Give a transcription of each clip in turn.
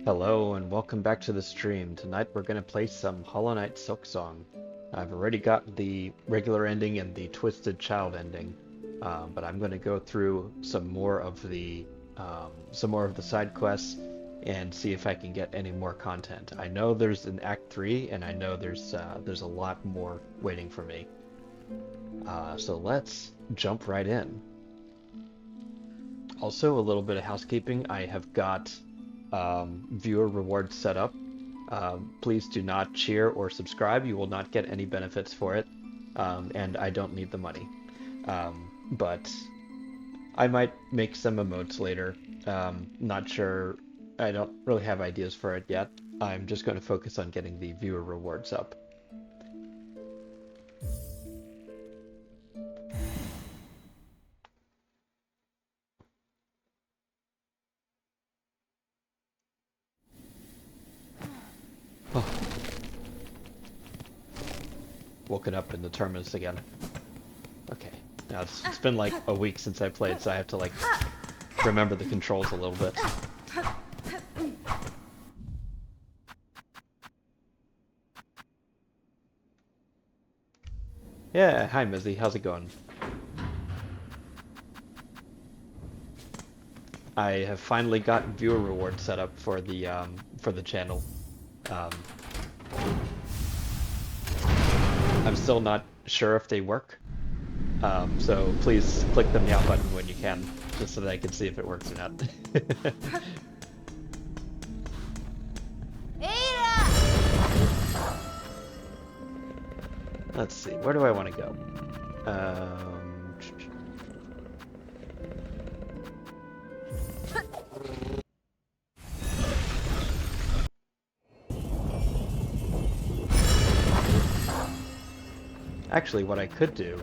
Hello and welcome back to the stream. Tonight we're going to play some Hollow Knight Silksong. I've already got the regular ending and the Twisted Child ending, but I'm going to go through some more of the side quests and see if I can get any more content. I know there's an Act 3 and I know there's a lot more waiting for me. So let's jump right in. Also, a little bit of housekeeping. I have got viewer rewards set up. Please do not cheer or subscribe. You will not get any benefits for it. And I don't need the money. But I might make some emotes later. Not sure. I don't really have ideas for it yet. I'm just going to focus on getting the viewer rewards up. Oh. Woken up in the terminus again. Okay. Now it's been like a week since I played, so I have to like remember the controls a little bit. Yeah, hi Mizzy, how's it going? I have finally gotten viewer rewards set up for the channel. Um, I'm still not sure if they work, so please click the meow button when you can, just so that I can see if it works or not. Let's see, where do I want to go? Actually, what I could do,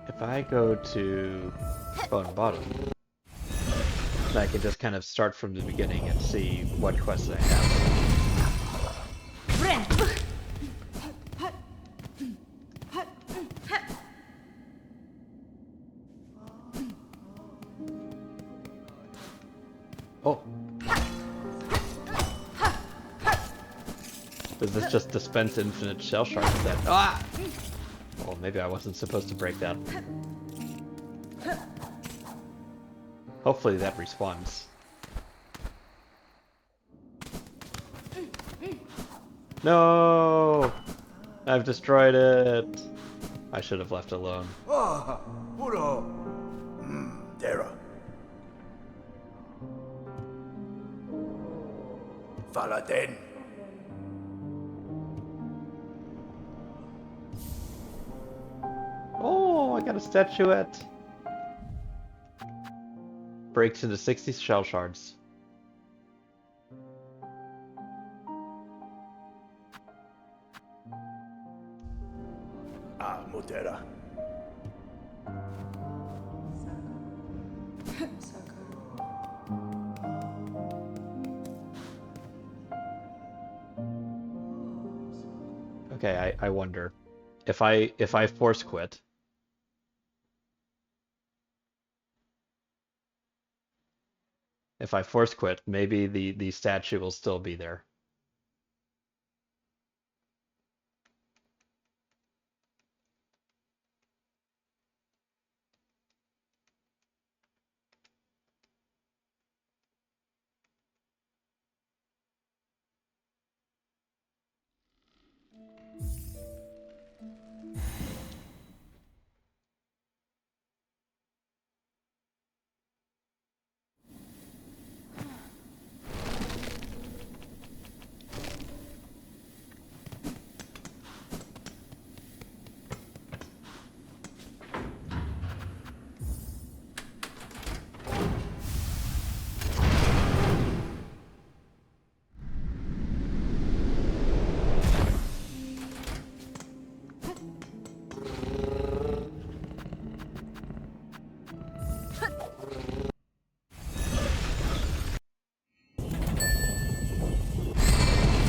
if I go to Bone Bottom, I can just kind of start from the beginning and see what quests I have. Oh. Does this just dispense infinite shell shards then? Ah! Well, maybe I wasn't supposed to break that. Hopefully that respawns. No! I've destroyed it! I should have left alone. Ah, puro. Dera. Faladen. Oh, I got a statuette! Breaks into 60 shell shards. Ah, Mutera. Okay, I wonder. If I force quit. If I force quit, maybe the statue will still be there.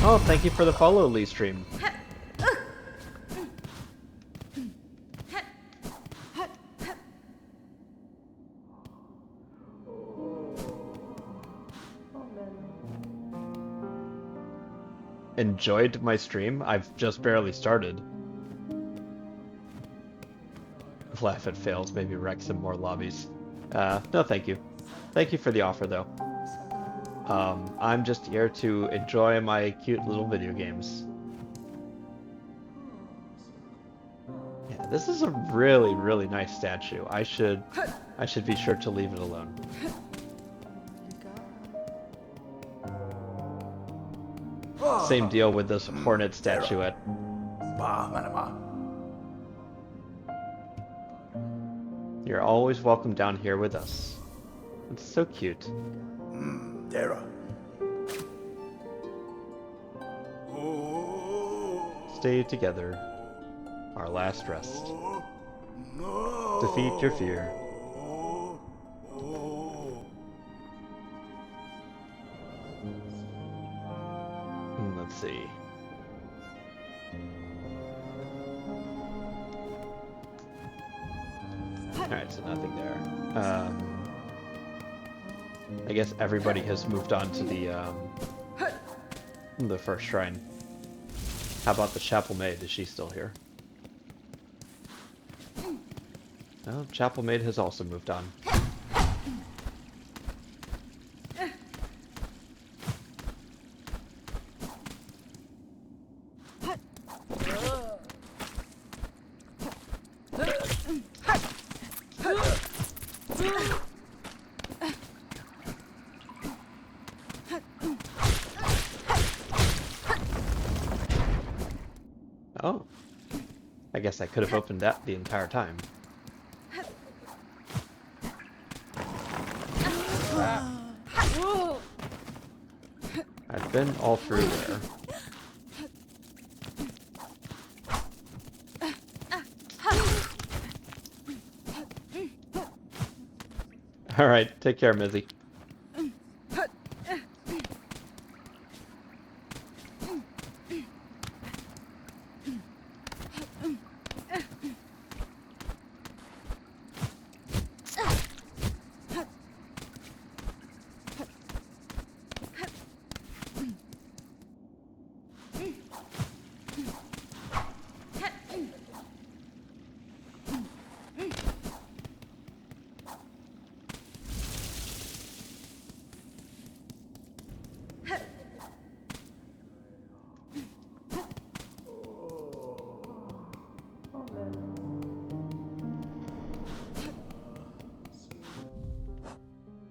Oh, thank you for the follow, Lee Stream. enjoyed my stream. I've just barely started. Laugh at fails, maybe wreck some more lobbies. No, thank you. Thank you for the offer, though. I'm just here to enjoy my cute little video games. Yeah, this is a really, really nice statue. I should be sure to leave it alone. Same deal with this hornet statuette. Ba manama. You're always welcome down here with us. It's so cute. Dara. Stay together. Our last rest. Defeat your fear. Let's see. Alright, so nothing there. I guess everybody has moved on to the first shrine. How about the chapel maid? Is she still here? No, chapel maid has also moved on. Oh, I guess I could have opened that the entire time. I've been all through there. Alright, take care, Mizzy.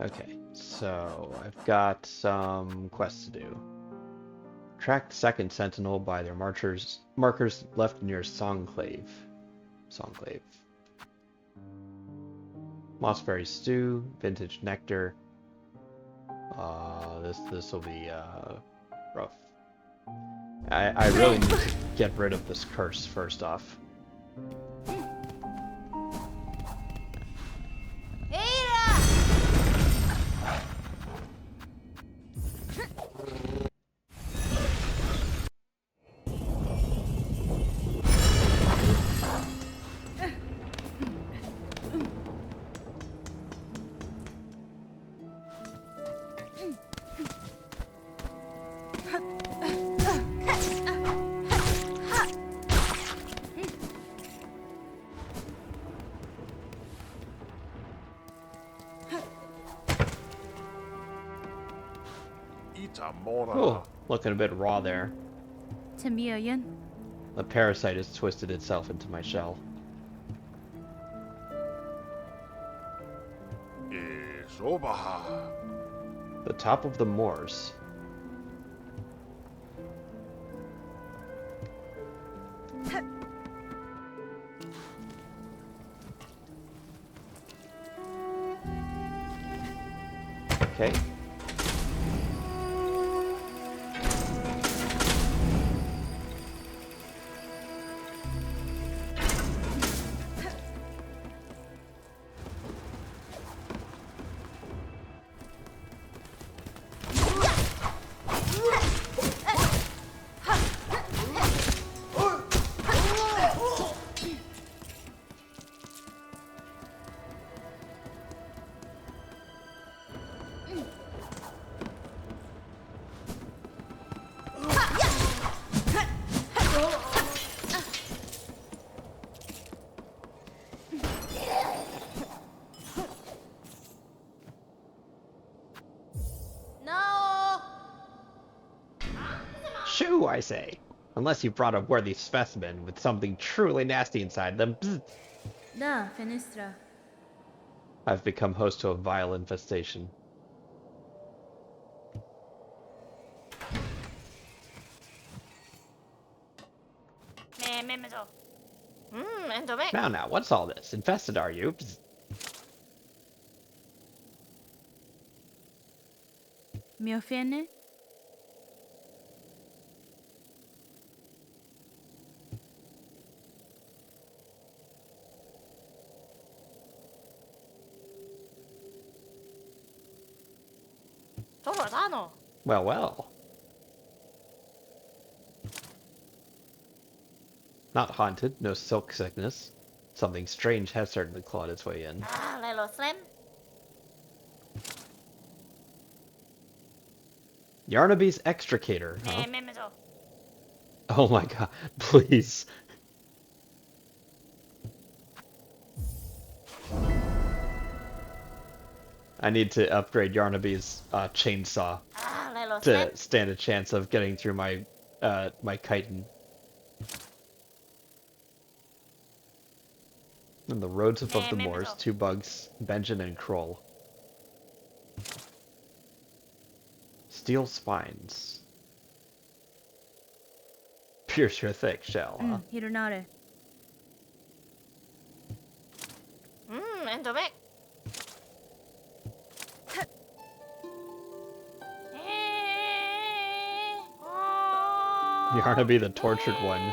Okay, so I've got some quests to do. Track the second sentinel by their markers left near Songclave. Mossberry stew, vintage nectar. This will be rough. I really need to get rid of this curse first off. Oh, looking a bit raw there. The parasite has twisted itself into my shell. The top of the moors. Okay. Shoo, I say. Unless you brought a worthy specimen with something truly nasty inside them. Bzz. Da, fenestra. I've become host to a vile infestation. Endomek. Now, what's all this? Infested, are you? Bzz. Mi offende? Toro Well, well. Not haunted, no silk sickness. Something strange has certainly clawed its way in. Lelo Slim. Yarnaby's extricator, huh? Memezo. Oh my god, please. I need to upgrade Yarnaby's chainsaw Lelo Slim. to stand a chance of getting through my my chitin. And the roads above the moors, 2 bugs, Benjamin and Kroll. Steel spines. Pierce your thick shell, huh? Hironare. Endomek. Yarnaby the tortured one.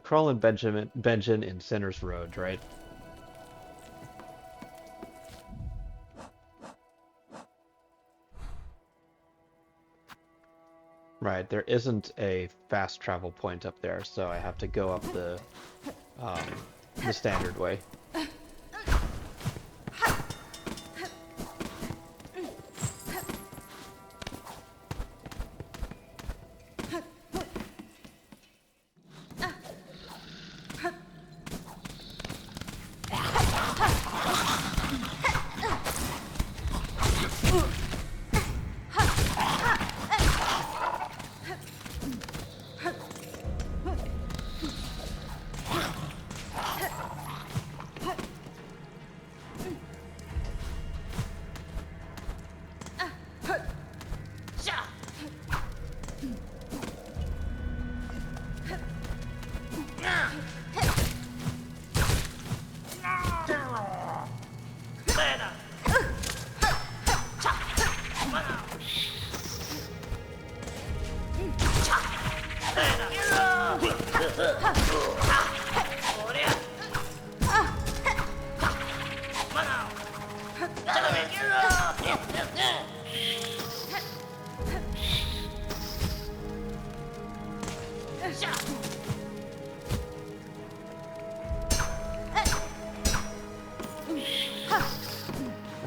Kroll and Benjamin in Sinner's Road, right? Right, there isn't a fast travel point up there, so I have to go up the standard way.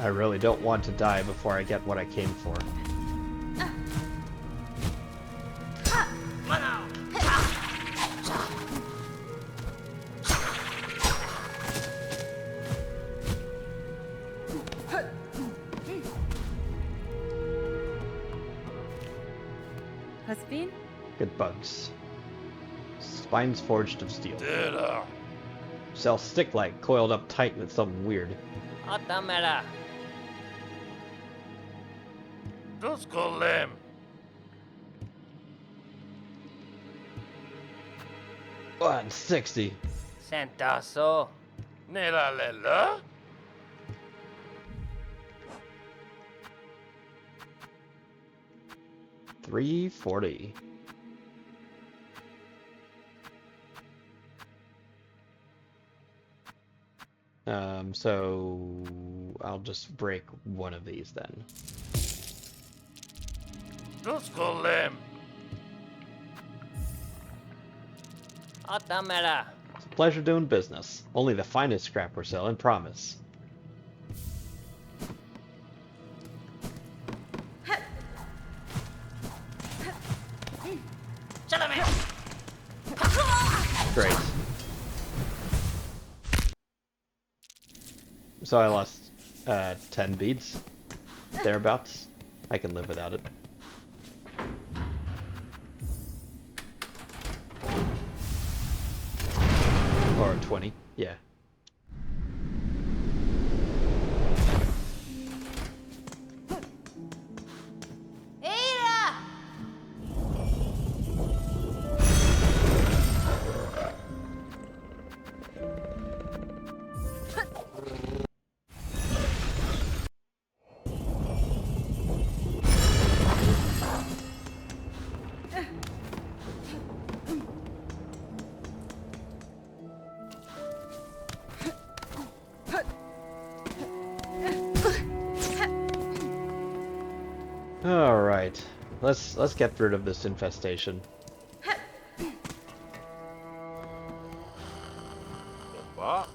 I really don't want to die before I get what I came for. Haspin? Good bugs. Spines forged of steel. Cell stick-like, coiled up tight with something weird. Atamera. Tuscolem. 160. Centazo. Nella Lella? $340. So I'll just break one of these then. Tuscolem. Atamera. It's a pleasure doing business. Only the finest scrap we're selling, promise. Gentlemen. Great. So I lost 10 beads, thereabouts. I can live without it. Or 20, yeah. Eira! All right, let's get rid of this infestation. Ba?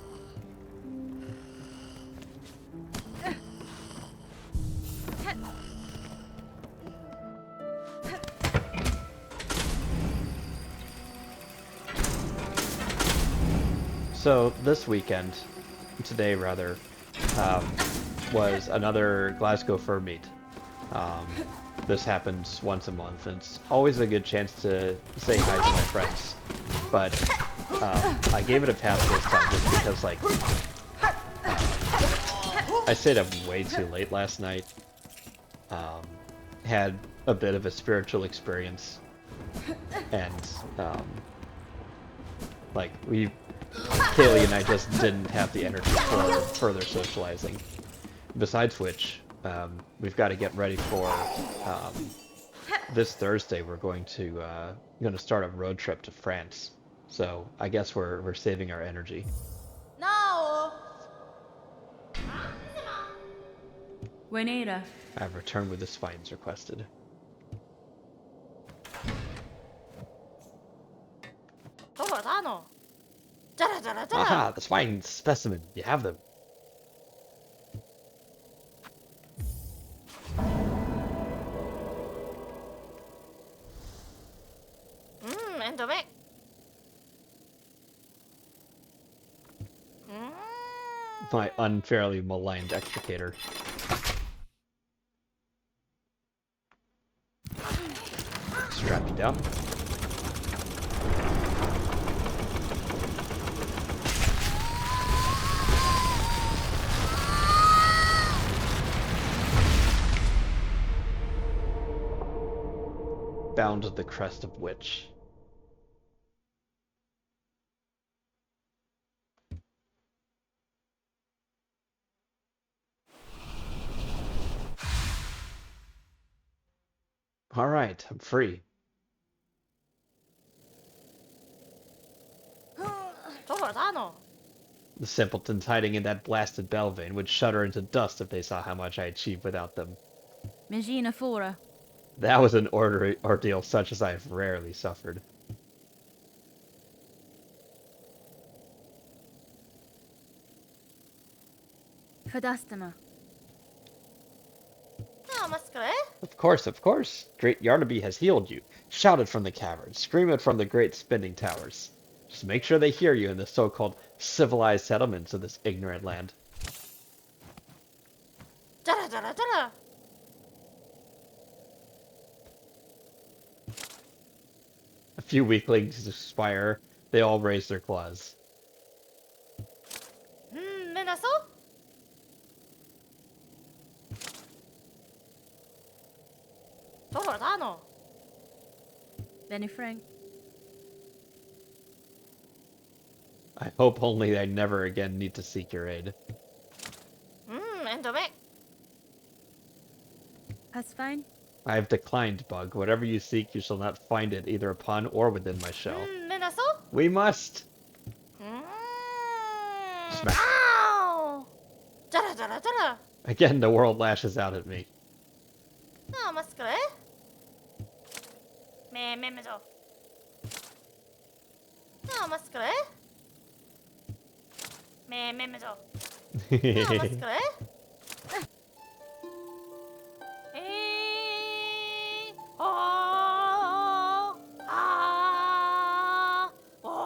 So this weekend, today rather, um, was another Glasgow fur meet. Um, this happens once a month, and it's always a good chance to say hi to my friends. But I gave it a pass this time just because, like, I stayed up way too late last night. Had a bit of a spiritual experience, and like Kaylee and I just didn't have the energy for further socializing. Besides which, we've got to get ready for this Thursday. We're going to start a road trip to France. So I guess we're saving our energy. No! Buenera. I have returned with the spines requested. Torodano. Jara jara jara. Aha, the spine specimen. You have them. Endomek. My unfairly maligned extricator. Strap you down. Bound to the crest of which. All right, I'm free. Torodano. The simpletons hiding in that blasted Belvane would shudder into dust if they saw how much I achieved without them. Magina Fora. That was an ordeal such as I have rarely suffered. Fadastama. No, mascare. Of course, of course. Great Yarnaby has healed you. Shout it from the caverns. Scream it from the great spinning towers. Just make sure they hear you in the so-called civilized settlements of this ignorant land. Jara jara jara. A few weaklings expire. They all raise their claws. Menaso? Torodano. Benny Frank. I hope only I never again need to seek your aid. Endomek. That's fine. I have declined, Bug. Whatever you seek, you shall not find it either upon or within my shell. Menaso? We must! Smack. Ow! Jara jara jara. Again, the world lashes out at me. No, mascare. Me memezo. Namaskar. Memezo. Yeah. Namaskar. Oh, ah, oh.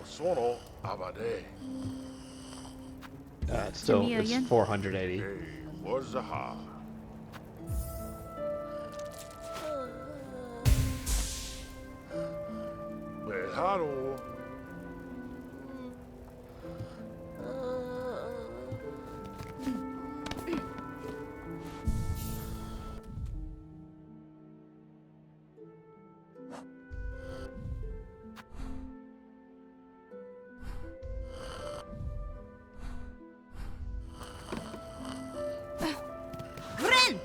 Sono abade. It's still it's Chameleon. 480. Hey, wazaha. Beharo. Gren!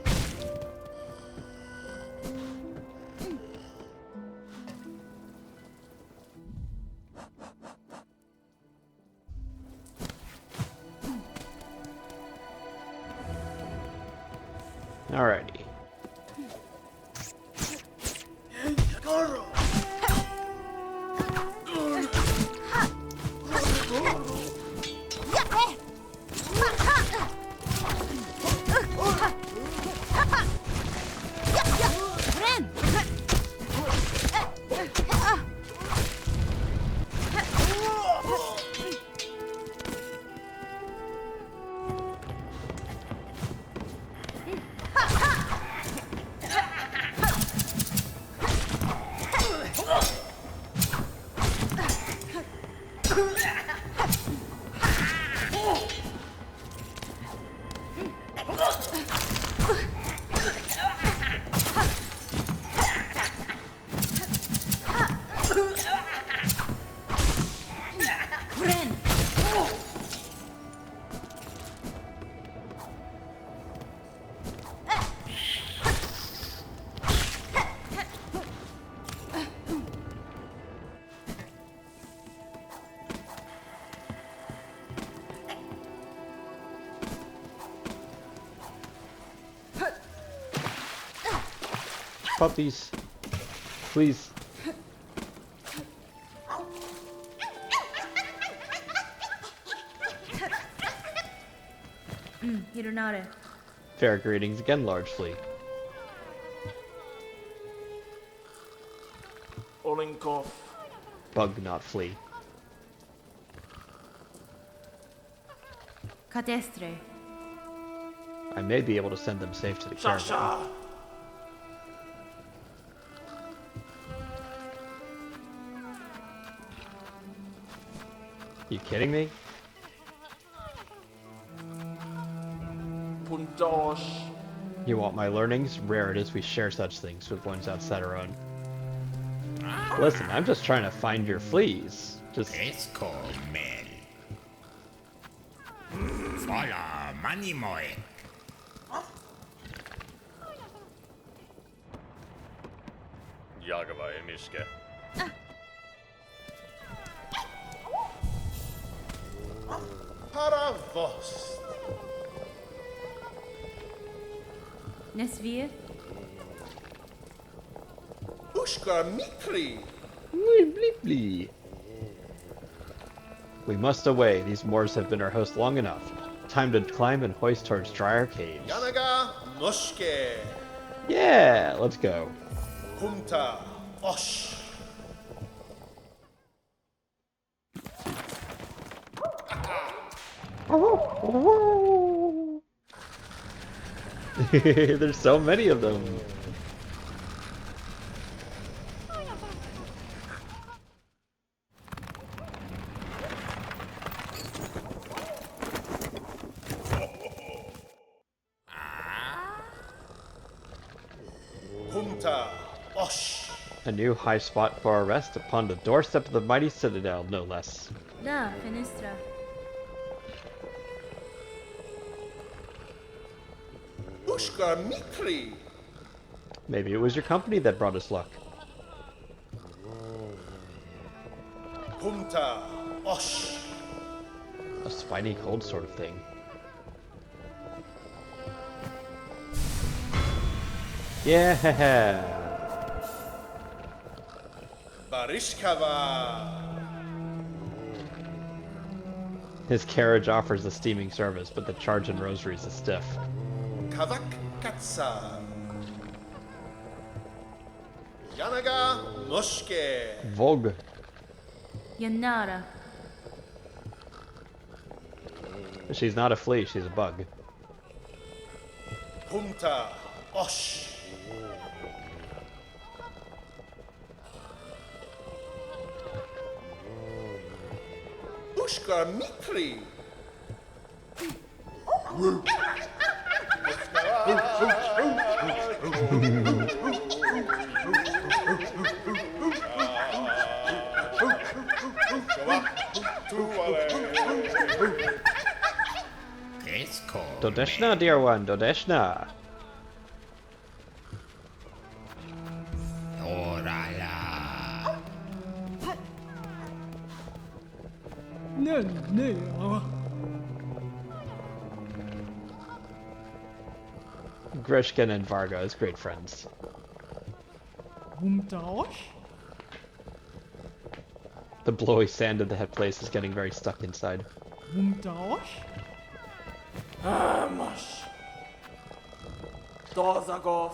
Alrighty. Gren! Gren! Puppies. Please. Hironare. Fair greetings again, large flea. Olinkov. Bug, not flea. Cadestre. I may be able to send them safe to the caravan. Sasha. You kidding me? Puntos. You want my learnings? Rare it is we share such things with ones outside our own. Listen, I'm just trying to find your fleas. Just Esco Mel. Voila Manimoy. Jagava emiske. Paravos. Nesvir. Ushka mikri. Blee, blee, blee. We must away. These moors have been our host long enough. Time to climb and hoist towards drier caves. Yanaga noshke. Yeah, let's go. Humta osh. There's so many of them. Humta. Osh. A new high spot for our rest upon the doorstep of the mighty citadel, no less. Da, Fenestra. Ushkar Mikri. Maybe it was your company that brought us luck. Humta. Osh. A spiny cold sort of thing. Yeah! Barishkava. His carriage offers a steaming service, but the charge in rosaries is stiff. Kavak Katsa. Yanaga Noshke. Vogue. Yanara. She's not a flea, she's a bug. Humta. Osh. Ushkar Mikri. It's called Dodeshna, dear one, Dodeshna. Orala. Grishkin and Varga is great friends. The blowy sand of the head place is getting very stuck inside. Masz. Do zagów.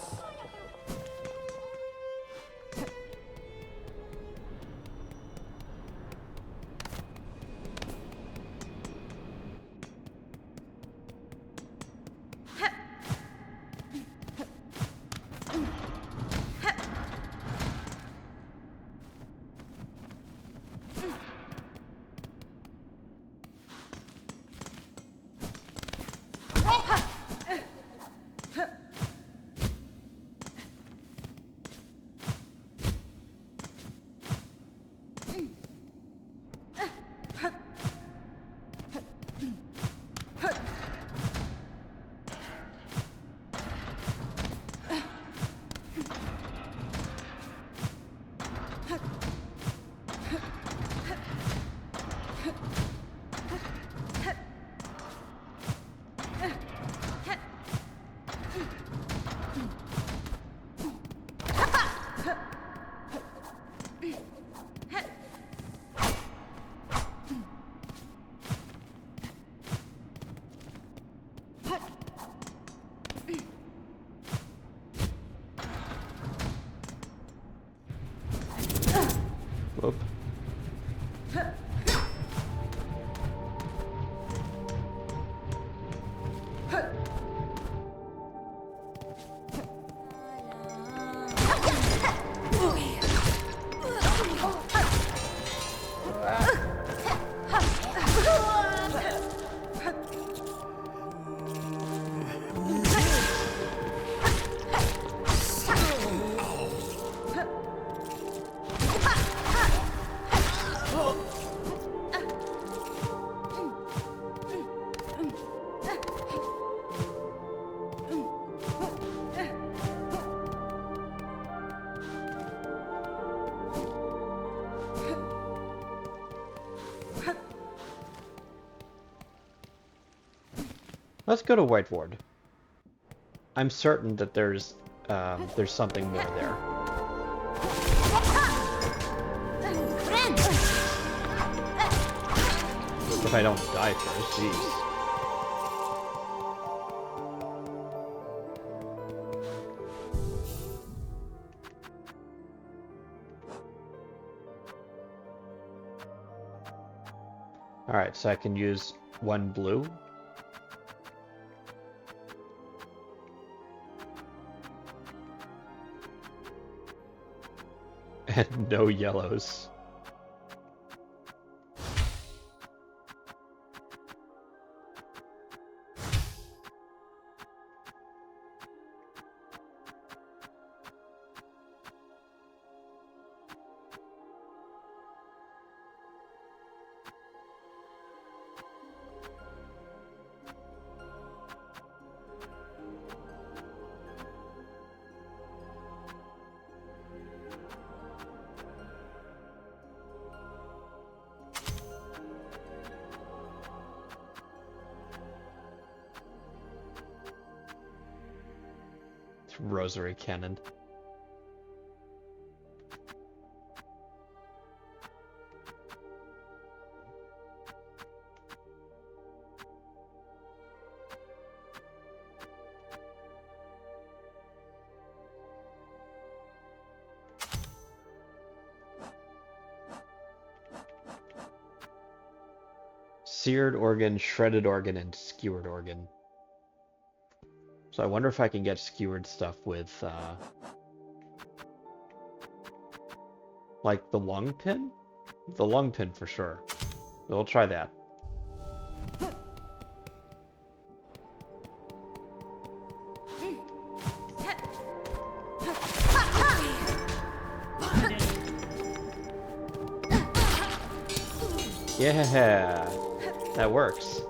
Whoop. Let's go to White Ward. I'm certain that there's something more there. If I don't die first, jeez. Alright, so I can use one blue. and no yellows. Rosary cannon. Seared organ, shredded organ, and skewered organ. So I wonder if I can get skewered stuff with, like the lung pin? The lung pin for sure. We'll try that. Yeah, that works.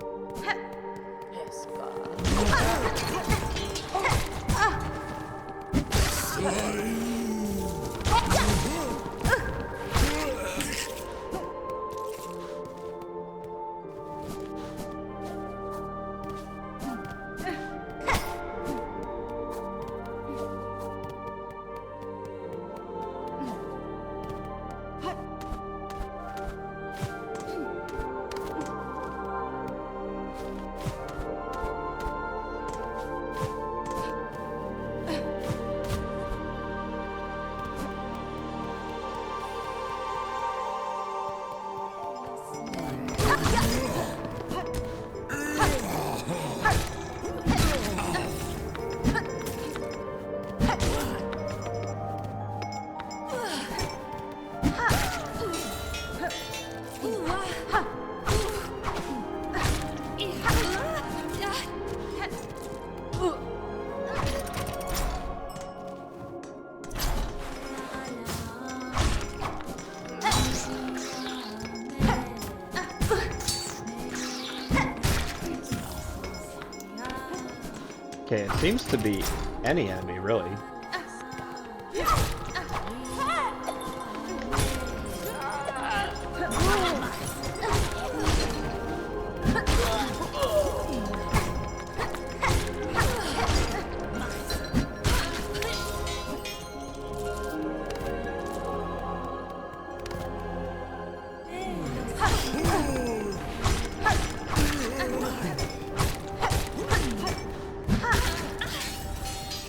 Okay, it seems to be any enemy, really.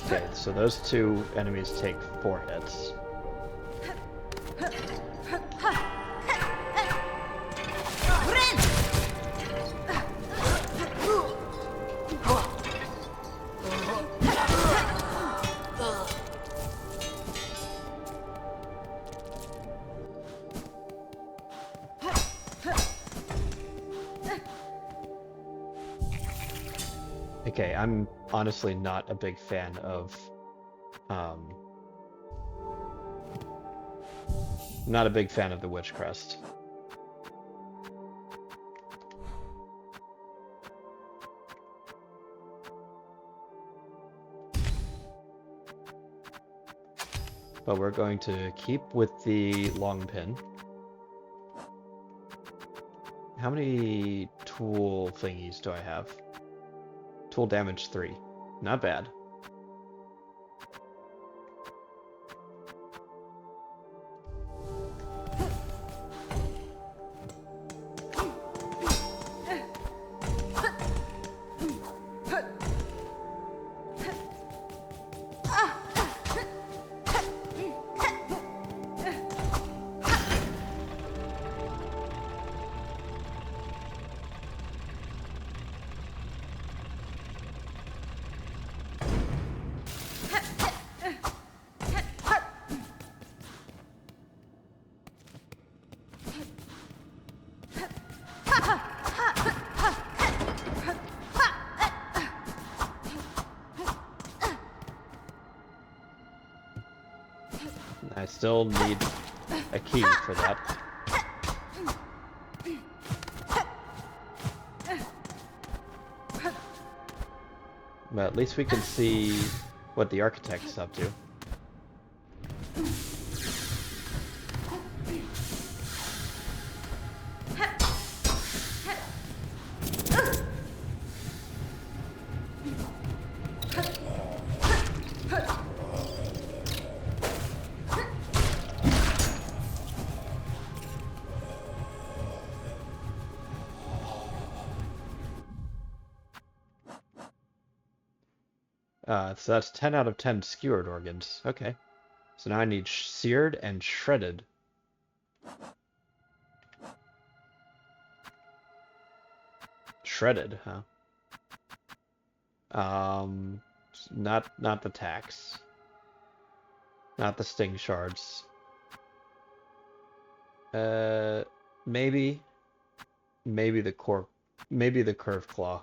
Okay, so those two enemies take 4 hits. Okay, I'm honestly not a big fan of, not a big fan of the Witch Crest. But we're going to keep with the long pin. How many tool thingies do I have? Tool damage 3. Not bad. still need a key for that. But at least we can see what the architect's up to. So that's 10 out of 10 skewered organs. Okay. So now I need seared and shredded. Shredded, huh? Not the tax. Not the sting shards. Maybe the curved claw.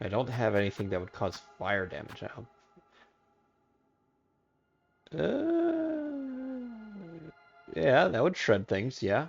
I don't have anything that would cause fire damage now. Yeah, that would shred things, yeah.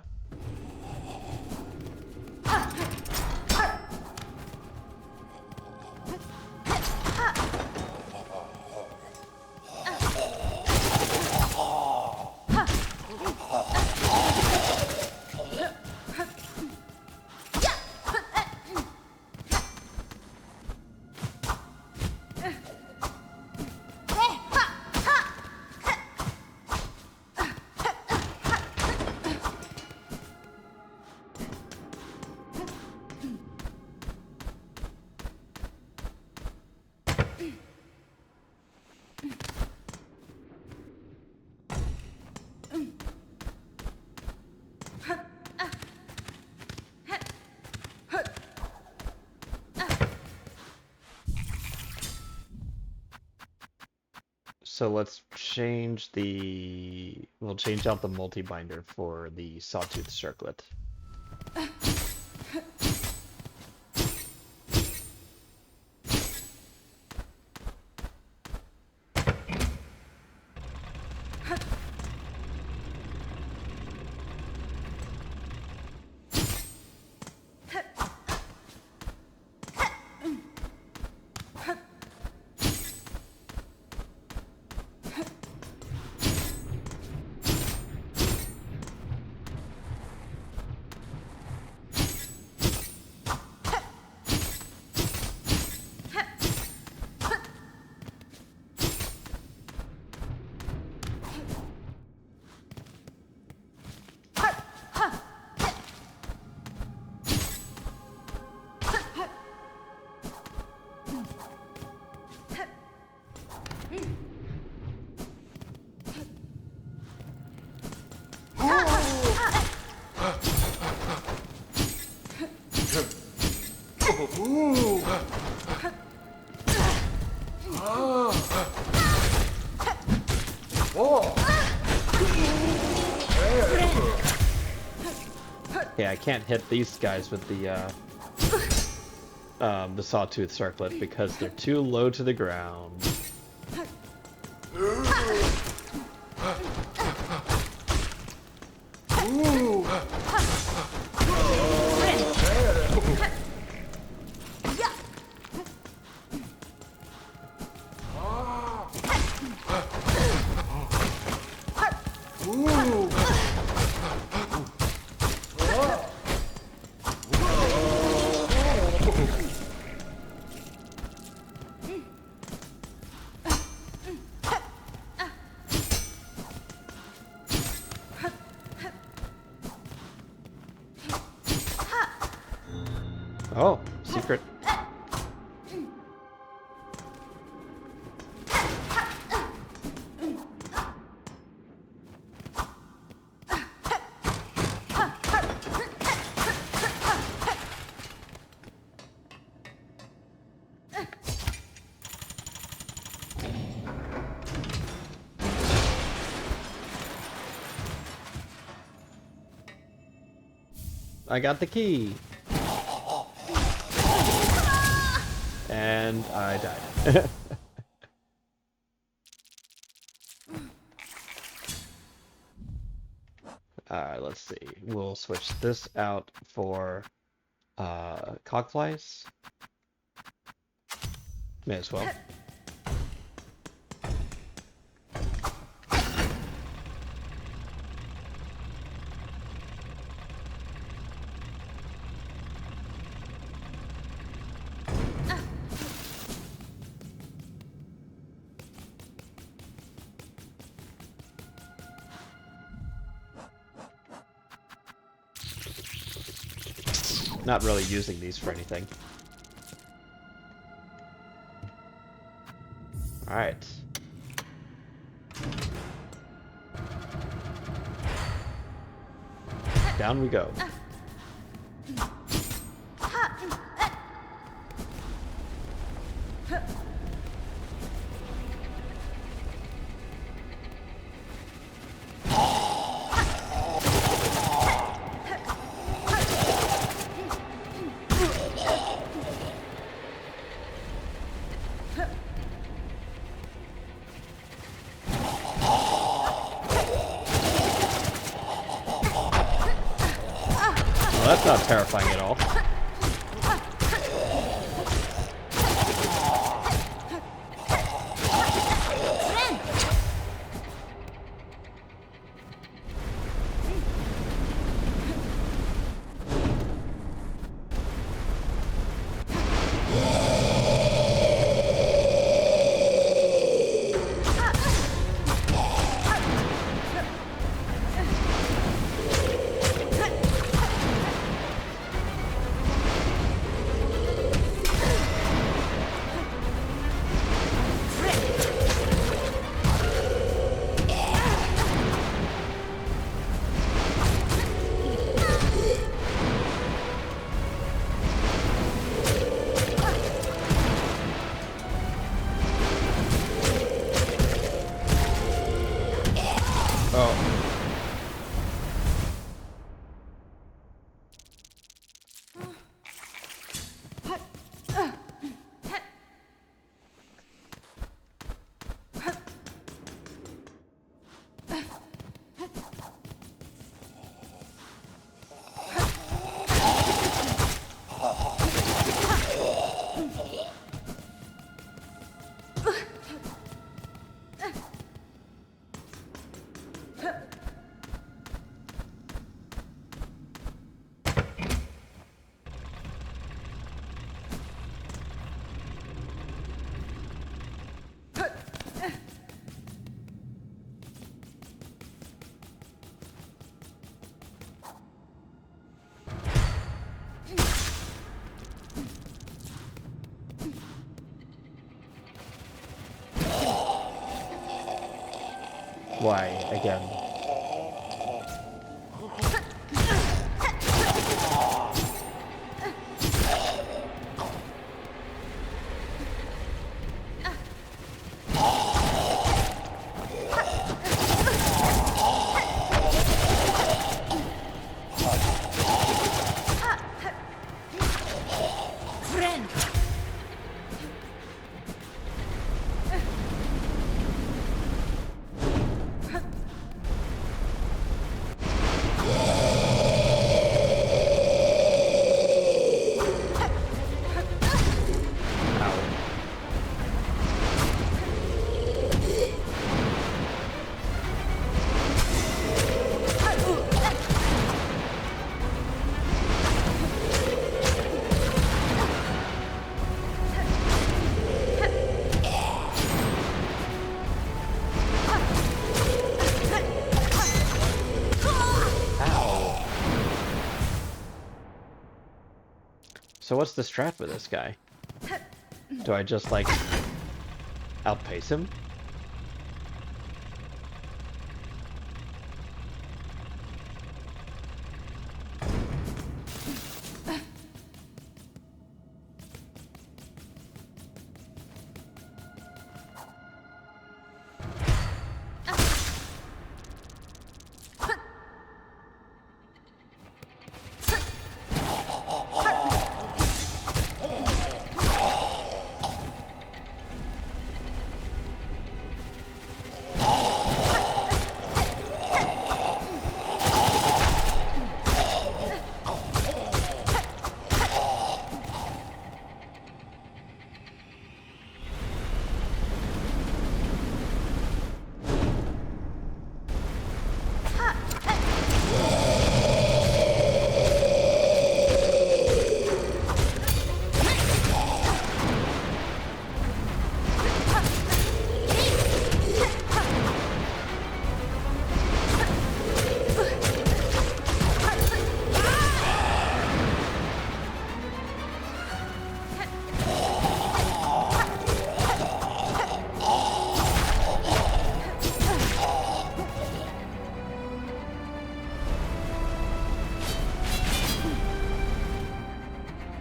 So let's change we'll change out the multi-binder for the sawtooth circlet. Yeah, I can't hit these guys with the sawtooth circlet because they're too low to the ground. Oh, secret. I got the key. And I died. see. We'll switch this out for cogflies. May as well. Not really using these for anything. Alright. Down we go. Well, that's not terrifying at all. Why, again? So what's the strat with this guy? Do I just, like, outpace him?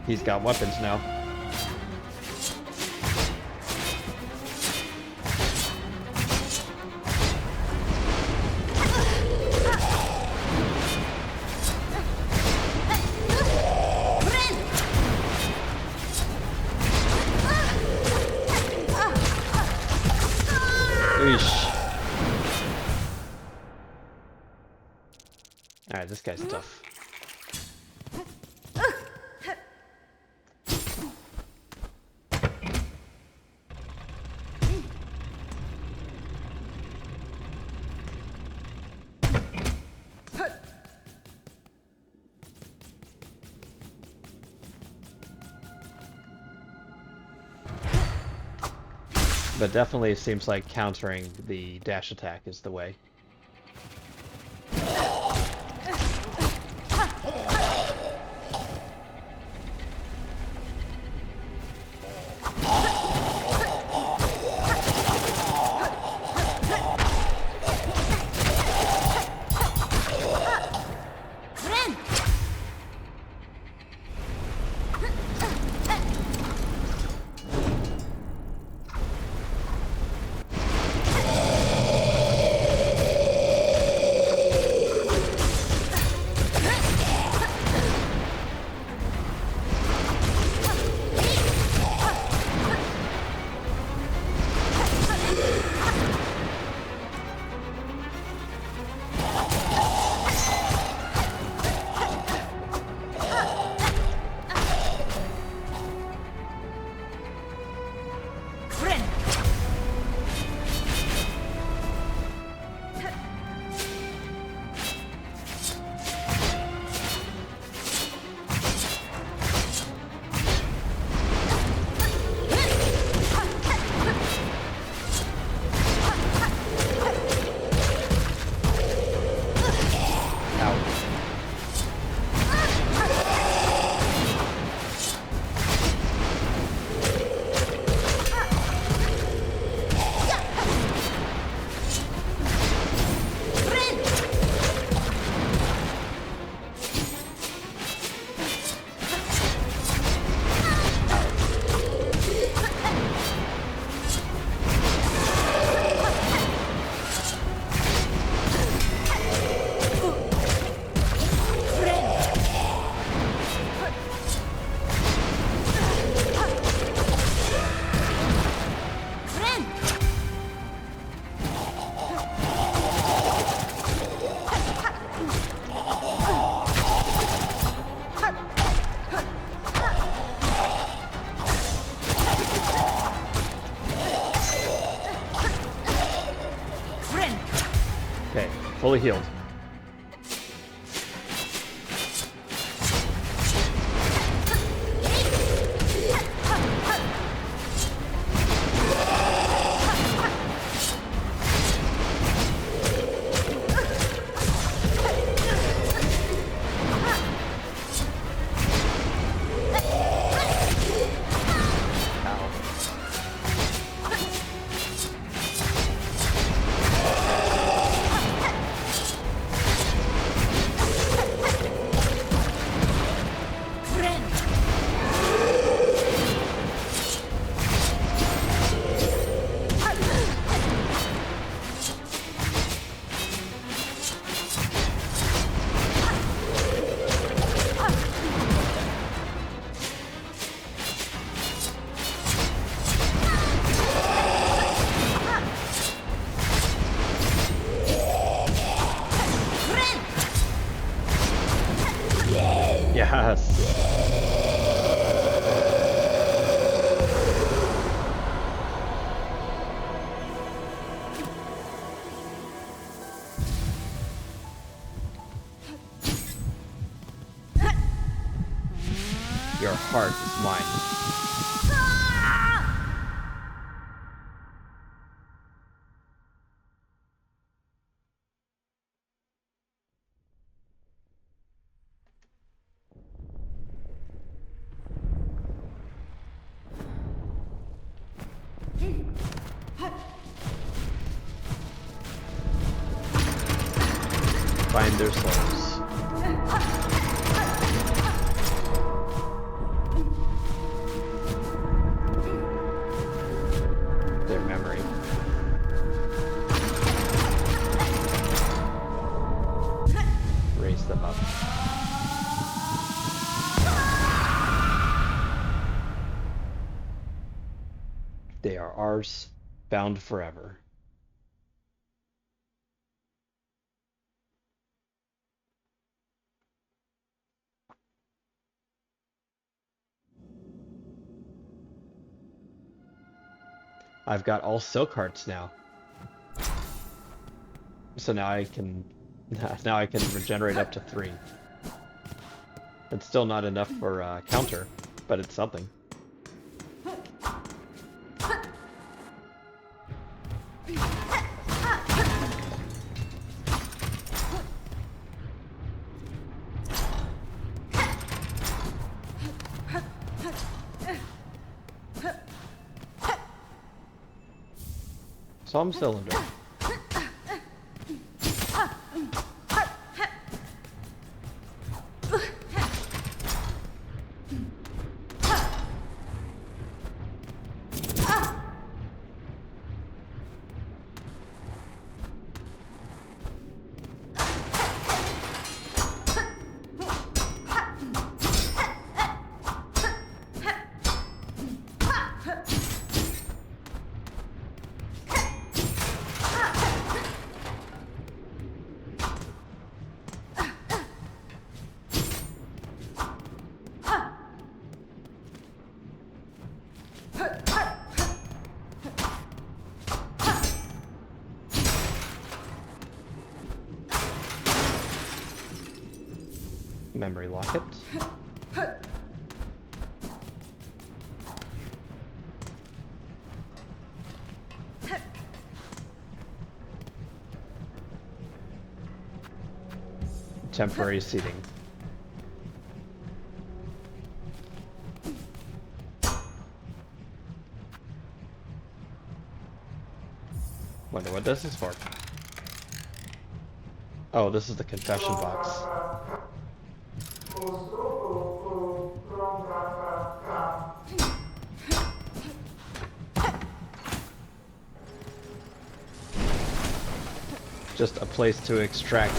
He's got weapons now. Eesh. Alright, this guy's tough. But definitely seems like countering the dash attack is the way. Fully healed. Yes. Your heart is mine. Find their souls. They are ours, bound forever. I've got all silk hearts now. So now I can regenerate up to 3. It's still not enough for counter, but it's something. Some cylinder. Memory locket. Temporary seating. Wonder what this is for. Oh, this is the confession box. Just a place to extract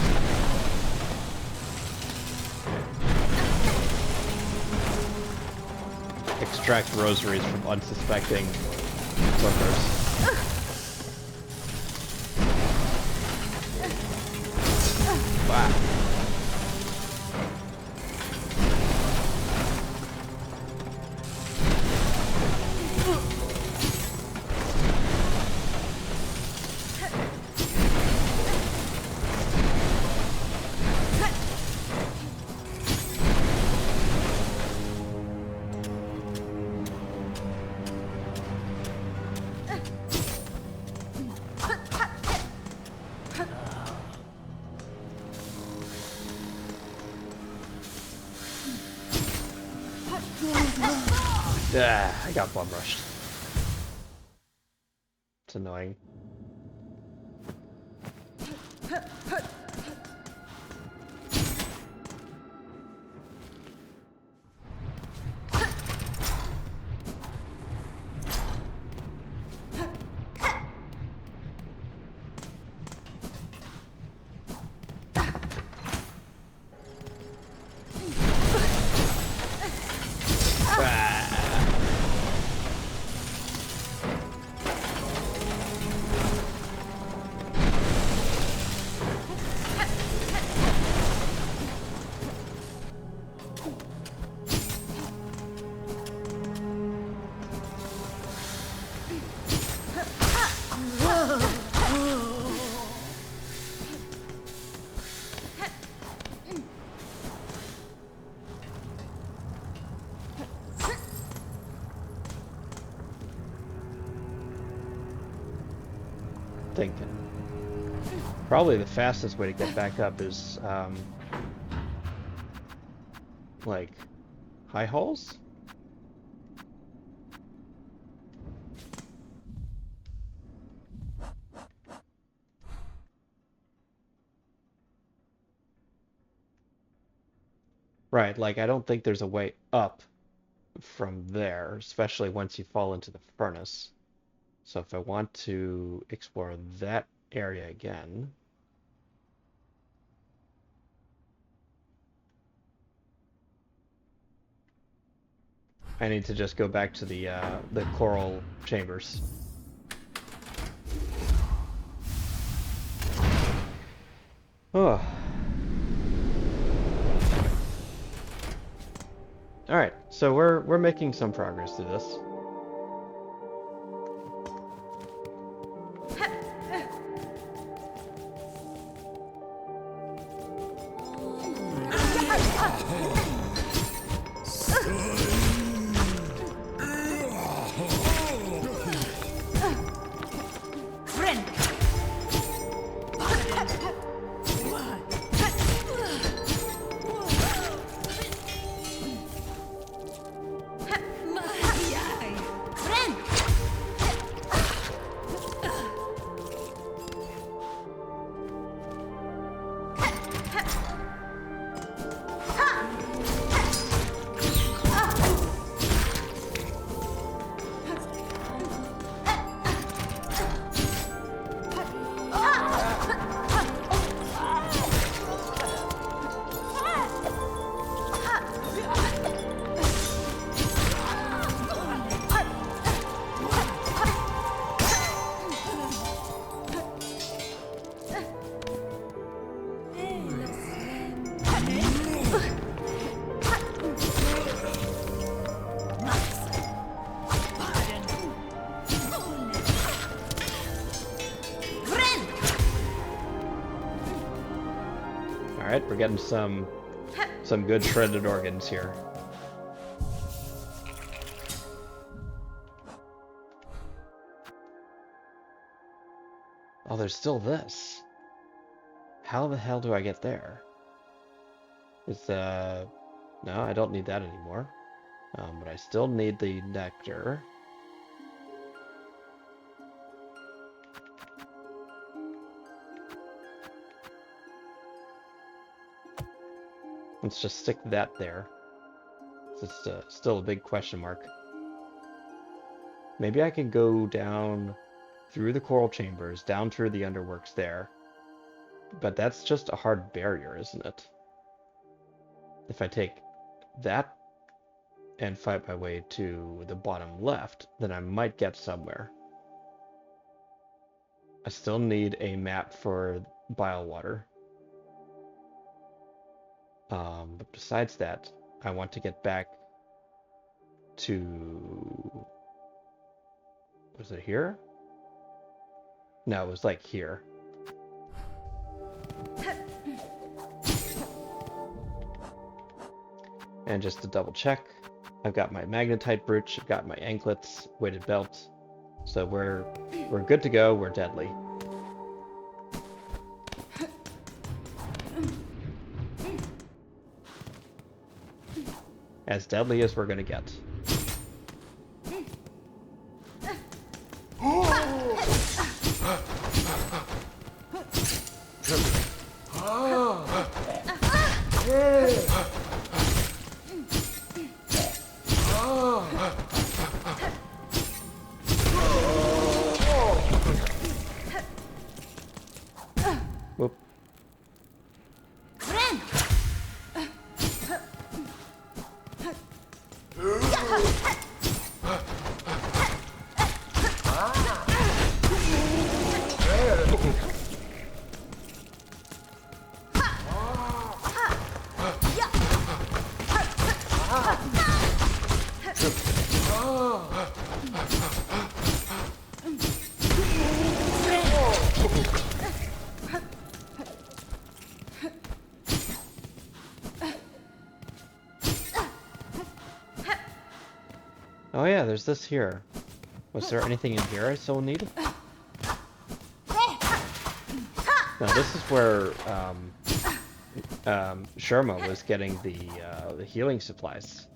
rosaries from unsuspecting workers. Wow. I got bum rushed. It's annoying. Thinking. Probably the fastest way to get back up is, like, high holes? Right, like, I don't think there's a way up from there, especially once you fall into the furnace. So if I want to explore that area again, I need to just go back to the coral chambers. Oh. All right, so we're making some progress through this. Alright, we're getting some good shredded organs here. Oh, there's still this. How the hell do I get there? No, I don't need that anymore. But I still need the nectar. Let's just stick that there. It's still a big question mark. Maybe I can go down through the coral chambers, down through the underworks there. But that's just a hard barrier, isn't it? If I take that and fight my way to the bottom left, then I might get somewhere. I still need a map for bile water. But besides that, I want to get back to... Was it here? No, it was like here. And just to double check, I've got my magnetite brooch, I've got my anklets, weighted belt. So we're good to go, we're deadly. As deadly as we're gonna get. Whoop. Oh yeah, there's this here. Was there anything in here I still need? No, this is where Sherma was getting the healing supplies.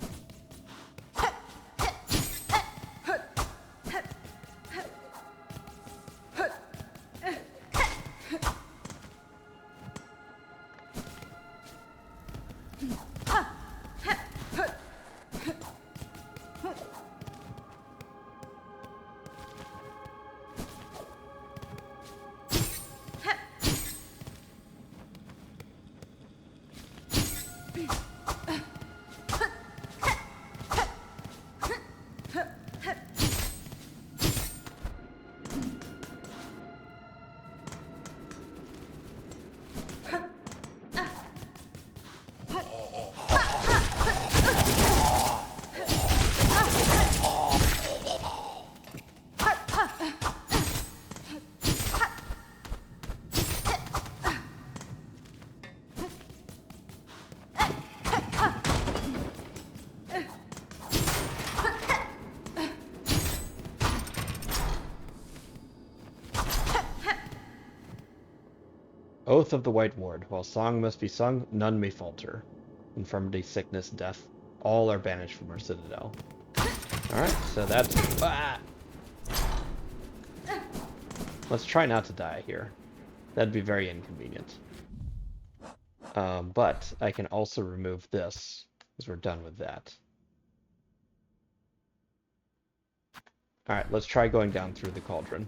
Oath of the White Ward. While song must be sung, none may falter. Infirmity, sickness, death, all are banished from our citadel. Alright, so that's... Ah! Let's try not to die here. That'd be very inconvenient. But I can also remove this, because we're done with that. Alright, let's try going down through the cauldron.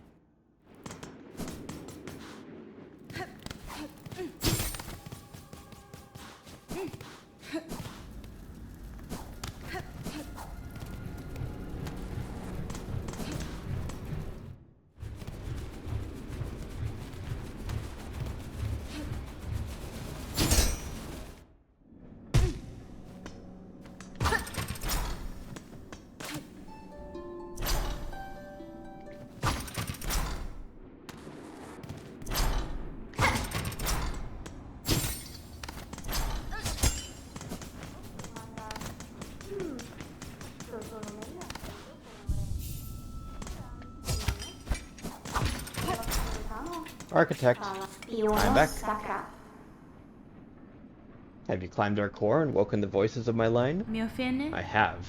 Architect, I'm back. Have you climbed our core and woken the voices of my line? Mi offende? I have.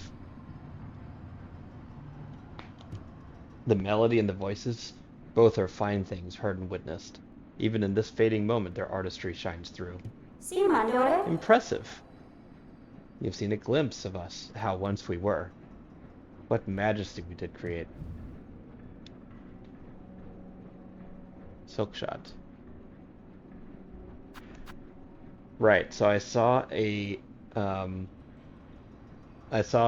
The melody and the voices, both are fine things heard and witnessed. Even in this fading moment, their artistry shines through. Impressive. You've seen a glimpse of us, how once we were. What majesty we did create. Silk shot. Right, so I saw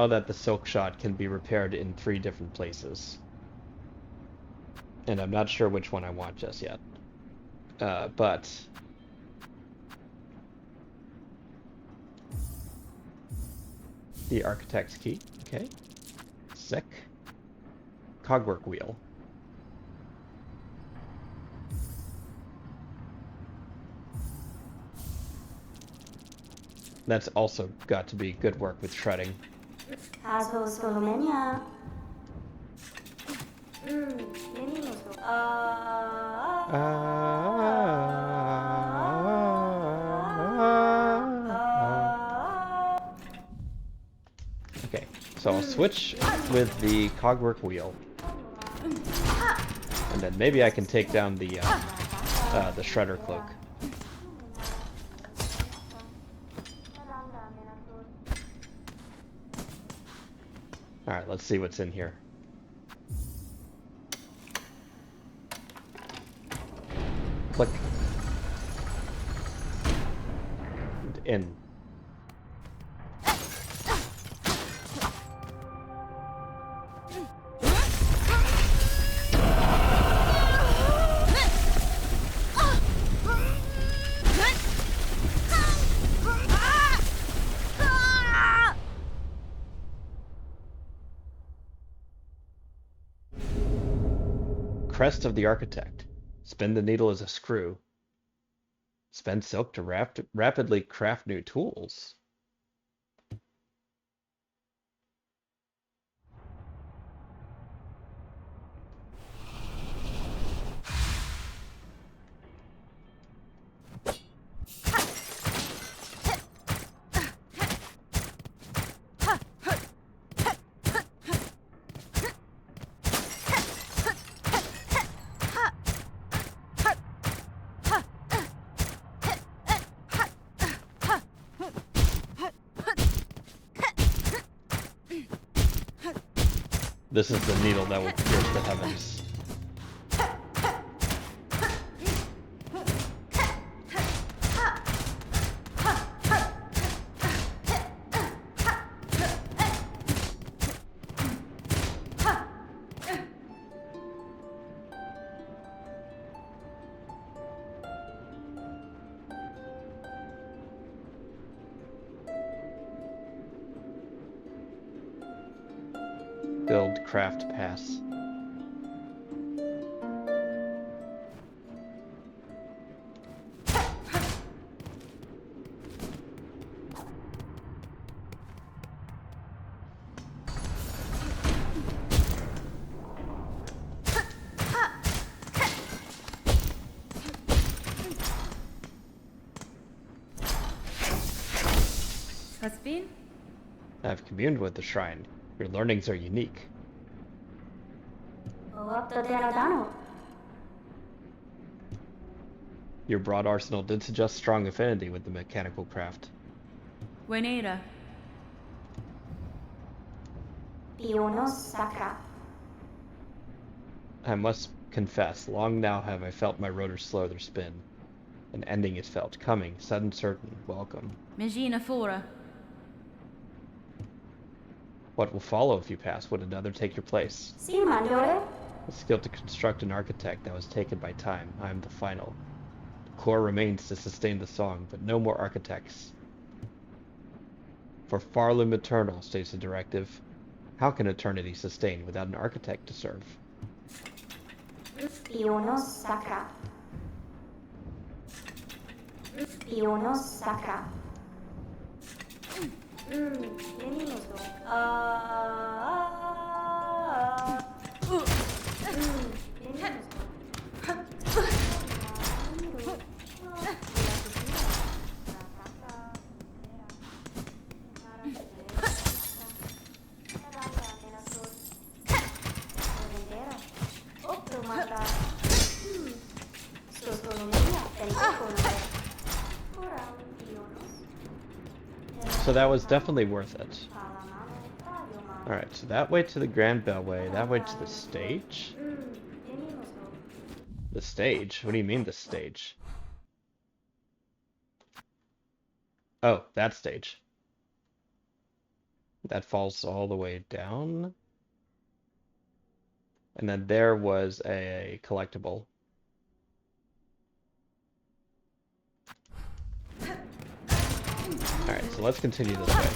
that the silk shot can be repaired in 3 different places. And I'm not sure which one I want just yet. But the architect's key, okay. Sick. Cogwork wheel. That's also got to be good work with shredding. Okay, so I'll switch with the cogwork wheel. And then maybe I can take down the shredder cloak. Alright, let's see what's in here. Click. In. Crest of the Architect. Spin the needle as a screw. Spend silk to rapidly craft new tools. This is the needle that will pierce the heavens. Build, craft, pass. Has been? I've communed with the shrine. Your learnings are unique. 終わった寺だの。 Your broad arsenal did suggest strong affinity with the mechanical craft. Wenera. ピオノサクラ。 I must confess, long now have I felt my rotors slow their spin. An ending is felt, coming, sudden, certain, welcome. Megina Fora. What will follow if you pass? Would another take your place? シーマンどれ? The skill to construct an architect that was taken by time. I am the final. The core remains to sustain the song, but no more architects. For Pharloom eternal, states the directive. How can eternity sustain without an architect to serve? ピオノサクラ。ピオノサクラ。venimos. So that was definitely worth it. Alright, so that way to the Grand Bellway, that way to the stage? The stage? What do you mean the stage? Oh, that stage. That falls all the way down. And then there was a collectible. Alright, so let's continue this way.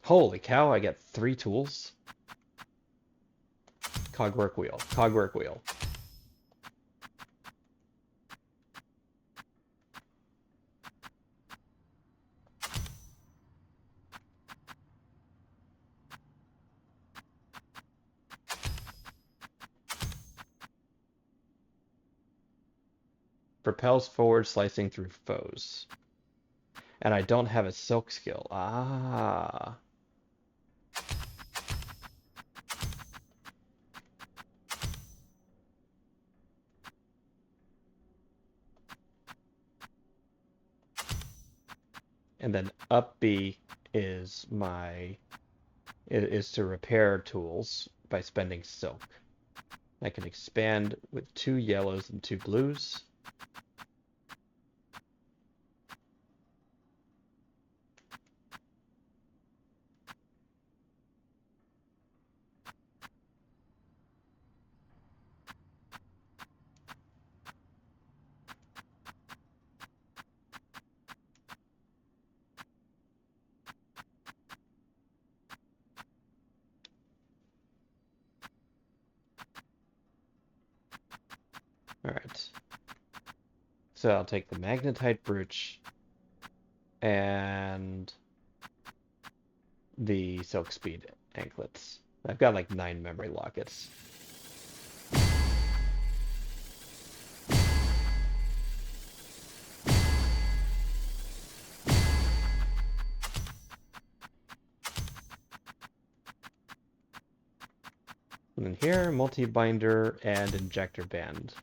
Holy cow, I get 3 tools. Cogwork wheel, cogwork wheel. Propels forward, slicing through foes. And I don't have a silk skill. Ah. And then up B is to repair tools by spending silk. I can expand with 2 yellows and 2 blues. Alright. So I'll take the magnetite brooch and the silk speed anklets. I've got like 9 memory lockets. And then here, multi-binder and injector band.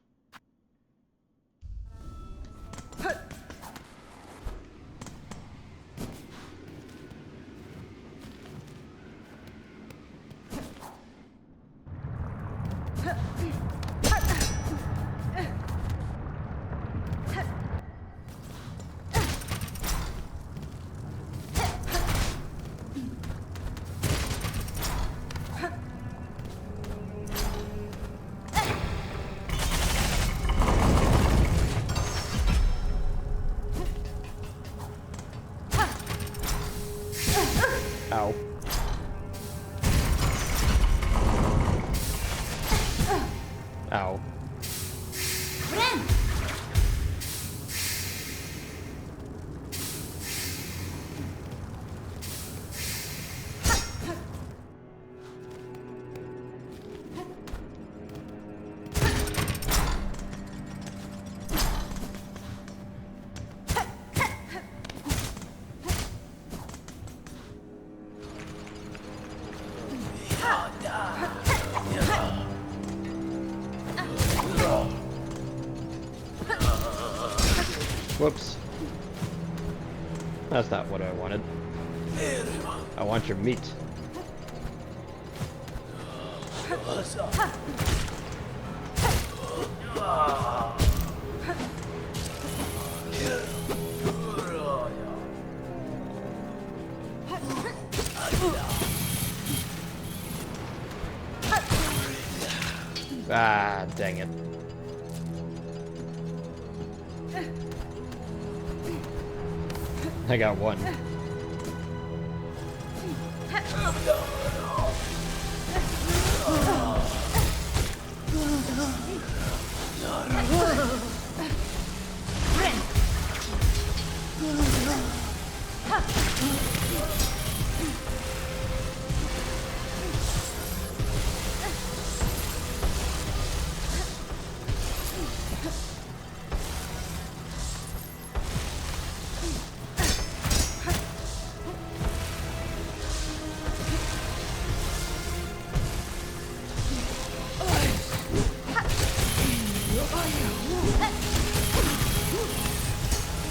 Ow. Ow. Whoops. That's not what I wanted. I want your meat. Ah, dang it. I got one.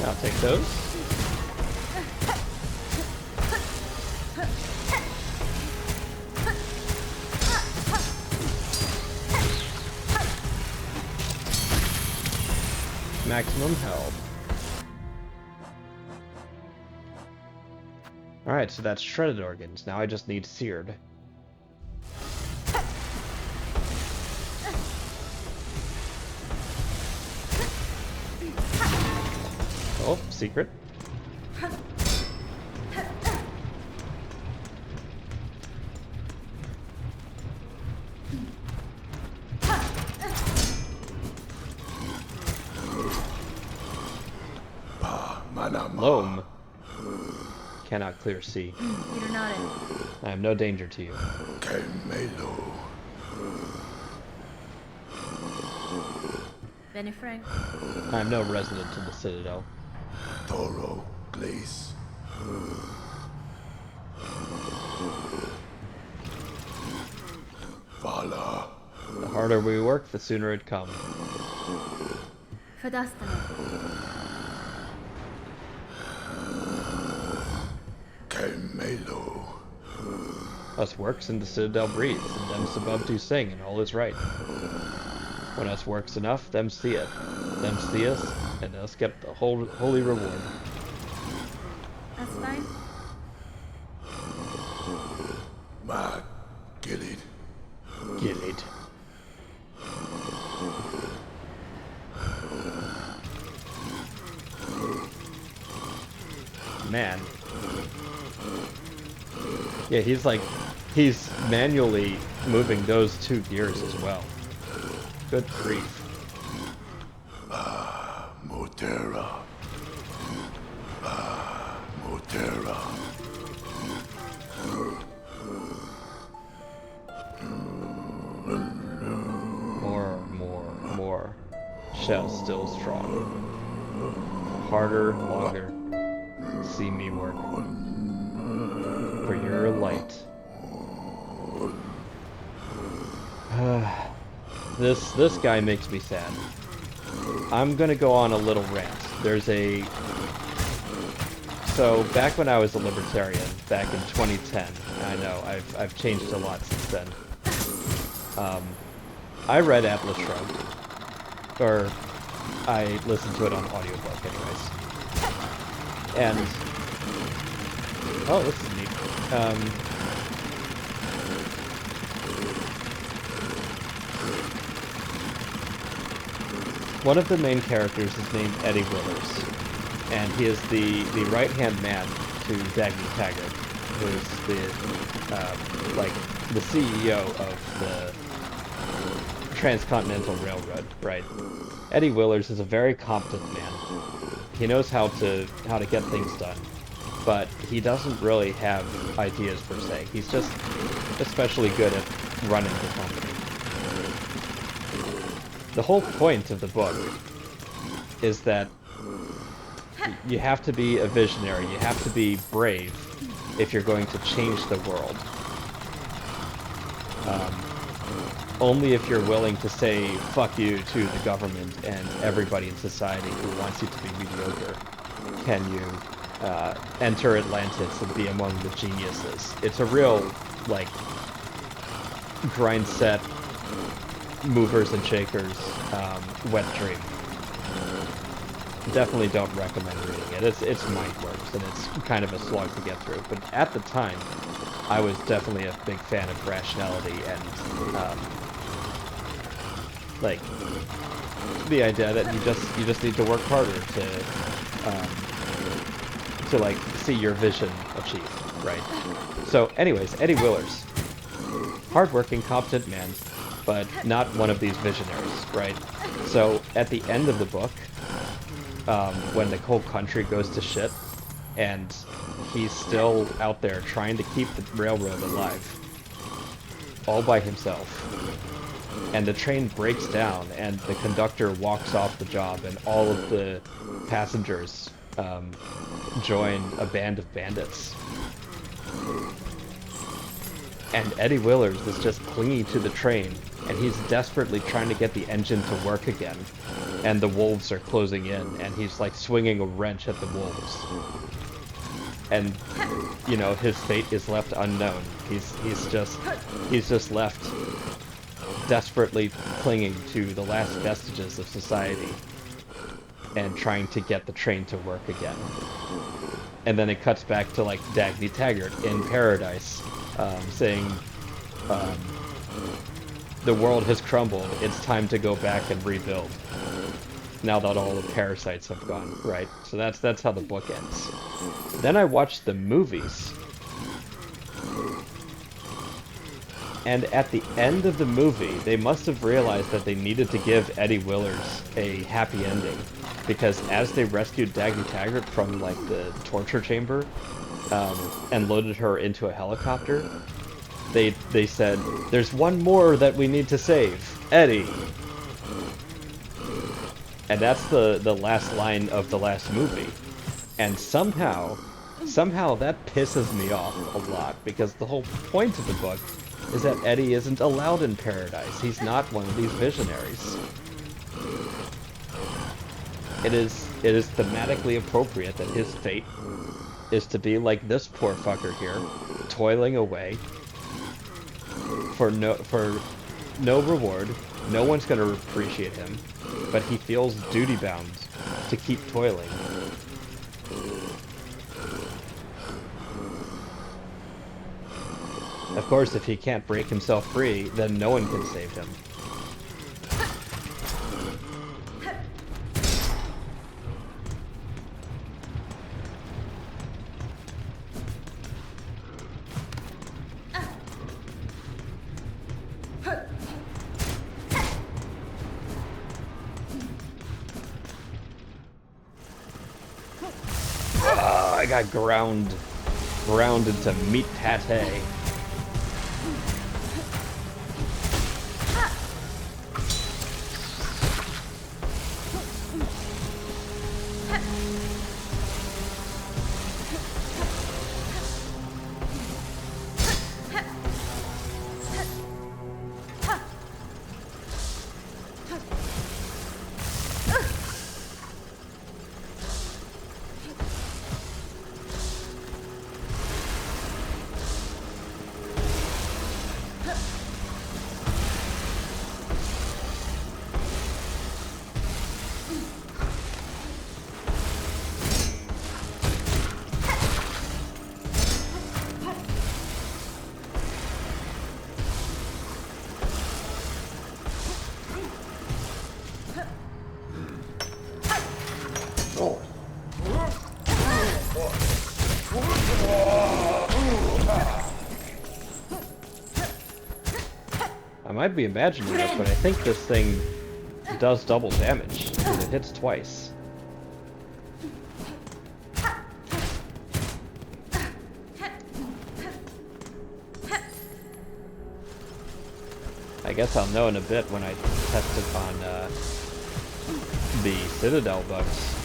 I'll take those. Maximum health. Alright, so that's shredded organs. Now I just need seared. Oh, secret. Loam. Cannot clear sea. You're not in. I am no danger to you. Benny Frank. I am no resident of the Citadel. Toro Glace. Vala. The harder we work, the sooner it comes. Fördastane. Kemelo. Us works and the Citadel breathes, and them's above do sing, and all is right. When us works enough, them see it. Them see us, and us get the holy reward. That's fine. Ma Gilid. Gilid. Man. Yeah, he's manually moving those two gears as well. Good grief. Motera. Motera. More. Shell still strong. Harder, longer. See me work. For your light. This guy makes me sad. I'm gonna go on a little rant. So back when I was a libertarian, back in 2010, I know I've changed a lot since then. I read Atlas Shrugged, or I listened to it on audiobook, anyways. And oh, this is neat. One of the main characters is named Eddie Willers, and he is the right-hand man to Dagny Taggart, who is the CEO of the Transcontinental Railroad, right? Eddie Willers is a very competent man. He knows how to get things done, but he doesn't really have ideas per se. He's just especially good at running the company. The whole point of the book is that you have to be a visionary, you have to be brave if you're going to change the world. only if you're willing to say fuck you to the government and everybody in society who wants you to be mediocre can you enter Atlantis and be among the geniuses. It's a real, like, grind set, movers and shakers, wet dream. Definitely don't recommend reading it. It's mindworks, and it's kind of a slog to get through. But at the time, I was definitely a big fan of rationality and, like, the idea that you just need to work harder to like see your vision achieved, right? So, anyways, Eddie Willers, hardworking, competent man, but not one of these visionaries, right? So, at the end of the book, when the whole country goes to shit, and he's still out there trying to keep the railroad alive, all by himself, and the train breaks down, and the conductor walks off the job, and all of the passengers join a band of bandits. And Eddie Willers is just clinging to the train, and he's desperately trying to get the engine to work again. And the wolves are closing in, and he's like swinging a wrench at the wolves. And, you know, his fate is left unknown. He's just left desperately clinging to the last vestiges of society and trying to get the train to work again. And then it cuts back to, like, Dagny Taggart in Paradise, saying, the world has crumbled, it's time to go back and rebuild. Now that all the parasites have gone, right? So that's how the book ends. Then I watched the movies. And at the end of the movie, they must have realized that they needed to give Eddie Willers a happy ending. Because as they rescued Dagny Taggart from, like, the torture chamber, and loaded her into a helicopter, they said, there's one more that we need to save, Eddie. And that's the last line of the last movie. And somehow that pisses me off a lot, because the whole point of the book is that Eddie isn't allowed in paradise. He's not one of these visionaries. It is thematically appropriate that his fate is to be like this poor fucker here, toiling away for no reward. No one's going to appreciate him, but he feels duty-bound to keep toiling. Of course, if he can't break himself free, then no one can save him. I got ground into meat pate. I might be imagining it, but I think this thing does double damage, because it hits twice. I guess I'll know in a bit when I test it on the Citadel bugs.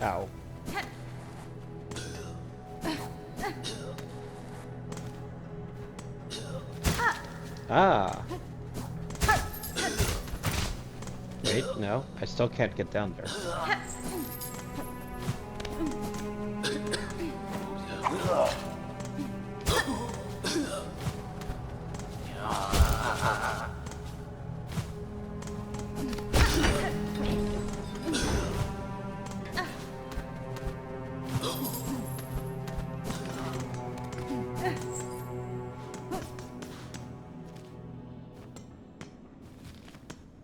Ow. Ah. Wait, no. I still can't get down there.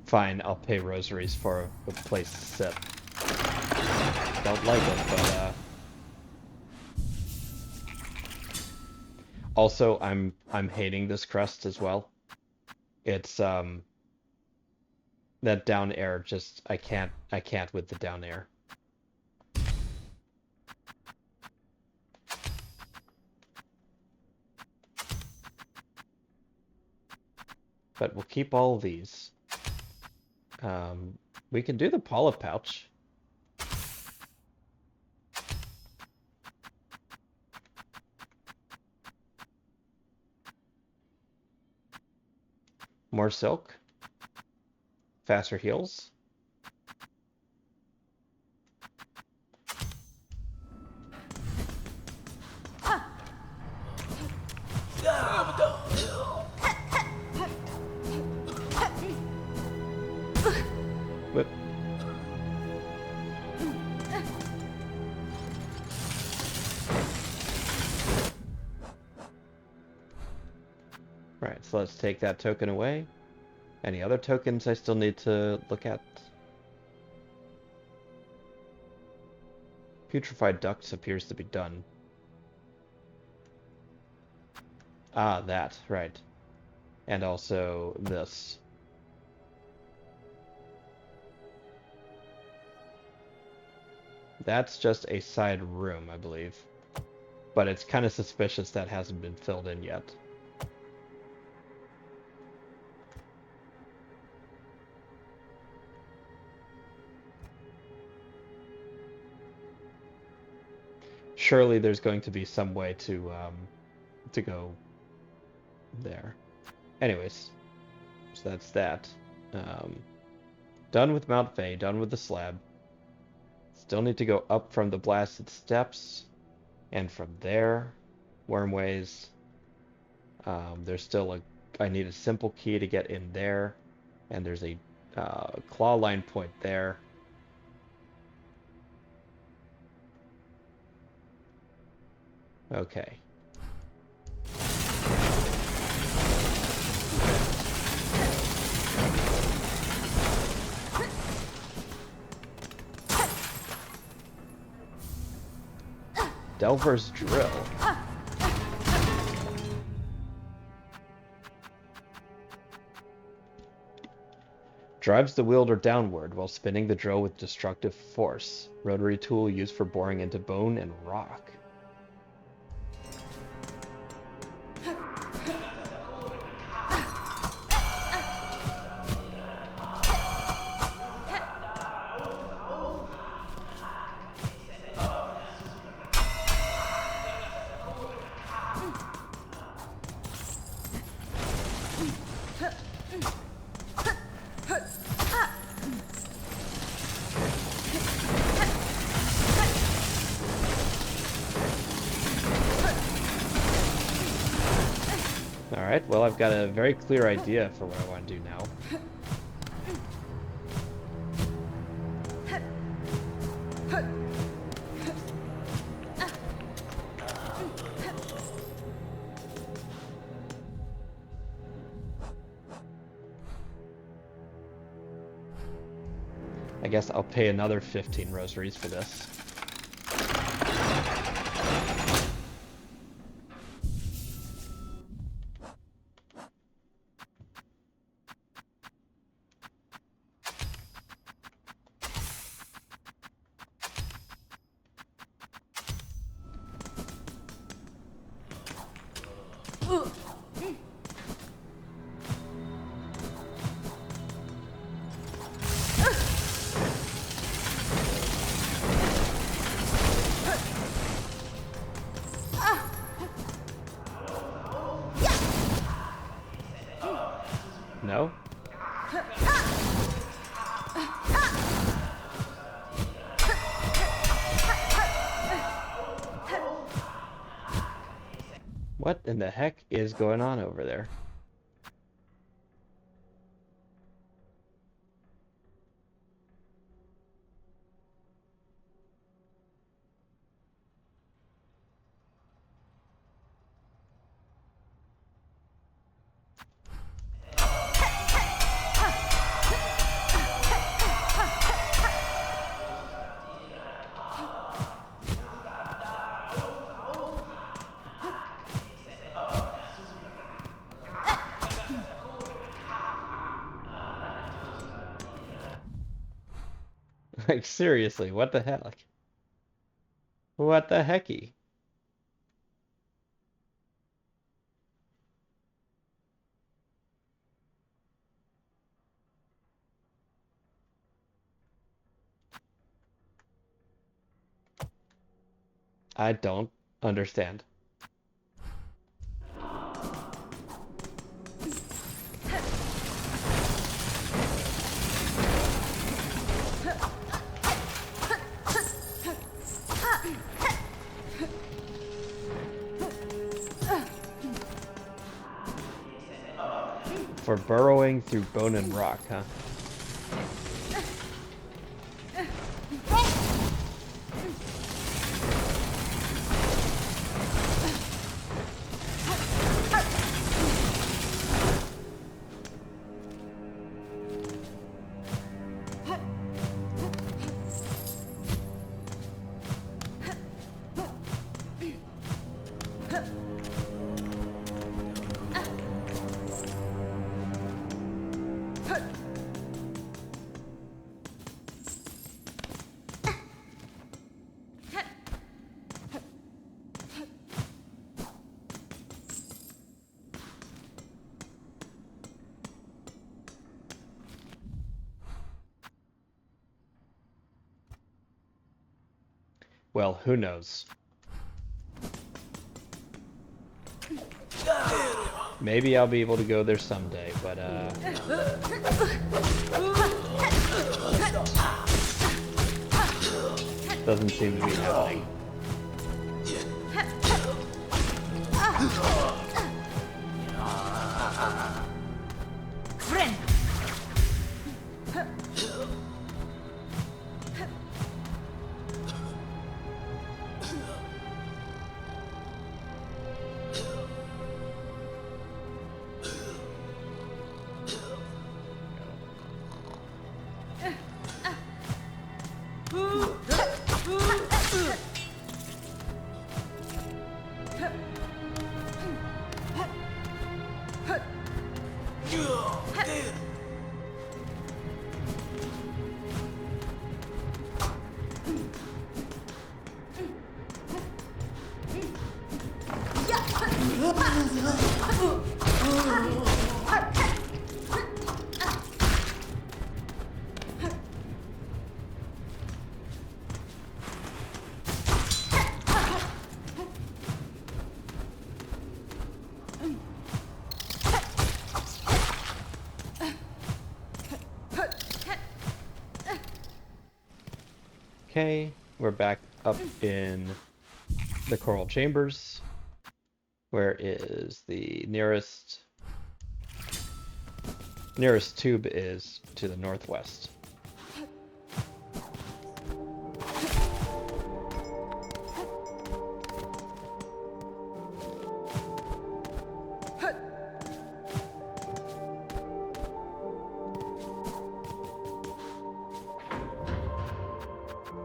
Fine, I'll pay rosaries for a place to sit. Don't like it, but also I'm hating this crust as well. It's that down air just I can't with the down air. But we'll keep all of these. We can do the polyp pouch. More silk. Faster heals. Whip. Right, so let's take that token away. Any other tokens I still need to look at? Putrefied ducts appears to be done. Ah, that, right. And also this. That's just a side room, I believe. But it's kind of suspicious that hasn't been filled in yet. Surely there's going to be some way to go there. Anyways, so that's that. Done with Mount Faye, done with the slab. Still need to go up from the blasted steps, and from there, wormways. There's still I need a simple key to get in there, and there's a claw line point there. Okay. Delver's Drill. Drives the wielder downward while spinning the drill with destructive force. Rotary tool used for boring into bone and rock. Alright, well I've got a very clear idea for what I want to do now. I guess I'll pay another 15 rosaries for this. What in the heck is going on over there? Like, seriously, what the heck? What the hecky? I don't understand. For burrowing through bone and rock, huh? Well, who knows? Maybe I'll be able to go there someday, but doesn't seem to be happening. Friend. Okay, we're back up in the coral chambers. Where is the nearest tube is to the northwest.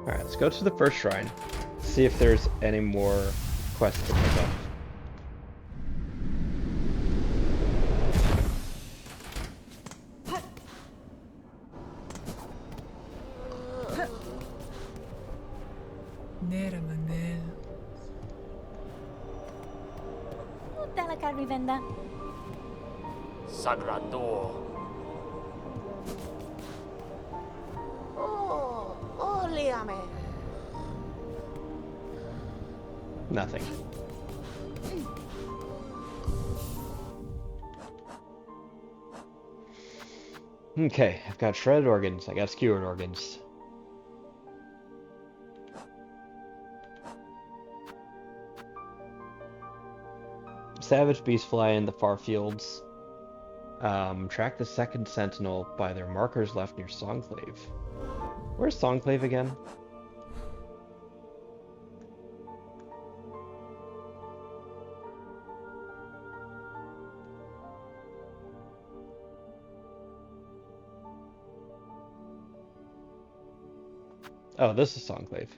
Alright, let's go to the first shrine, see if there's any more quests to pick up. Täällä Carrivenda. Sagrado. Oh, oliame. Nothing. Okay, I've got shredded organs. I got skewered organs. Savage beasts fly in the far fields. Track the second sentinel by their markers left near Songclave. Where's Songclave again? Oh, this is Songclave.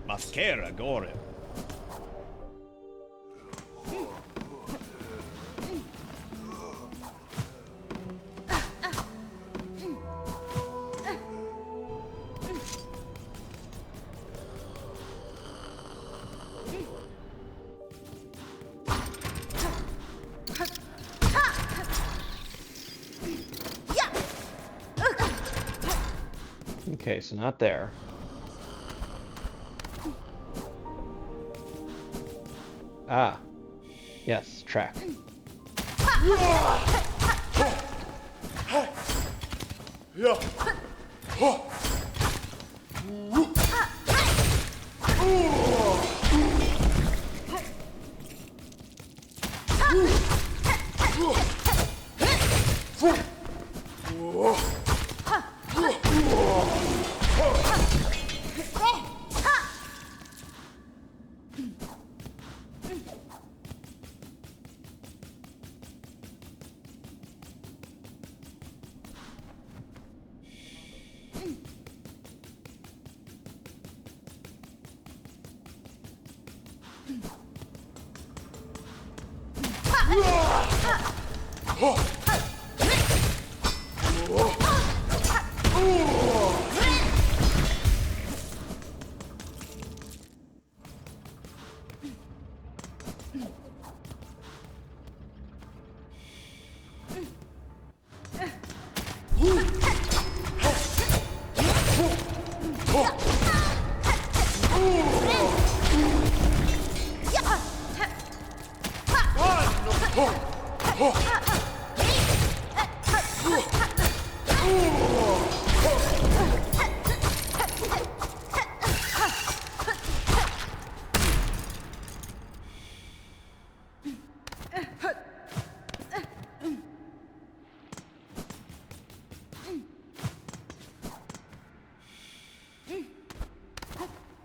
Mascara gore. Okay, so not there. Ah. Yes, track.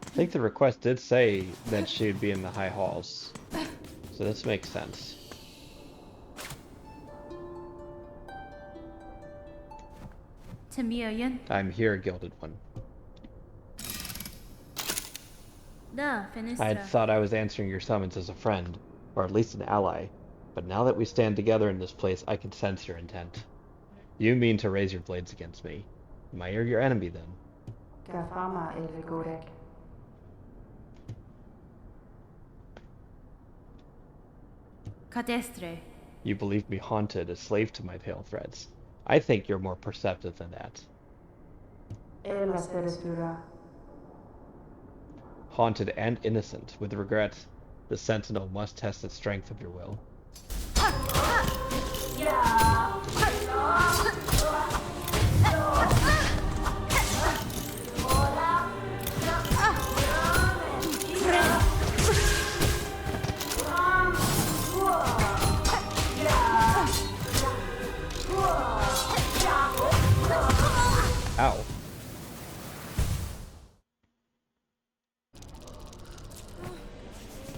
I think the request did say that she'd be in the high halls, so this makes sense. Tamiyoyan. I'm here, Gilded One. Da, I Finistra. thought I was answering your summons as a friend, or at least an ally, but now that we stand together in this place, I can sense your intent. You mean to raise your blades against me. Am I your enemy then? Gafama Eligorek. Cadestre. You believe me haunted, a slave to my pale threads. I think you're more perceptive than that. Ela Steresura. Haunted and innocent, with regret, the sentinel must test the strength of your will. Ow.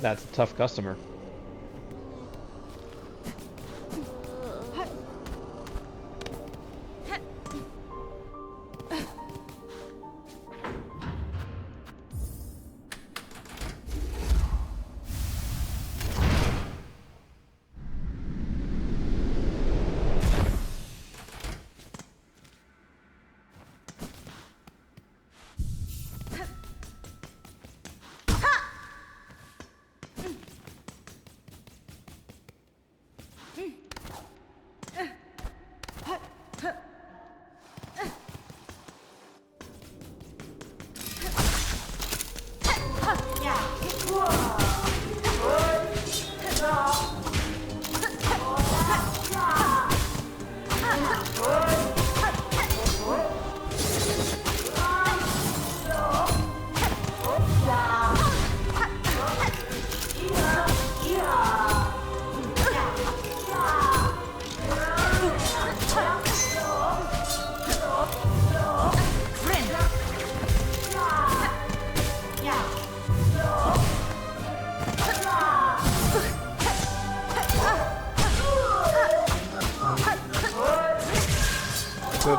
That's a tough customer.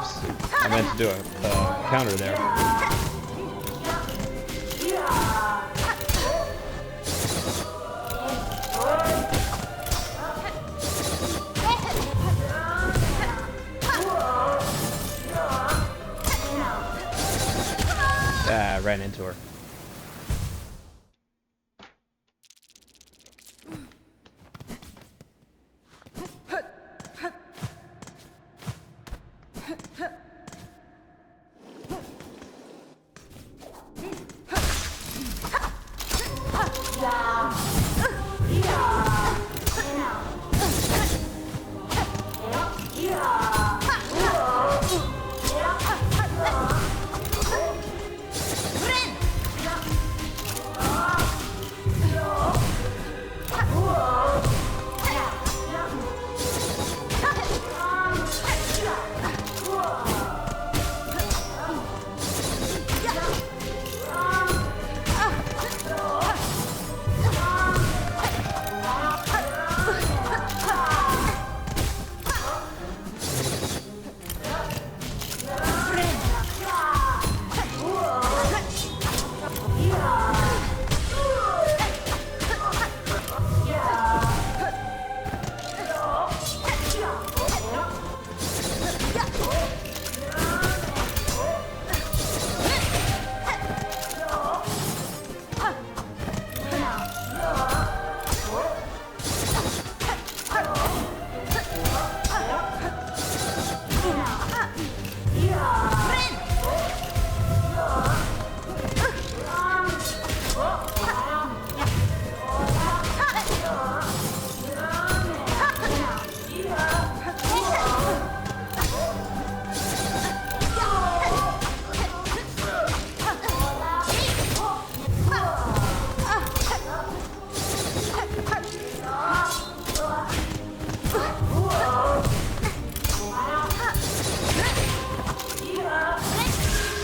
Oops. I meant to do a counter there. Ah, ran into her.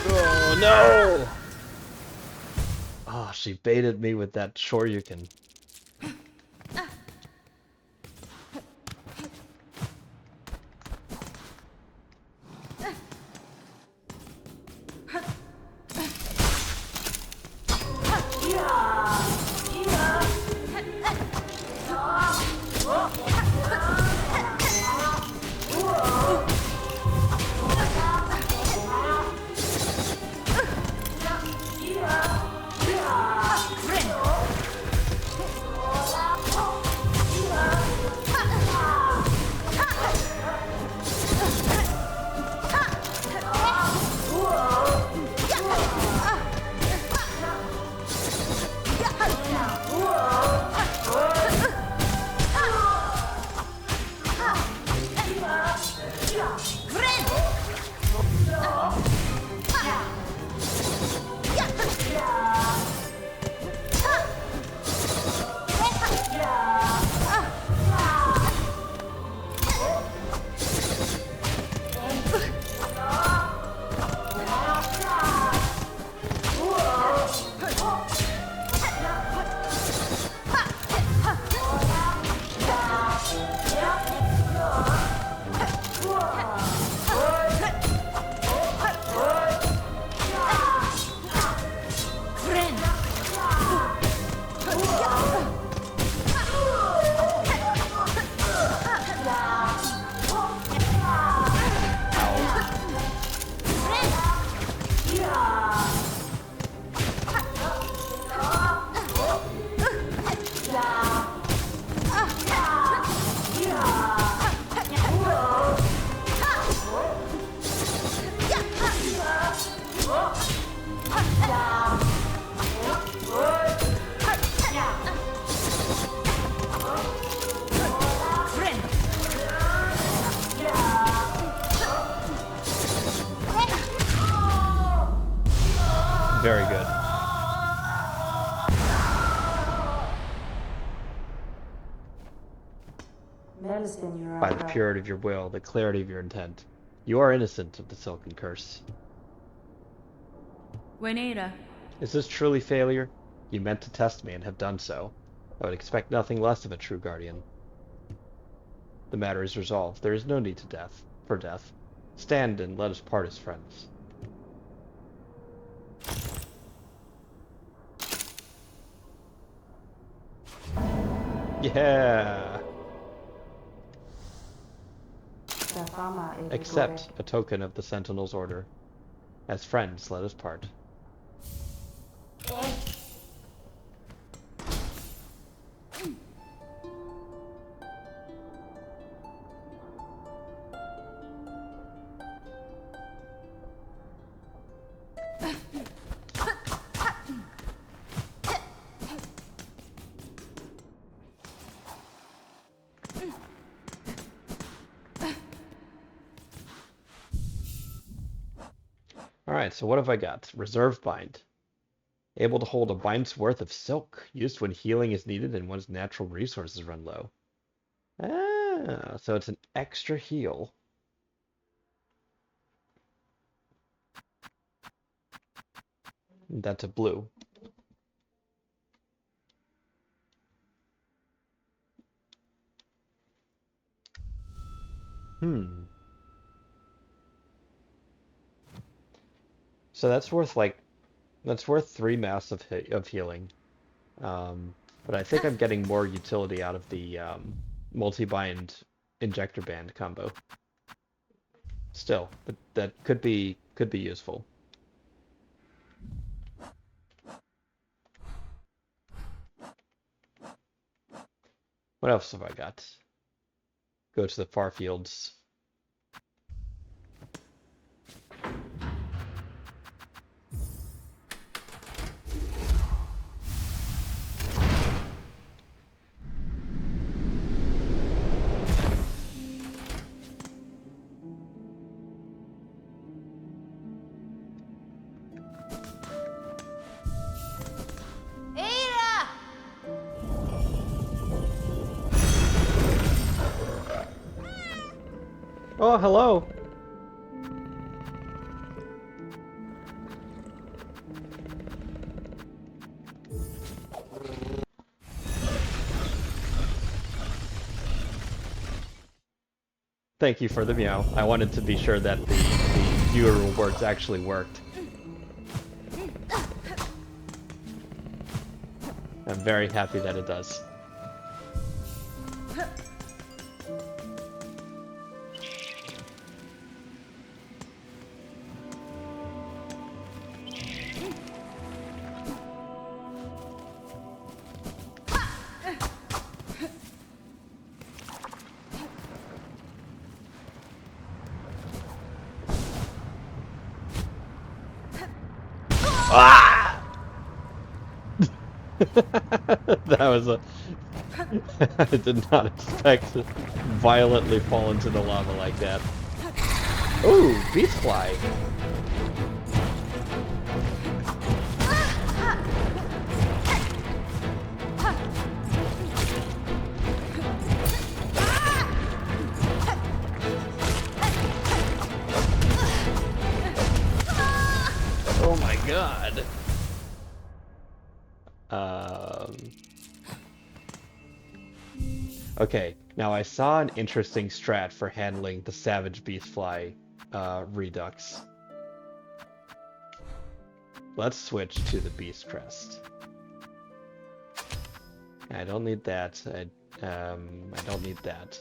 Oh no! Oh, she baited me with that shoryuken. Very good. Medicine, Your By the Honor. purity of your will, the clarity of your intent, you are innocent of the Silken Curse. Juanita. Is this truly failure? You meant to test me and have done so. I would expect nothing less of a true guardian. The matter is resolved. There is no need to for death. Stand and let us part as friends. Yeah! Accept a token of the Sentinel's order. As friends, let us part. Alright, so what have I got? Reserve bind. Able to hold a bind's worth of silk, used when healing is needed and one's natural resources run low. Ah, so it's an extra heal. That's a blue. So that's worth 3 mass of healing. But I think I'm getting more utility out of the multi-bind injector band combo. Still, but that could be useful. What else have I got? Go to the far fields. Ada! Oh, hello. Thank you for the meow. I wanted to be sure that the viewer rewards actually worked. I'm very happy that it does. That was a... I did not expect to violently fall into the lava like that. Ooh, beast fly. Oh my god. Okay, now I saw an interesting strat for handling the Savage Beastfly Redux. Let's switch to the Beast Crest. I don't need that. I don't need that.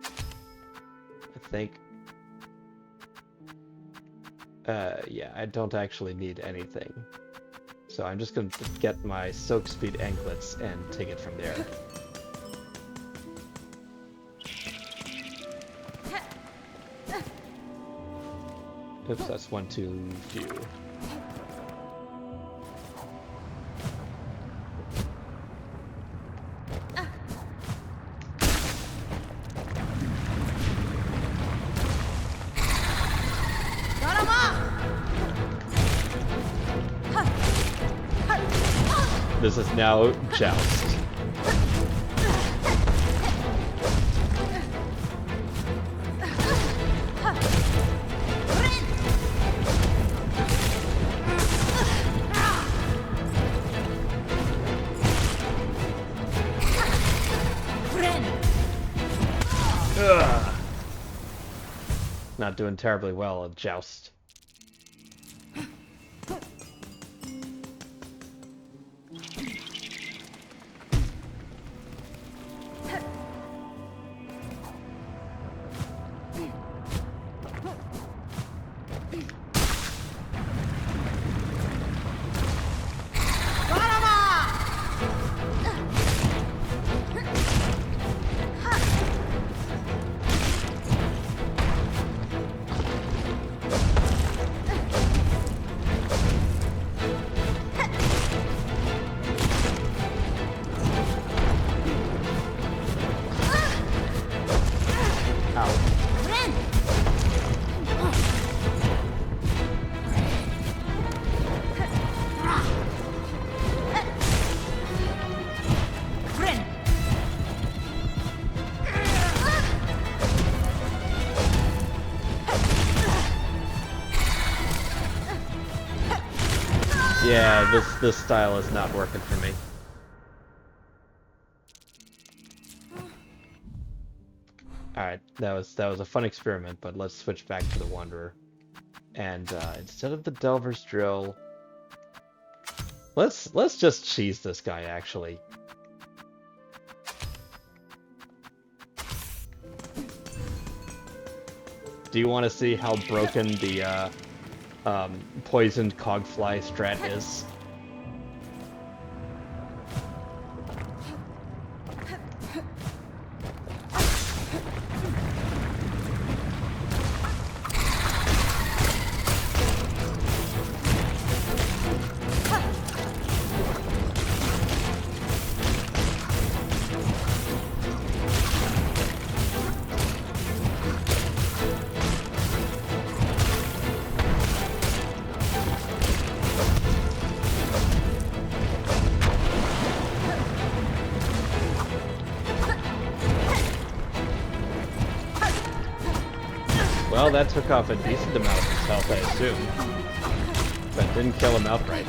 I think... yeah, I don't actually need anything. So I'm just going to get my Soak Speed anklets and take it from there. Oops, that's one too few. This is now Joust. not doing terribly well at Joust. Yeah, this style is not working for me. Alright, that was a fun experiment, but let's switch back to the Wanderer. And instead of the Delver's Drill, let's just cheese this guy actually. Do you want to see how broken the poisoned cogfly strat is? Well, that took off a decent amount of his health, I assume. But didn't kill him outright.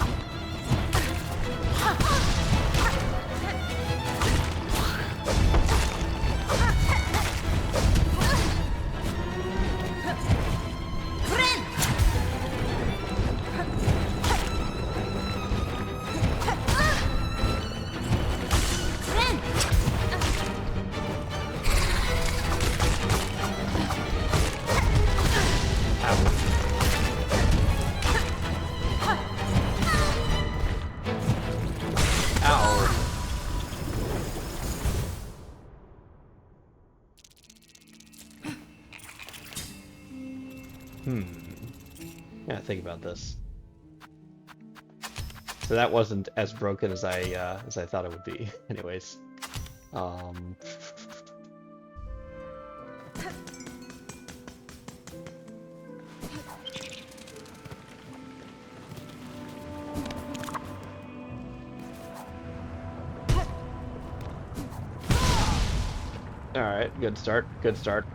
Yeah, think about this. So that wasn't as broken as I thought it would be. Anyways, all right, good start. Good start.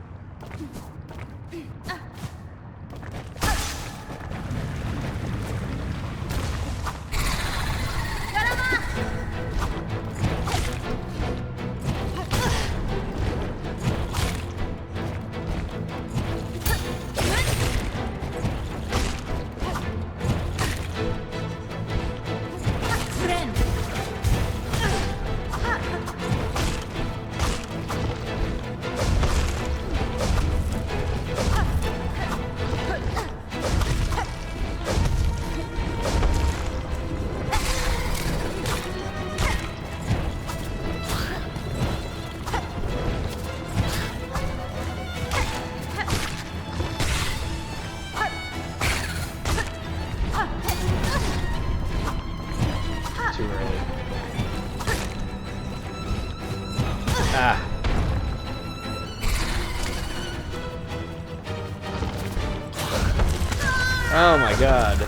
Oh my god.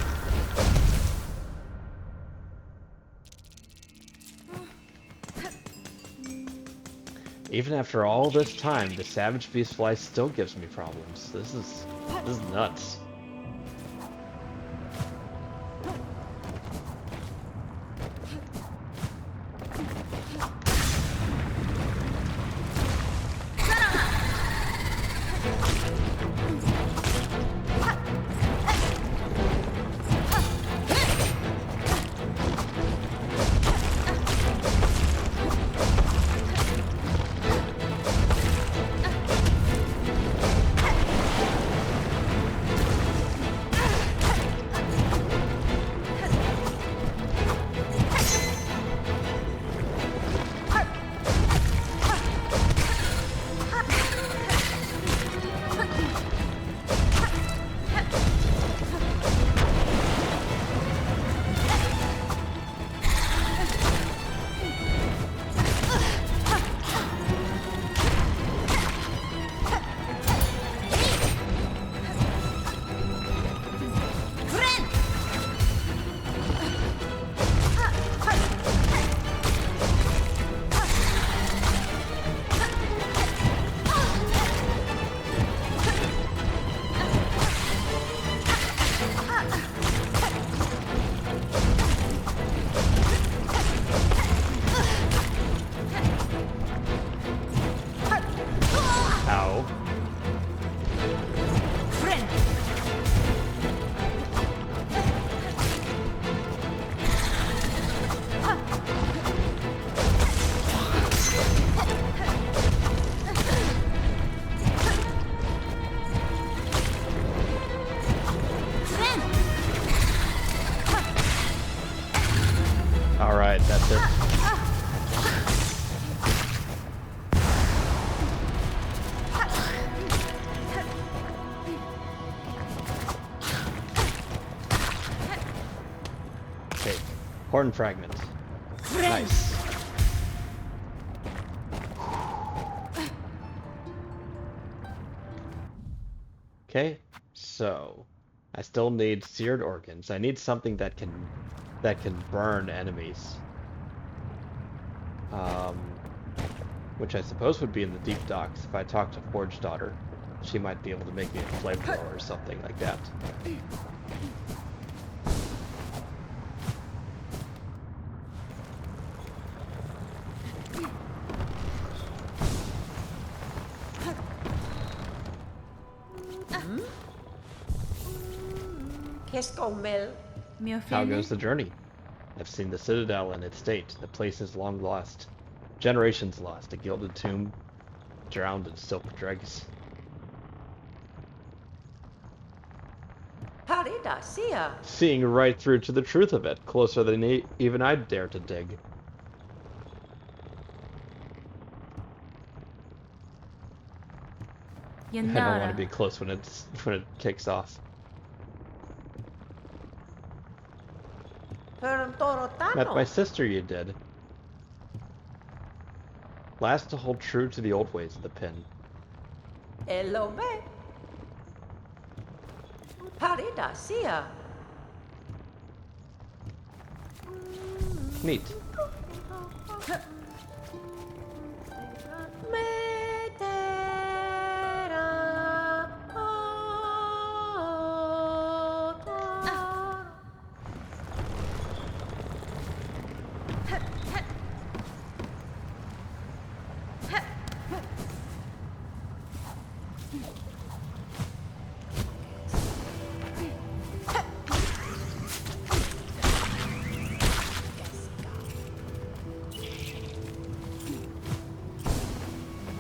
Even after all this time, the Savage Beast Fly still gives me problems. This is nuts. this. Okay, horn fragments. Nice. Okay, so I still need seared organs. I need something that can burn enemies. Um, which I suppose would be in the deep docks. If I talk to Forge Daughter, she might be able to make me a flamethrower or something like that. Qu'est-ce qu'on mêle? How goes the journey? I've seen the Citadel in its state. The place is long lost. Generations lost. A gilded tomb drowned in silk dregs. Paridacia. Seeing right through to the truth of it. Closer than even I'd dare to dig. I don't want to be close when it kicks off. Met my sister, you did. Last to hold true to the old ways of the pin. Hello, me. Paridacia. Neat.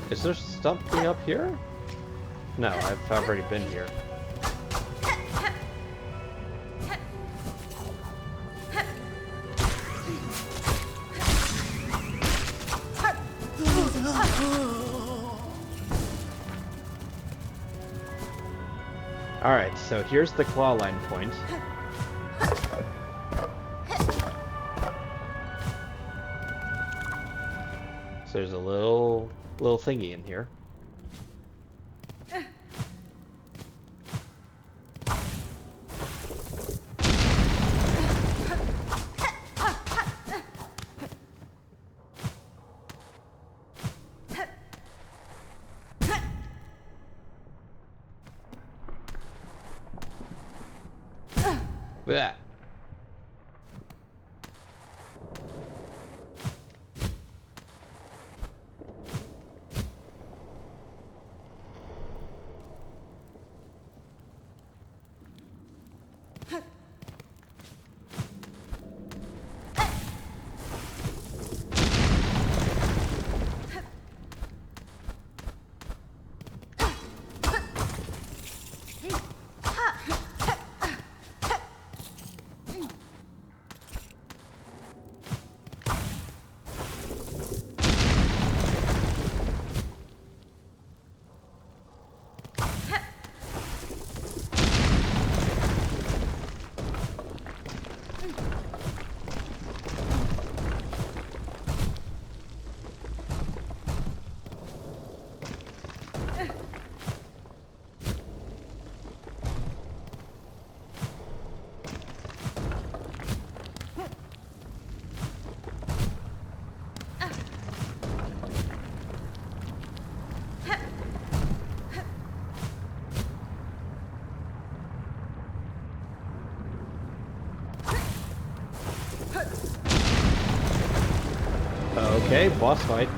Is there something up here? No, I've already been here. Alright, so here's the claw line point. So there's a little thingy in here. Blech. Okay, boss fight.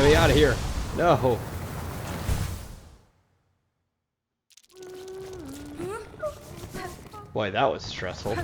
Get me out of here. No. Boy, that was stressful.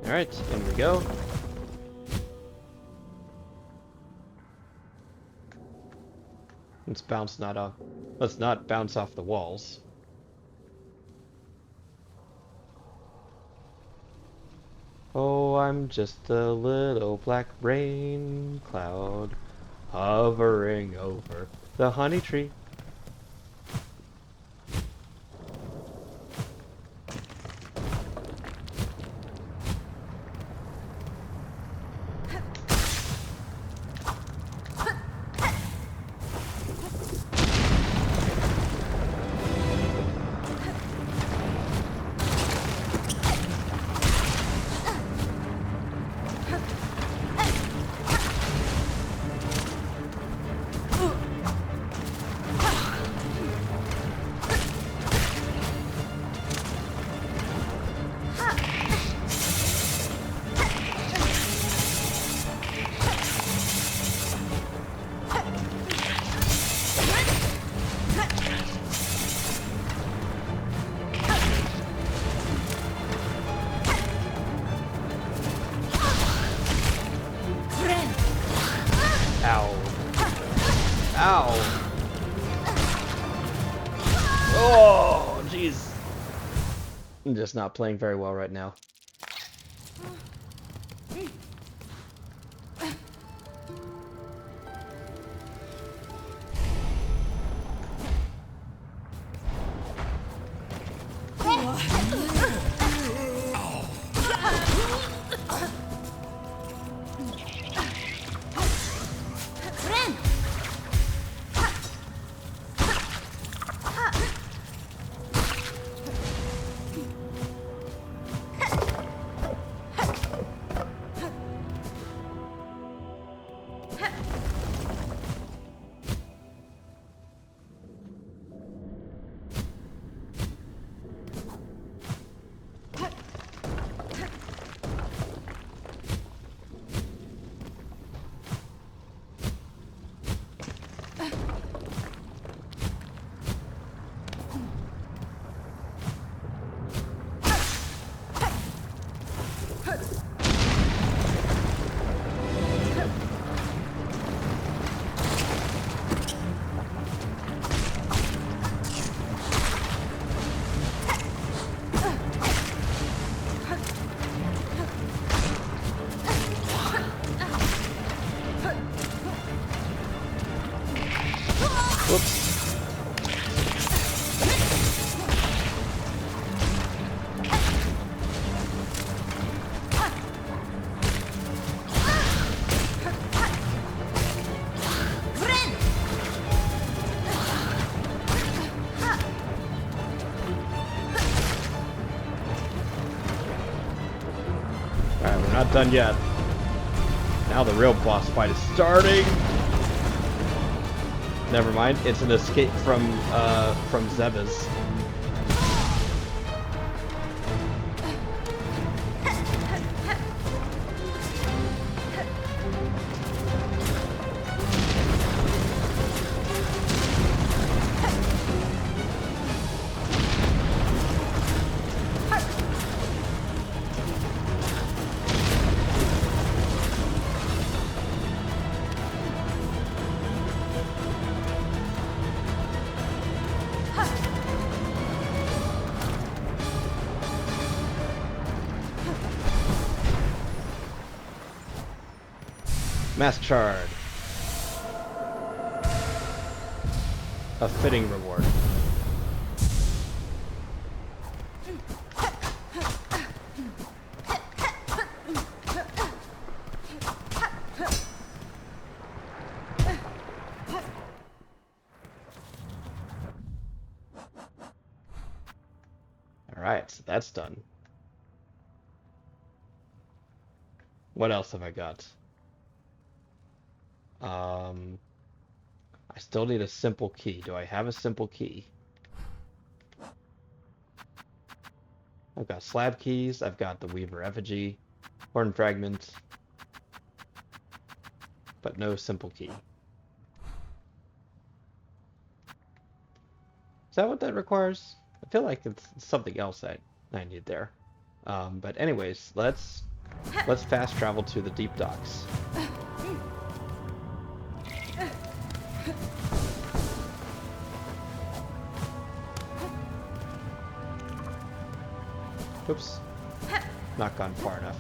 Alright, in we go. Let's not bounce off the walls. Oh, I'm just a little black rain cloud hovering over the honey tree. Ow. Oh, jeez. I'm just not playing very well right now. Whoops. Alright, we're not done yet. Now the real boss fight is starting. Never mind, it's an escape from Zebes. Mask Shard. A fitting reward. Alright, so that's done. What else have I got? I still need a simple key. Do I have a simple key? I've got slab keys, I've got the Weaver effigy, horn fragment, but no simple key. Is that what that requires? I feel like it's something else I need there. But anyways, let's fast travel to the deep docks. Oops. Not gone far enough.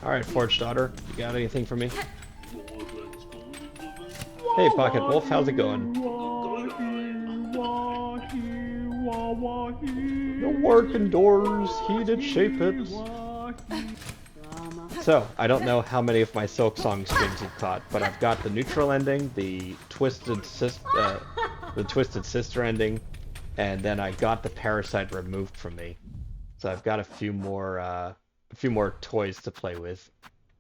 Alright, Forge Daughter, you got anything for me? Hey, Pocket Wolf, how's it going? The working doors, he did shape it. So, I don't know how many of my Silksong streams you've caught, but I've got the neutral ending, the twisted sister ending, and then I got the parasite removed from me. So I've got a few more toys to play with,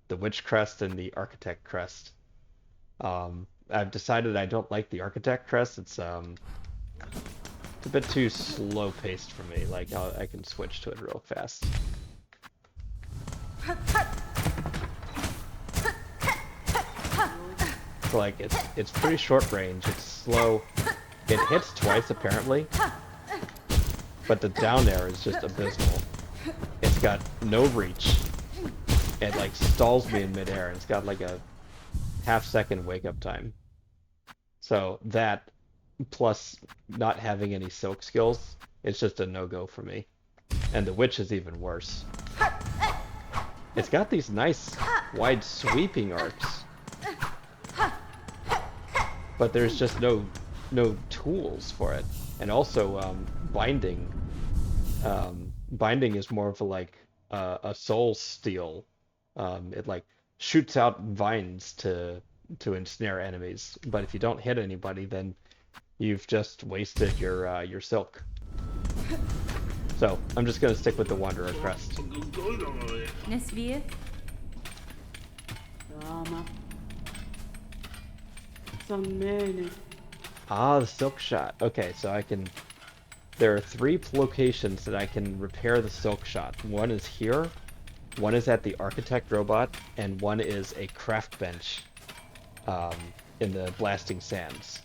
the Witch Crest and the Architect Crest. I've decided I don't like the Architect Crest. It's a bit too slow paced for me. Like I can switch to it real fast. So like it's pretty short range. It's slow. It hits twice apparently, but the down air is just abysmal. It's got no reach. It like stalls me in midair, and it's got like a half-second wake-up time. So that, plus not having any silk skills, it's just a no-go for me. And the witch is even worse. It's got these nice, wide sweeping arcs, but there's just no tools for it. And also binding. Binding is more of a soul steal. It like shoots out vines to ensnare enemies, but if you don't hit anybody, then you've just wasted your silk. So I'm just gonna stick with the Wanderer Crest. Nesvir. Ah, the silk shot. Okay, so I can. There are 3 locations that I can repair the silk shot. One is here, one is at the architect robot, and one is a craft bench in the blasting sands.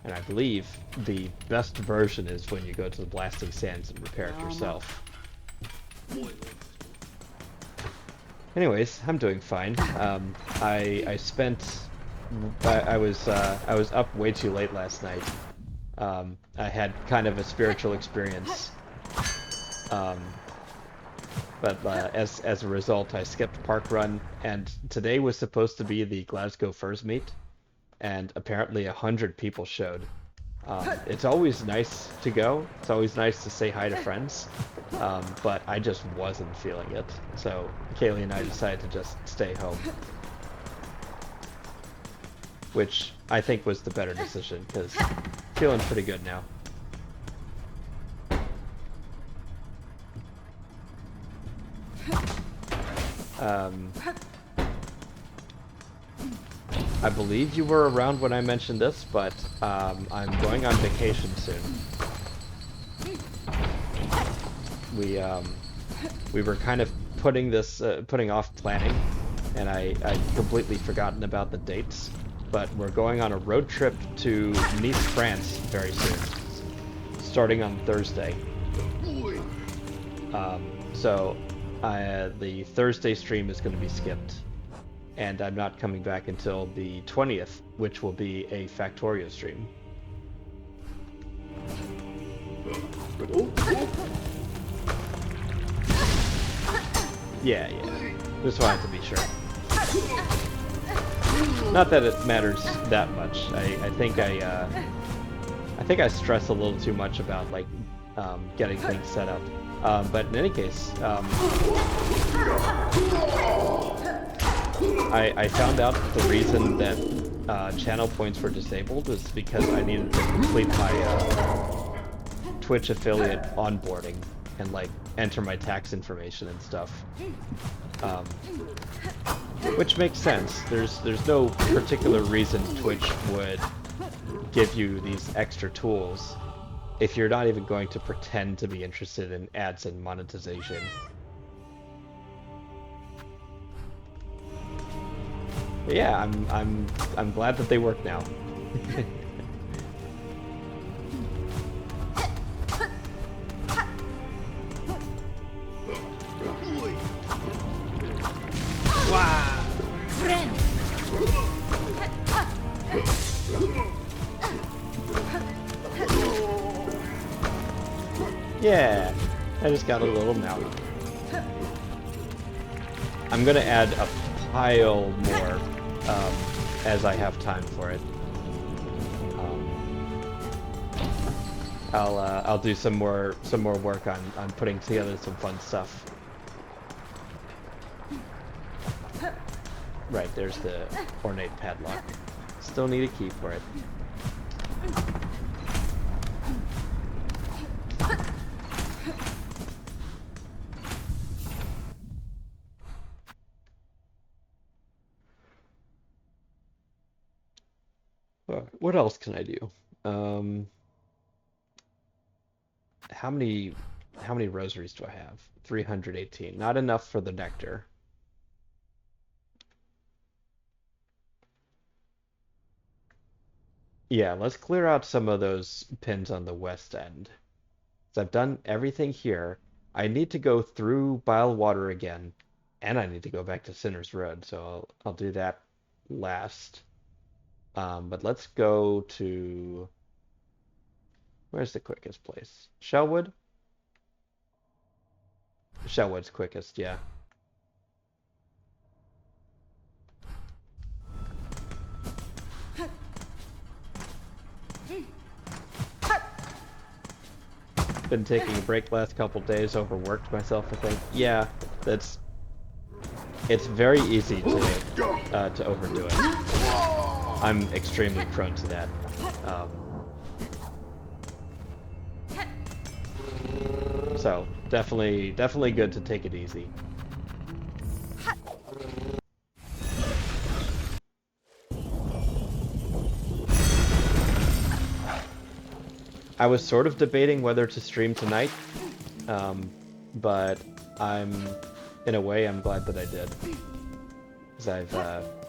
And I believe the best version is when you go to the blasting sands and repair it yourself. Anyways, I'm doing fine. I spent I was up way too late last night. I had kind of a spiritual experience. Um, but as a result, I skipped park run, and today was supposed to be the Glasgow Furs meet, and apparently 100 people showed. It's always nice to go. It's always nice to say hi to friends, but I just wasn't feeling it. So Kaylee and I decided to just stay home, which I think was the better decision because feeling pretty good now. I believe you were around when I mentioned this, but I'm going on vacation soon. We were kind of putting off planning, and I'd completely forgotten about the dates. But we're going on a road trip to Nice, France very soon, starting on Thursday. So the Thursday stream is going to be skipped, and I'm not coming back until the 20th, which will be a Factorio stream. Yeah. Just wanted to be sure. Not that it matters that much. I think I stress a little too much about like getting things set up. But in any case, I found out the reason that channel points were disabled is because I needed to complete my Twitch affiliate onboarding and like enter my tax information and stuff. Which makes sense. There's no particular reason Twitch would give you these extra tools if you're not even going to pretend to be interested in ads and monetization. But yeah, I'm glad that they work now. Wow. Yeah, I just got a little mountain. I'm gonna add a pile more as I have time for it. I'll do some more work on putting together some fun stuff. Right, there's the ornate padlock. Still need a key for it. What else can I do? How many rosaries do I have? 318. Not enough for the nectar. Yeah, let's clear out some of those pins on the west end. So I've done everything here. I need to go through Bilewater again, and I need to go back to Sinner's Road, so I'll do that last. But let's go to... Where's the quickest place? Shellwood? Shellwood's quickest, yeah. Been taking a break last couple days, overworked myself, I think. Yeah, it's very easy to overdo it. I'm extremely prone to that. So definitely good to take it easy. I was sort of debating whether to stream tonight, but in a way, I'm glad that I did, because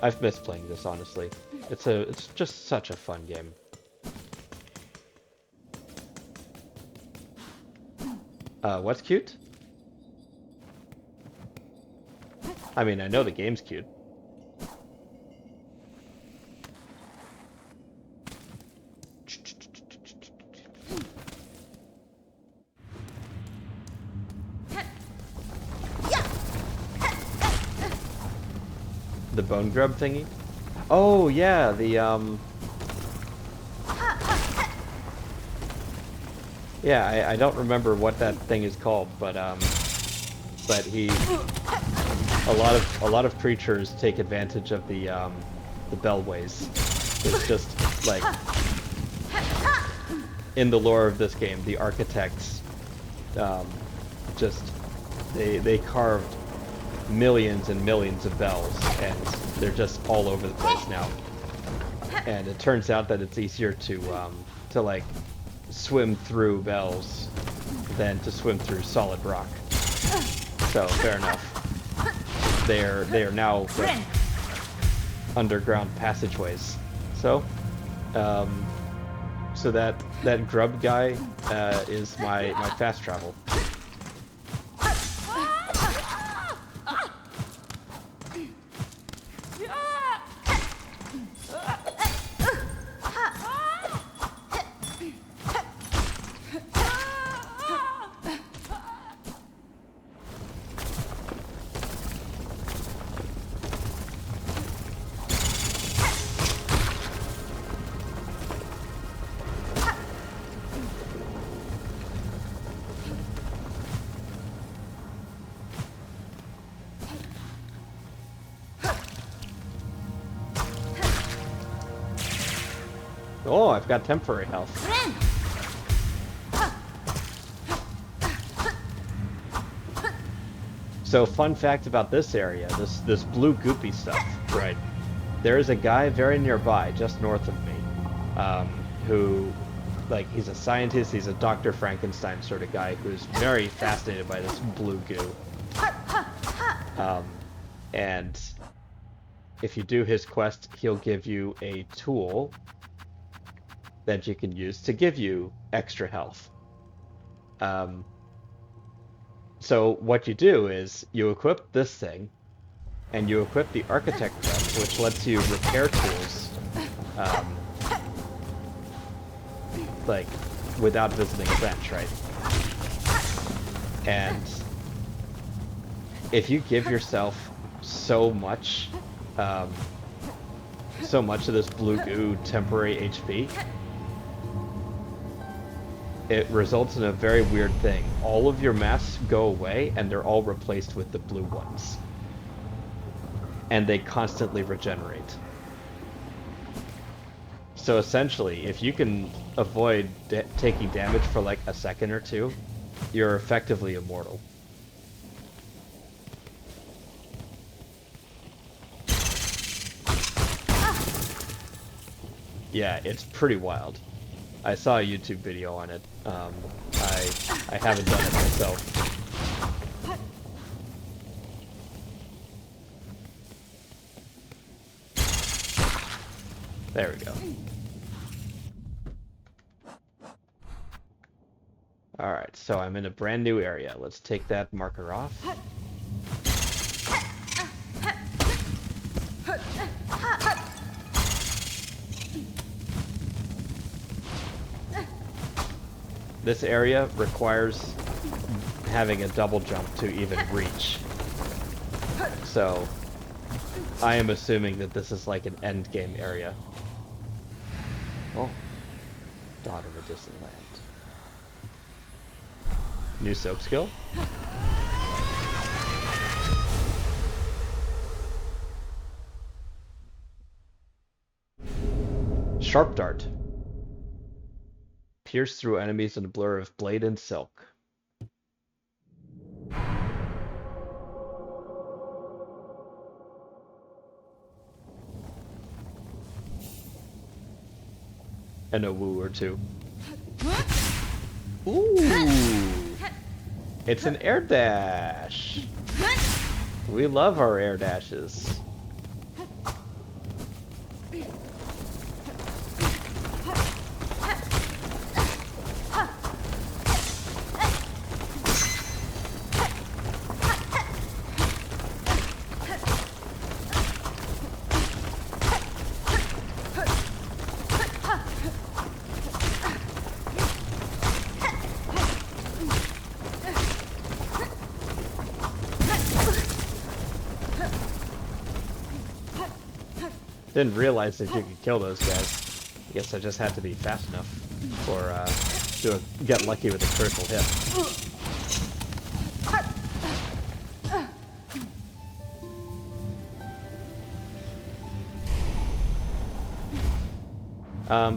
I've missed playing this, honestly. It's just such a fun game. What's cute? I mean, I know the game's cute. The bone grub thingy? Oh yeah, the yeah, I don't remember what that thing is called, but he a lot of creatures take advantage of the bellways. It's just like in the lore of this game, the architects just they carved millions and millions of bells, and they're just all over the place now. And it turns out that it's easier to like swim through bells than to swim through solid rock. So fair enough. They are now like underground passageways. So so that grub guy is my fast travel. Oh, I've got temporary health. So, fun fact about this area, this blue goopy stuff, right? There is a guy very nearby, just north of me, who, like, he's a scientist, he's a Dr. Frankenstein sort of guy who's very fascinated by this blue goo. And if you do his quest, he'll give you a tool that you can use to give you extra health. So what you do is you equip this thing, and you equip the Architect Crest, which lets you repair tools, like without visiting a bench, right? And if you give yourself so much of this blue goo temporary HP, it results in a very weird thing. All of your masks go away, and they're all replaced with the blue ones. And they constantly regenerate. So essentially, if you can avoid taking damage for like a second or two, you're effectively immortal. Yeah, it's pretty wild. I saw a YouTube video on it. I haven't done it myself. There we go. Alright, so I'm in a brand new area. Let's take that marker off. This area requires having a double jump to even reach. So, I am assuming that this is like an end game area. Oh, Dawn of a Distant Land. New soap skill? Sharp Dart. Pierce through enemies in a blur of blade and silk. And a woo or two. Ooh! It's an air dash! We love our air dashes. Didn't realize that you could kill those guys. I guess I just had to be fast enough, or get lucky with a critical hit.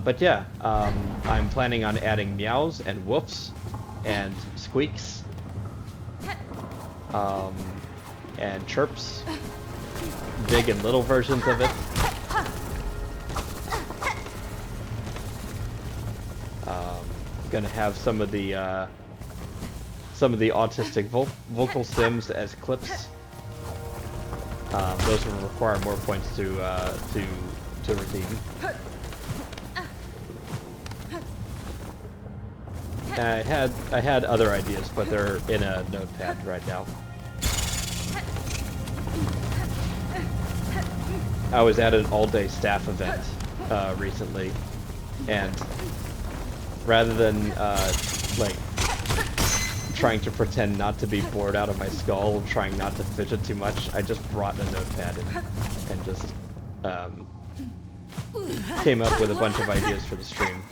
But yeah, I'm planning on adding meows and woofs and squeaks and chirps, big and little versions of it. Gonna have some of the autistic vocal sims as clips. Those will require more points to redeem. I had other ideas, but they're in a notepad right now. I was at an all-day staff event recently, and rather than like trying to pretend not to be bored out of my skull, trying not to fidget too much, I just brought a notepad and just came up with a bunch of ideas for the stream.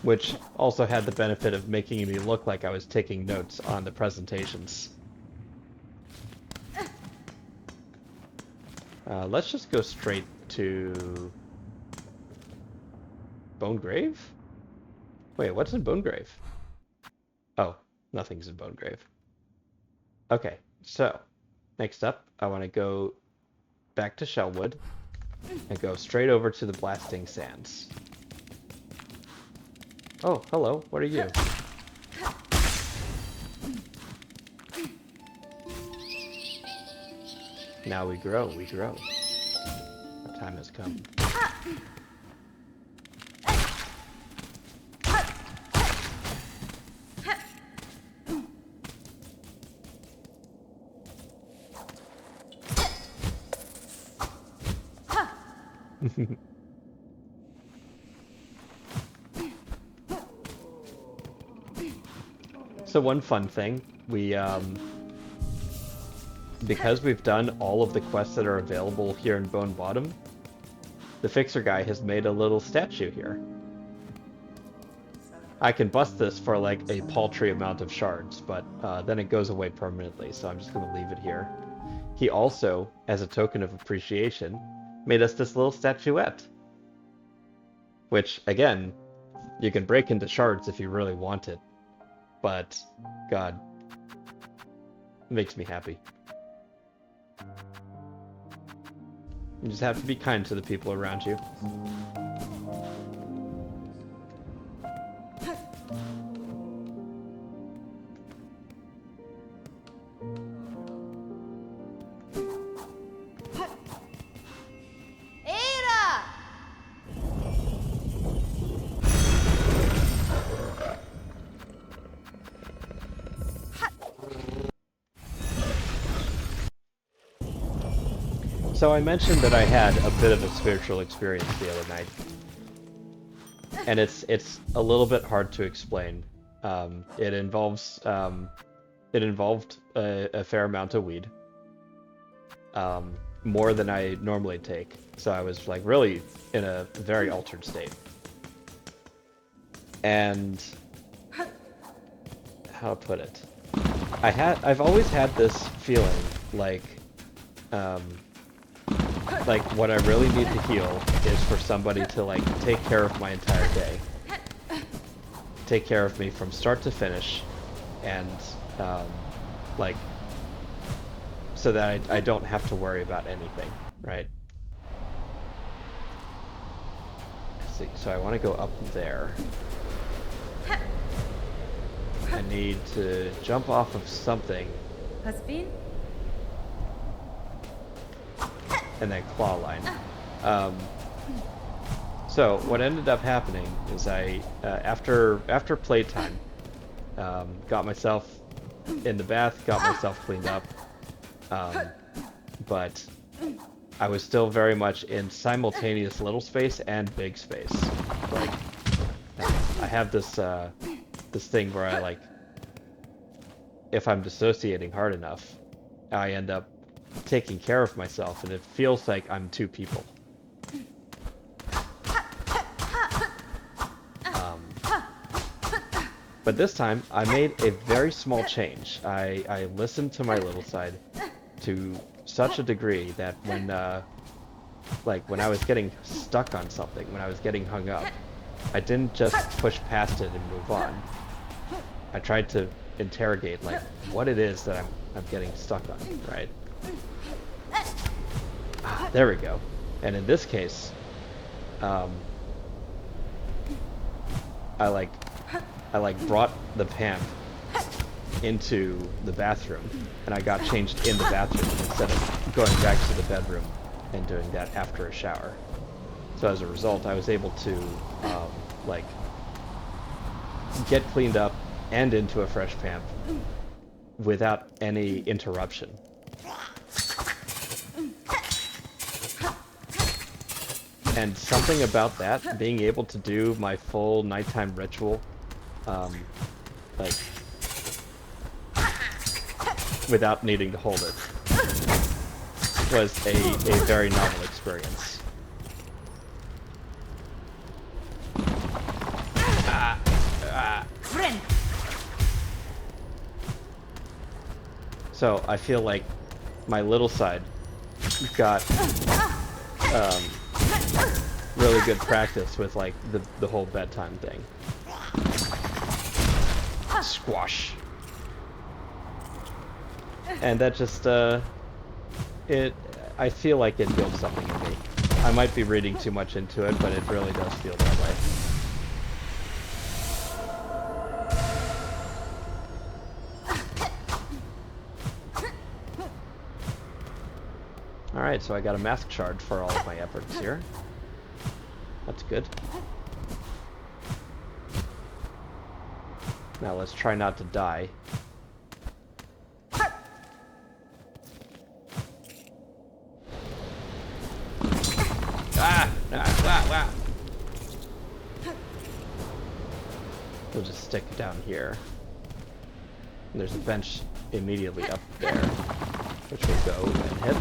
Which also had the benefit of making me look like I was taking notes on the presentations. Let's just go straight to Bone Grave? Wait, what's in Bone Grave? Oh, nothing's in Bone Grave. Okay, so next up, I want to go back to Shellwood and go straight over to the Blasting Sands. Oh, hello. What are you? Now we grow, we grow. Our time has come. So one fun thing, we because we've done all of the quests that are available here in Bone Bottom, the Fixer guy has made a little statue here. I can bust this for like a paltry amount of shards, but then it goes away permanently, so I'm just going to leave it here. He also, as a token of appreciation, made us this little statuette. Which, again, you can break into shards if you really want it. But, God, it makes me happy. You just have to be kind to the people around you. So I mentioned that I had a bit of a spiritual experience the other night, and it's a little bit hard to explain. It involved a fair amount of weed, more than I normally take. So I was like really in a very altered state, and how to put it, I've always had this feeling like what I really need to heal is for somebody to like take care of my entire day, take care of me from start to finish, and like so that I don't have to worry about anything, right? Let's see, so I want to go up there. I need to jump off of something. And then claw line. So what ended up happening is I, after playtime, got myself in the bath, got myself cleaned up, but I was still very much in simultaneous little space and big space. Like, I have this this thing where I like, if I'm dissociating hard enough, I end up taking care of myself, and it feels like I'm two people. But this time, I made a very small change. I listened to my little side to such a degree that when, like, when I was getting stuck on something, when I was getting hung up, I didn't just push past it and move on. I tried to interrogate, like, what it is that I'm getting stuck on, right? Ah, there we go. And in this case, I brought the pant into the bathroom, and I got changed in the bathroom instead of going back to the bedroom and doing that after a shower. So as a result, I was able to like get cleaned up and into a fresh pant without any interruption. And something about that, being able to do my full nighttime ritual, like, without needing to hold it, was a very novel experience. So I feel like my little side got really good practice with like the whole bedtime thing. Squash. And that just I feel like it builds something in me. I might be reading too much into it, but it really does feel that way. Alright, so I got a mask shard for all of my efforts here. That's good. Now let's try not to die. Wow. We'll just stick it down here. And there's a bench immediately up there, which will go and hit.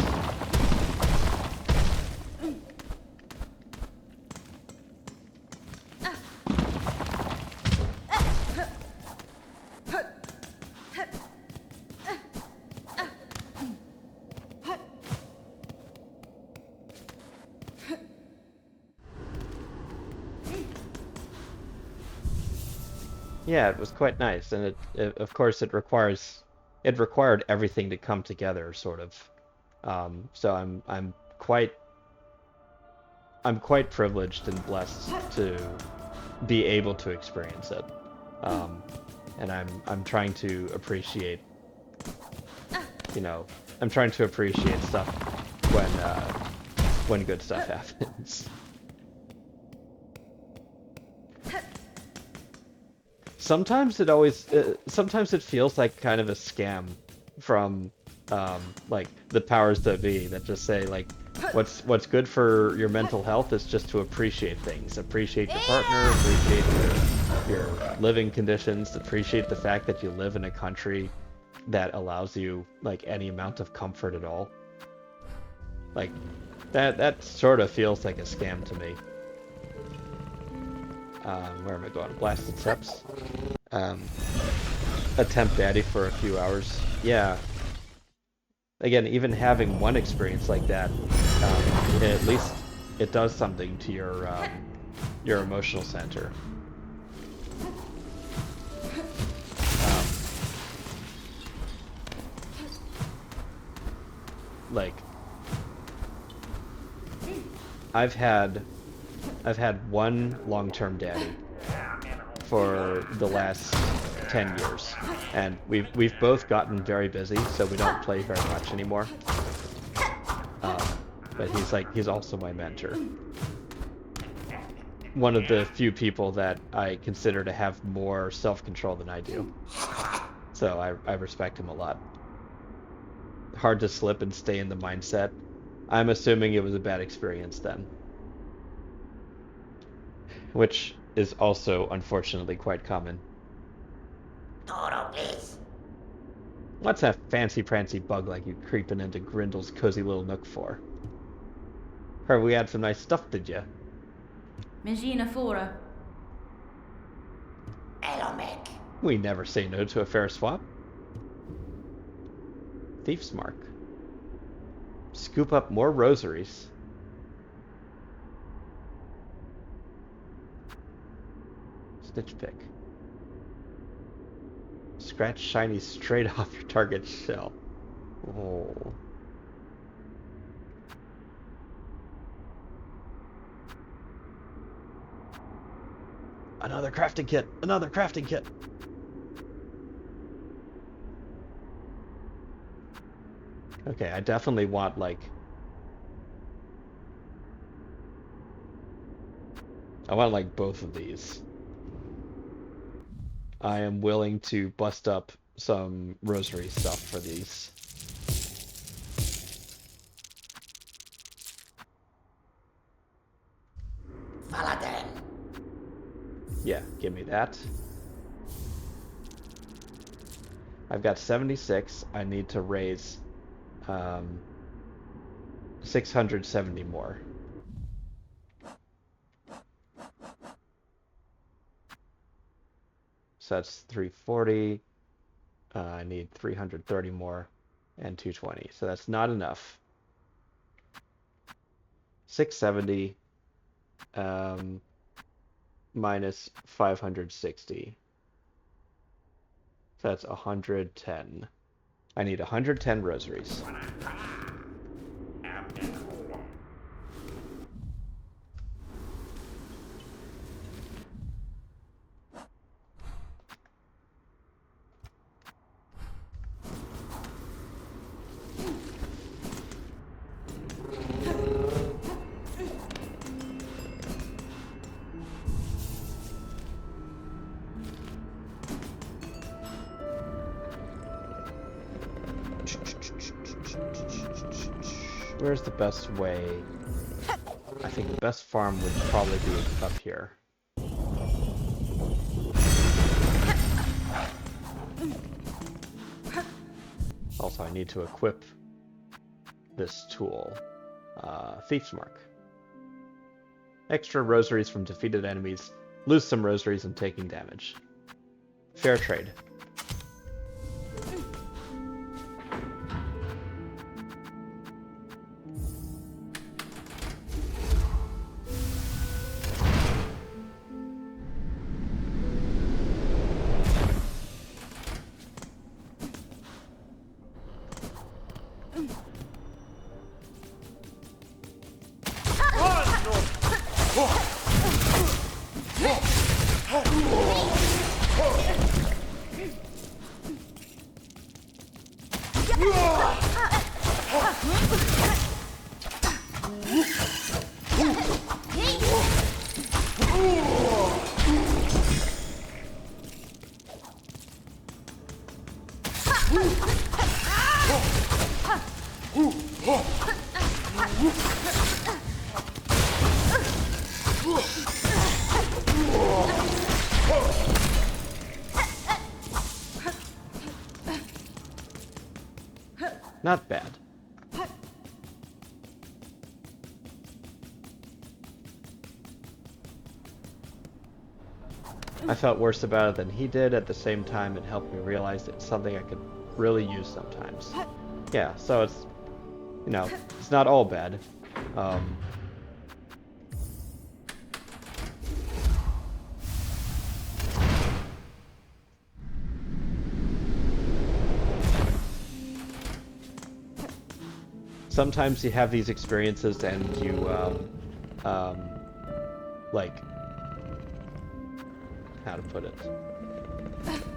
Yeah, it was quite nice, and it of course it required everything to come together, sort of. So I'm quite privileged and blessed to be able to experience it, and I'm trying to appreciate, you know, I'm trying to appreciate stuff when good stuff happens. Sometimes sometimes it feels like kind of a scam from like the powers that be that just say like what's good for your mental health is just to appreciate things, appreciate your partner, appreciate your living conditions, appreciate the fact that you live in a country that allows you like any amount of comfort at all. Like that sort of feels like a scam to me. Where am I going? Blasted Steps. Attempt Daddy for a few hours. Yeah. Again, even having one experience like that, at least it does something to your emotional center. Like, I've had one long-term daddy for the last 10 years, and we've both gotten very busy, so we don't play very much anymore. But he's also my mentor. One of the few people that I consider to have more self-control than I do. So I respect him a lot. Hard to slip and stay in the mindset. I'm assuming it was a bad experience then. Which is also unfortunately quite common. Toro, please. What's that fancy-prancy bug like you creeping into Grindel's cozy little nook for? Heard we had some nice stuff, did ya? Magina Fora. Elomek. We never say no to a fair swap. Thief's Mark. Scoop up more rosaries. Stitch pick. Scratch shiny straight off your target's shell. Oh. Another crafting kit! Another crafting kit! Okay, I definitely want, like... I want, like, both of these. I am willing to bust up some rosary stuff for these. Faladen. Yeah, give me that. I've got 76. I need to raise 670 more. So that's 340. I need 330 more and 220. So that's not enough. 670 minus 560. So that's 110. I need 110 rosaries. Where's the best way? I think the best farm would probably be up here. Also, I need to equip this tool. Thief's Mark. Extra rosaries from defeated enemies. Lose some rosaries and taking damage. Fair trade. Not bad. I felt worse about it than he did. At the same time, it helped me realize it's something I could really use sometimes. Yeah, so it's, you know, it's not all bad. Sometimes you have these experiences and you, like, how to put it?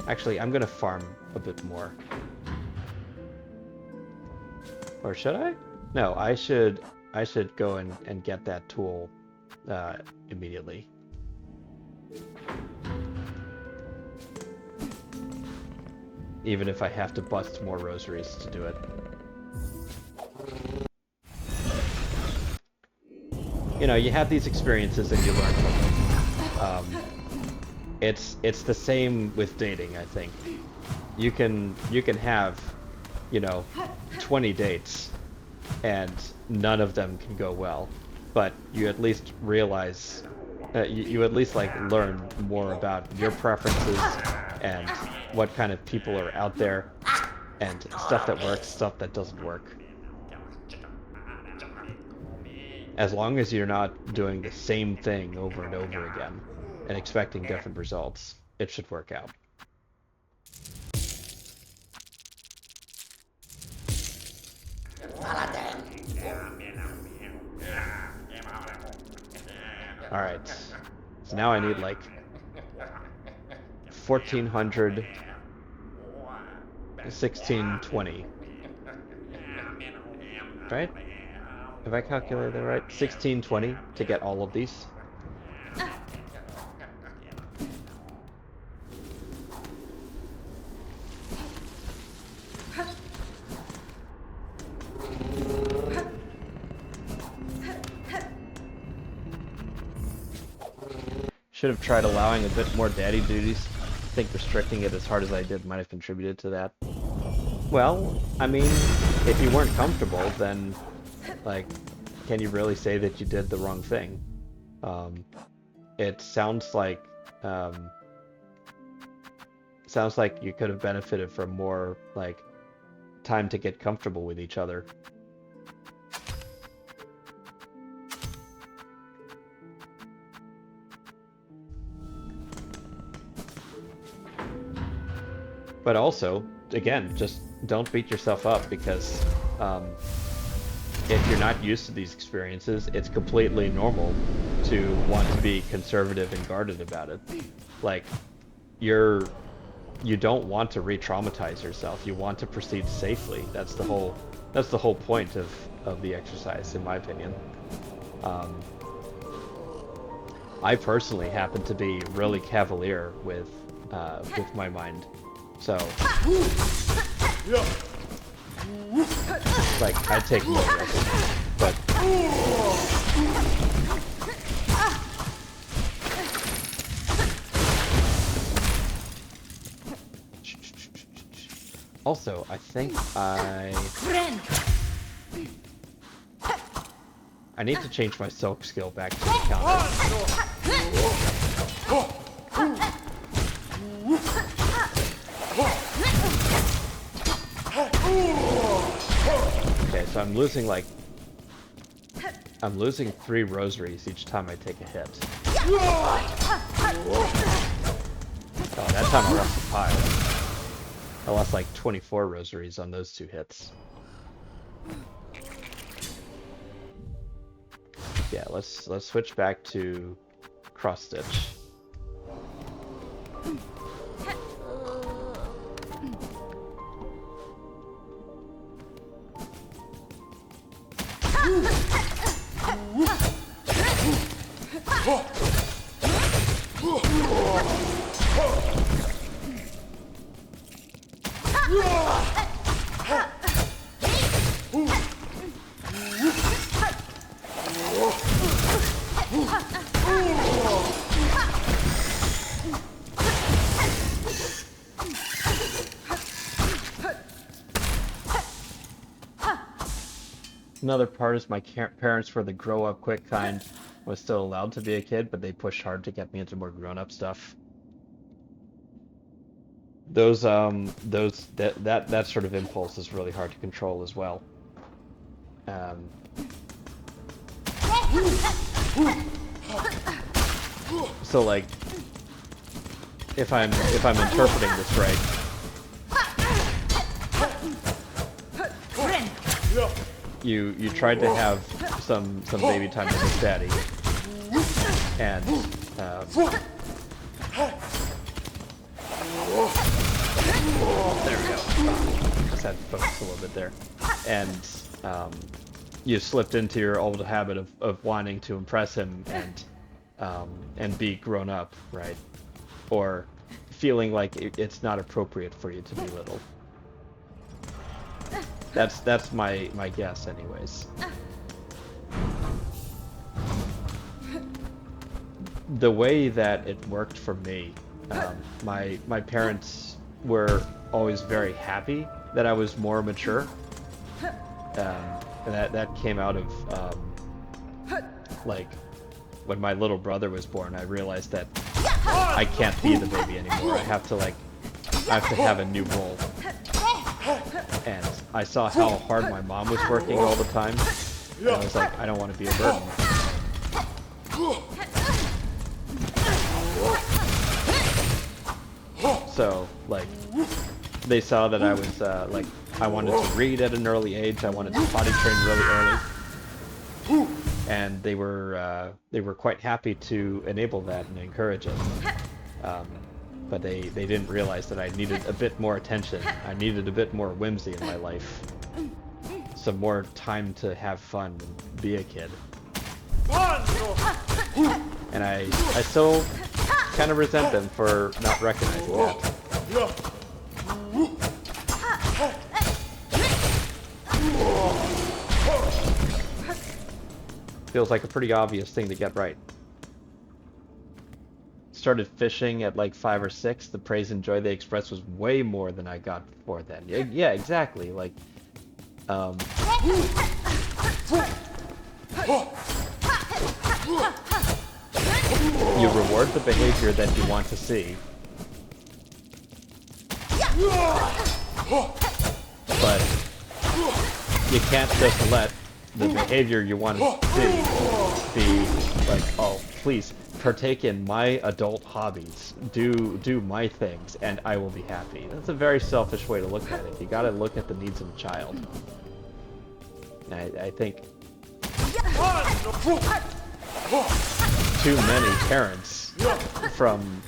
Actually, I'm gonna farm a bit more. Or should I? No, I should go and get that tool immediately. Even if I have to bust more rosaries to do it. You know, you have these experiences and you learn from them. Um, it's the same with dating, I think. You can have, 20 dates, and none of them can go well, but you at least realize, you at least like learn more about your preferences and what kind of people are out there, and stuff that works, stuff that doesn't work. As long as you're not doing the same thing over and over again and expecting different results, it should work out. Alright, so now I need like 1400, 1620. Right? Have I calculated that right? 1620 to get all of these. Should have tried allowing a bit more daddy duties. I think restricting it as hard as I did might have contributed to that. Well, I mean, if you weren't comfortable, then, like, can you really say that you did the wrong thing? It sounds like you could have benefited from more, like, time to get comfortable with each other. But also, again, just don't beat yourself up, because if you're not used to these experiences, it's completely normal to want to be conservative and guarded about it. Like, you don't want to re-traumatize yourself. You want to proceed safely. That's the whole point of the exercise, in my opinion. I personally happen to be really cavalier with my mind. So, like, I take no risks, but also, I think I need to change my silk skill back to the counter. Okay, so I'm losing 3 rosaries each time I take a hit. Oh, that time I lost a pile. I lost like 24 rosaries on those 2 hits. Yeah, let's switch back to cross stitch. Another part is my parents were the grow up quick kind. I was still allowed to be a kid, but they pushed hard to get me into more grown up stuff. That sort of impulse is really hard to control as well. So like, if I'm interpreting this right, you tried to have some baby time with his daddy, and there we go. Just had to focus a little bit there, and you slipped into your old habit of wanting to impress him and be grown up, right? Or feeling like it's not appropriate for you to be little. That's my guess, anyways. the way that it worked for me, my parents were always very happy that I was more mature. And that came out of like when my little brother was born. I realized that I can't be the baby anymore. I have to have a new role. And I saw how hard my mom was working all the time. And I was like, I don't want to be a burden. So, like, they saw that I was, like, I wanted to read at an early age, I wanted to potty train really early. And they were quite happy to enable that and encourage it. But they didn't realize that I needed a bit more attention. I needed a bit more whimsy in my life. Some more time to have fun and be a kid. And I still kind of resent them for not recognizing that. Feels like a pretty obvious thing to get right. Started fishing at like 5 or 6. The praise and joy they expressed was way more than I got before then. Yeah, exactly. Like, you reward the behavior that you want to see, but you can't just let the behavior you want to see be like, oh, please partake in my adult hobbies, do my things, and I will be happy. That's a very selfish way to look at it. You gotta look at the needs of the child. And I think too many parents from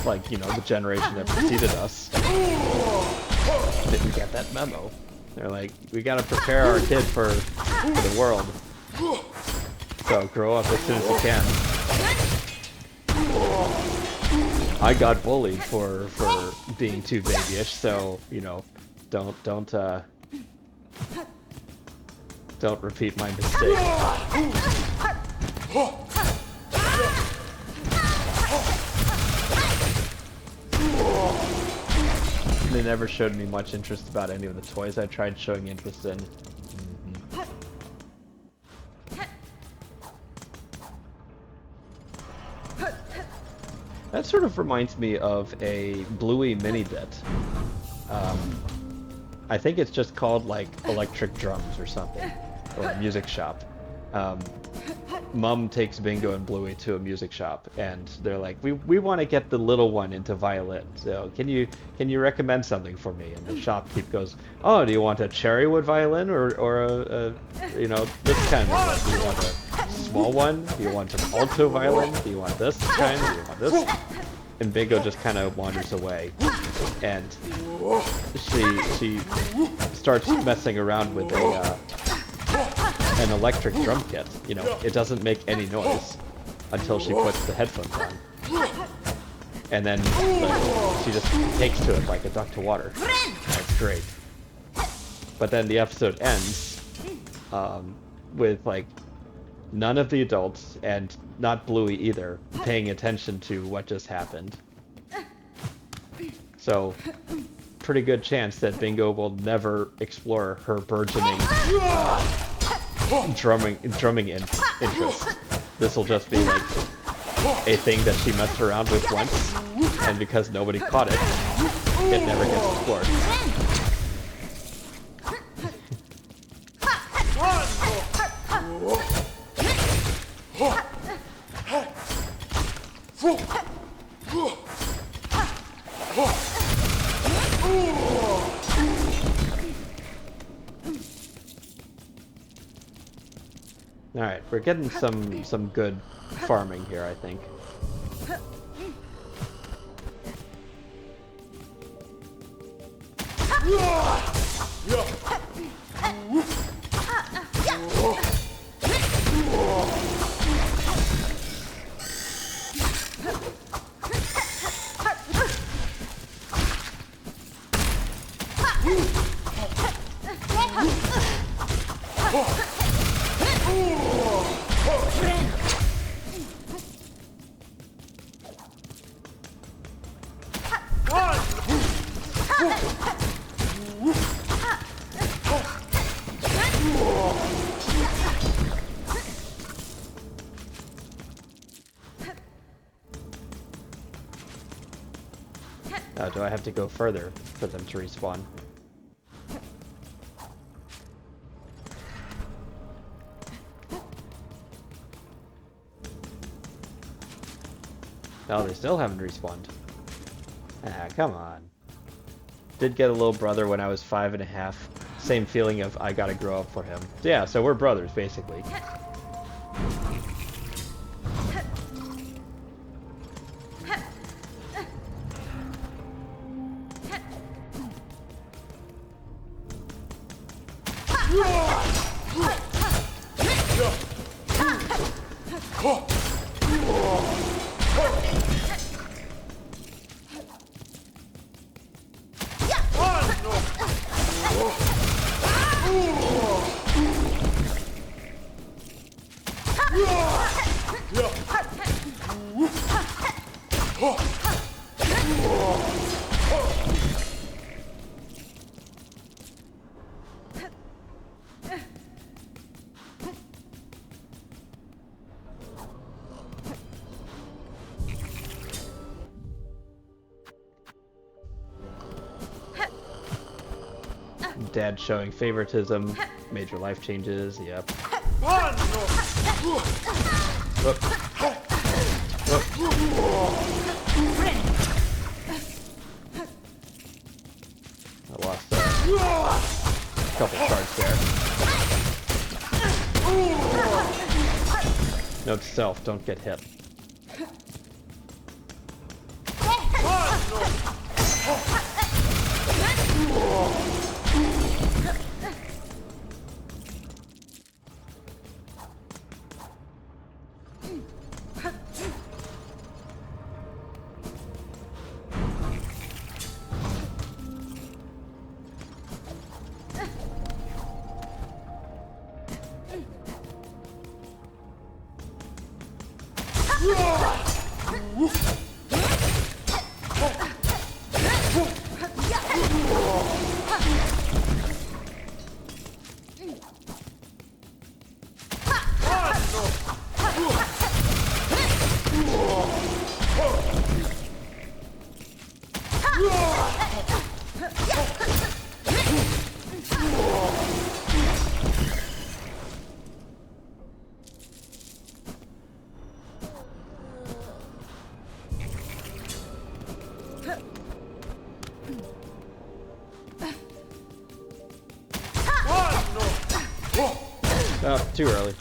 like, you know, the generation that preceded us didn't get that memo. They're like, we gotta prepare our kid for the world. So grow up as soon as you can. I got bullied for being too babyish, so, you know, don't repeat my mistake. They never showed me much interest about any of the toys I tried showing interest in. That sort of reminds me of a Bluey mini-bit. I think it's just called, like, Electric Drums or something, or a music shop. Mom takes Bingo and Bluey to a music shop, and they're like, we want to get the little one into violin, so can you recommend something for me? And the shopkeep goes, oh, do you want a cherrywood violin or a you know, this kind of one? Do you want a small one? Do you want an alto violin? Do you want this kind? Do you want this? And Bingo just kind of wanders away, and she starts messing around with an electric drum kit. You know, it doesn't make any noise until she puts the headphones on, and then like, she just takes to it like a duck to water. That's great. But then the episode ends with like none of the adults, and not Bluey either, paying attention to what just happened. So, pretty good chance that Bingo will never explore her burgeoning drumming interest. This will just be like a thing that she messed around with once, and because nobody caught it, it never gets explored. Alright, we're getting some good farming here, I think. do I have to go further for them to respawn? No, they still haven't respawned. Ah, come on. Did get a little brother when I was 5.5. Same feeling of I gotta grow up for him. Yeah, so we're brothers, basically. Dad showing favoritism, major life changes, yep. Whoop. Whoop. I lost a couple shards there. Note to self, don't get hit. Oh, too early.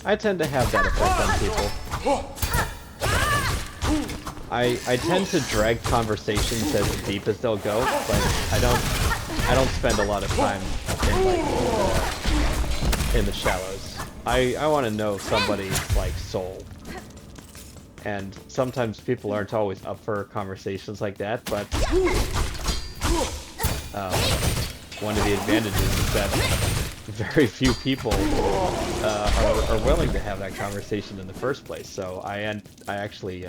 I tend to have that effect on people. I tend to drag conversations as deep as they'll go, but I don't spend a lot of time in the shallows. I want to know somebody's like soul. And sometimes people aren't always up for conversations like that, but one of the advantages is that very few people are willing to have that conversation in the first place. So I actually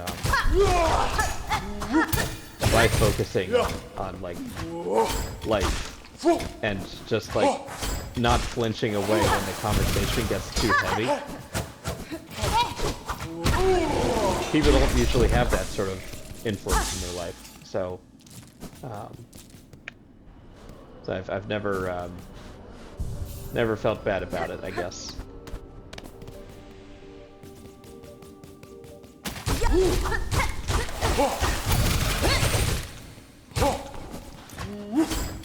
by focusing on like life and just like not flinching away when the conversation gets too heavy. People don't usually have that sort of influence in their life, so I've never never felt bad about it, I guess.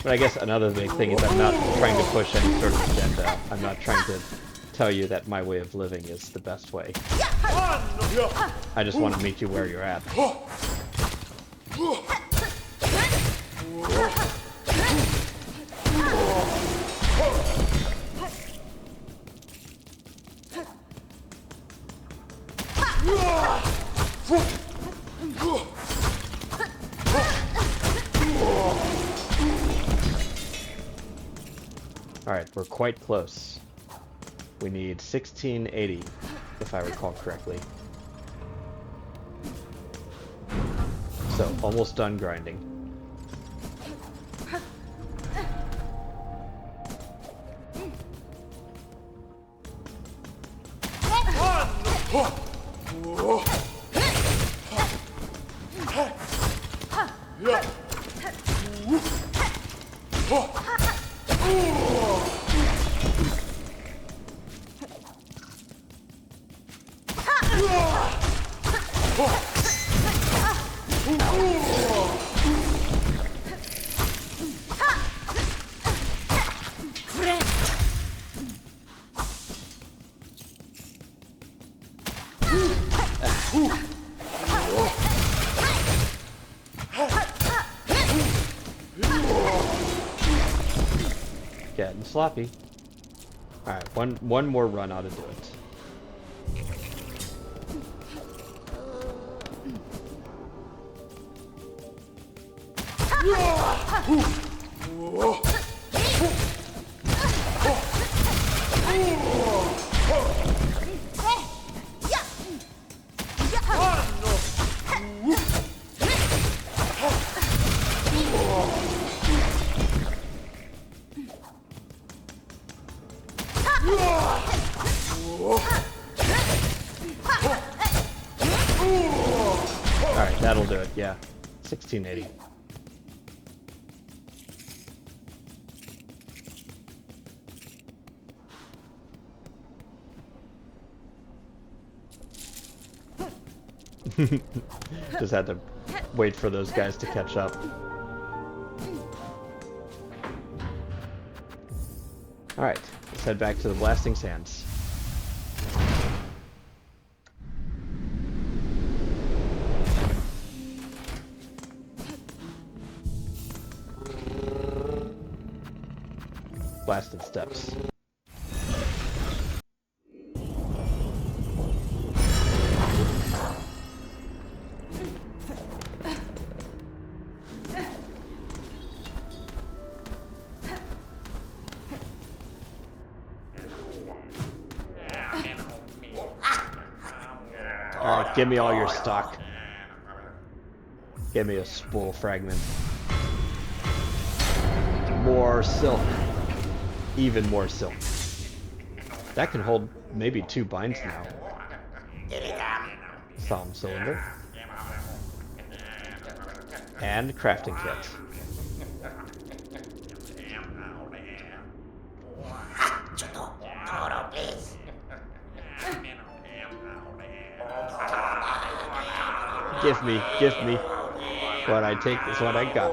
But I guess another big thing is I'm not trying to push any sort of agenda. I'm not trying to tell you that my way of living is the best way. I just want to meet you where you're at. Alright, we're quite close. We need 1680, if I recall correctly. So, almost done grinding. Getting sloppy. Alright, one more run ought to do it. Alright, that'll do it, yeah. 1680. Just had to wait for those guys to catch up. Alright, let's head back to the blasting sands. Blasted steps. Give me all your stock. Give me a spool fragment. More silk. Even more silk. That can hold maybe 2 binds now. Psalm cylinder. And crafting kit. Give me. What I take is what I got.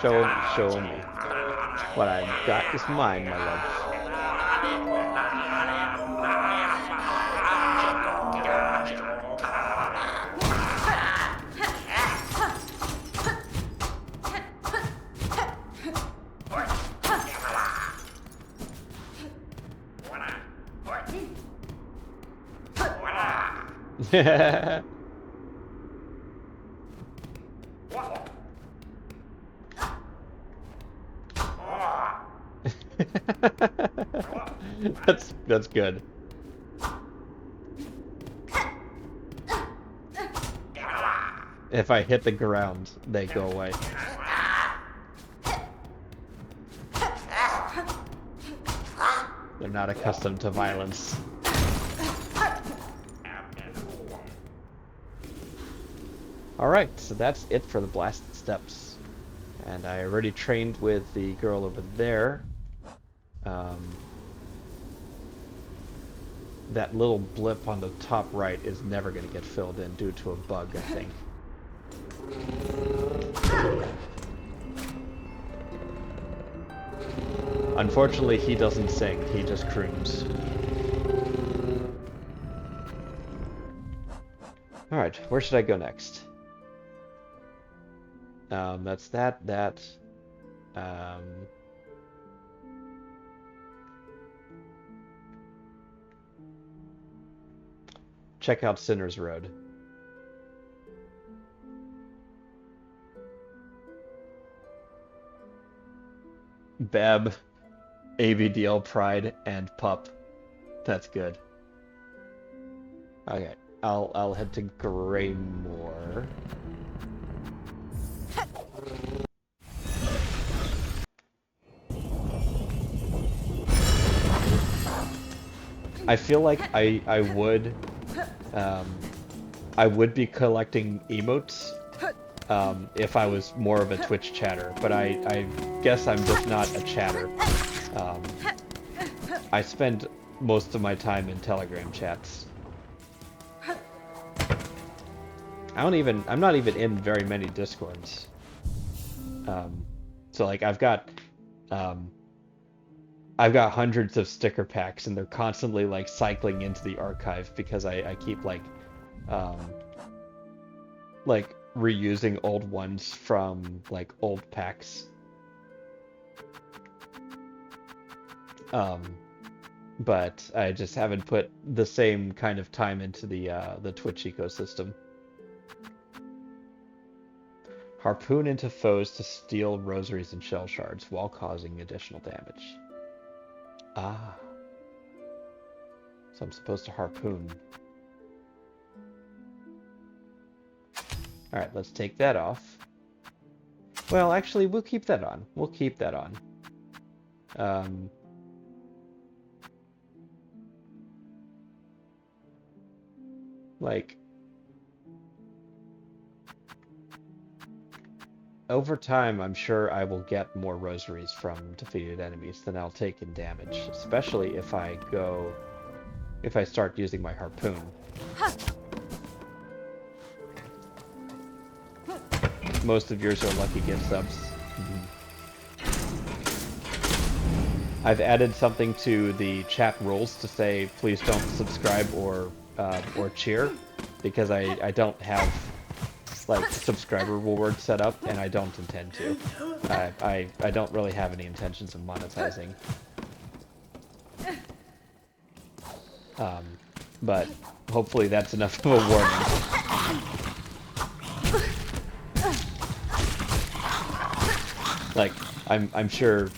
Show me. What I've got is mine, my love. That's good. If I hit the ground, they go away. They're not accustomed to violence. Alright, so that's it for the blasted steps. And I already trained with the girl over there. That little blip on the top right is never going to get filled in due to a bug, I think. Unfortunately, he doesn't sing, he just croons. Alright, where should I go next? That's that. Um, check out Sinner's Road. Beb, ABDL Pride, and Pup. That's good. Okay, I'll head to Greymore. I feel like I would be collecting emotes if I was more of a Twitch chatter, but I guess I'm just not a chatter. I spend most of my time in Telegram chats. I'm not even in very many Discords. So like I've got hundreds of sticker packs, and they're constantly like cycling into the archive because I keep like reusing old ones from like old packs. But I just haven't put the same kind of time into the Twitch ecosystem. Harpoon into foes to steal rosaries and shell shards while causing additional damage. Ah. So I'm supposed to harpoon. Alright, let's take that off. Well, actually, we'll keep that on. We'll keep that on. Like, over time, I'm sure I will get more rosaries from defeated enemies than I'll take in damage, especially if I start using my harpoon. Most of yours are lucky gift subs. I've added something to the chat rules to say please don't subscribe or cheer, because I don't have like subscriber rewards set up, and I don't intend to. I don't really have any intentions of monetizing. But hopefully that's enough of a warning. Like, I'm sure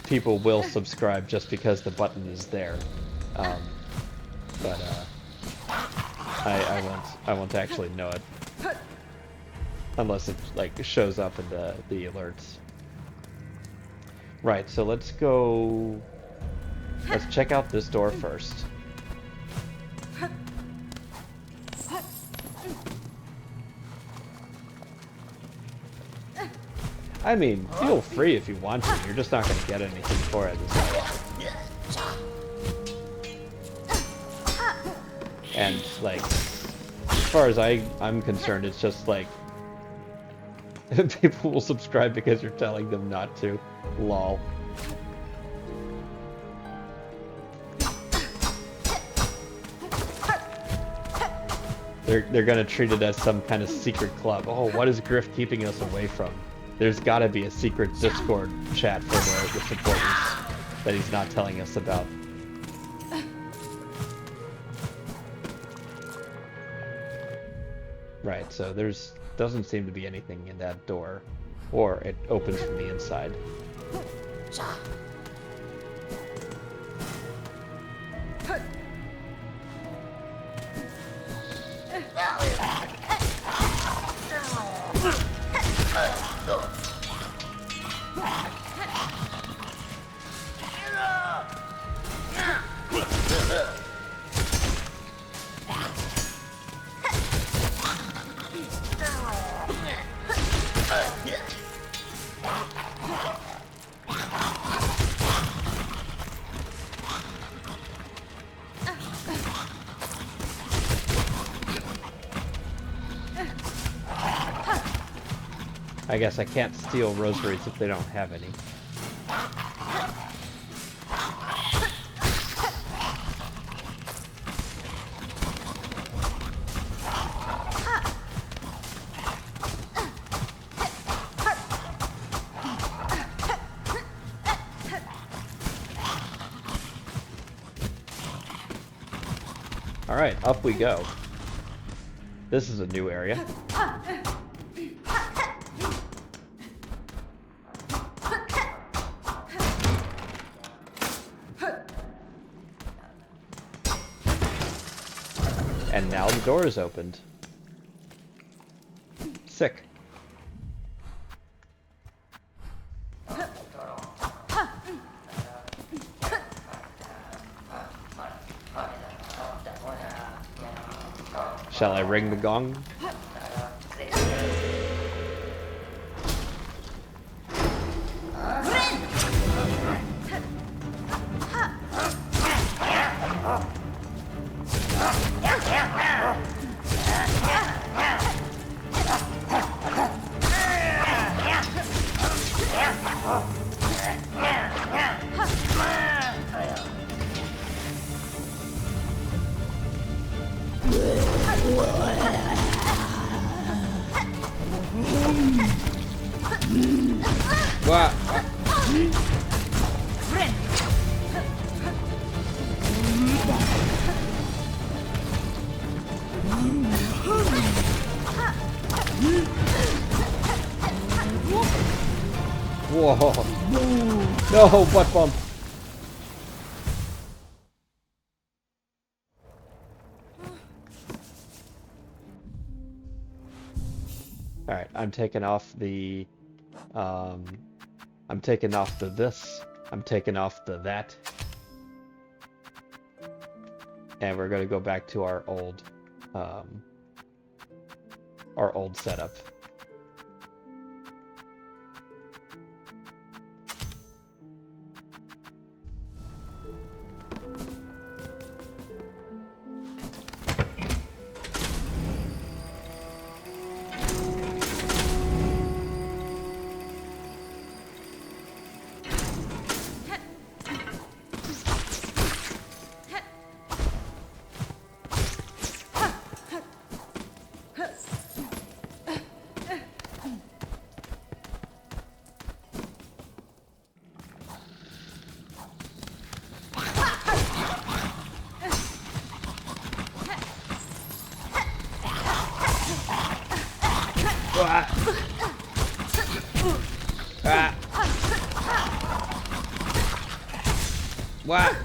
people will subscribe just because the button is there, but I won't actually know it unless it like shows up in the alerts. Right, so let's check out this door first. I mean, feel free if you want to. You're just not going to get anything for it. And, like, as far as I'm concerned, it's just, like, people will subscribe because you're telling them not to. Lol. They're going to treat it as some kind of secret club. Oh, what is Griff keeping us away from? There's got to be a secret Discord chat for the supporters that he's not telling us about. Right, so doesn't seem to be anything in that door, or it opens from the inside. I guess I can't steal rosaries if they don't have any. Alright, up we go. This is a new area. And now the door is opened. Sick. Shall I ring the gong? What? Whoa. No, butt bump. Alright, I'm taking off the I'm taking off the this, I'm taking off the that. And we're gonna go back to our old setup. What?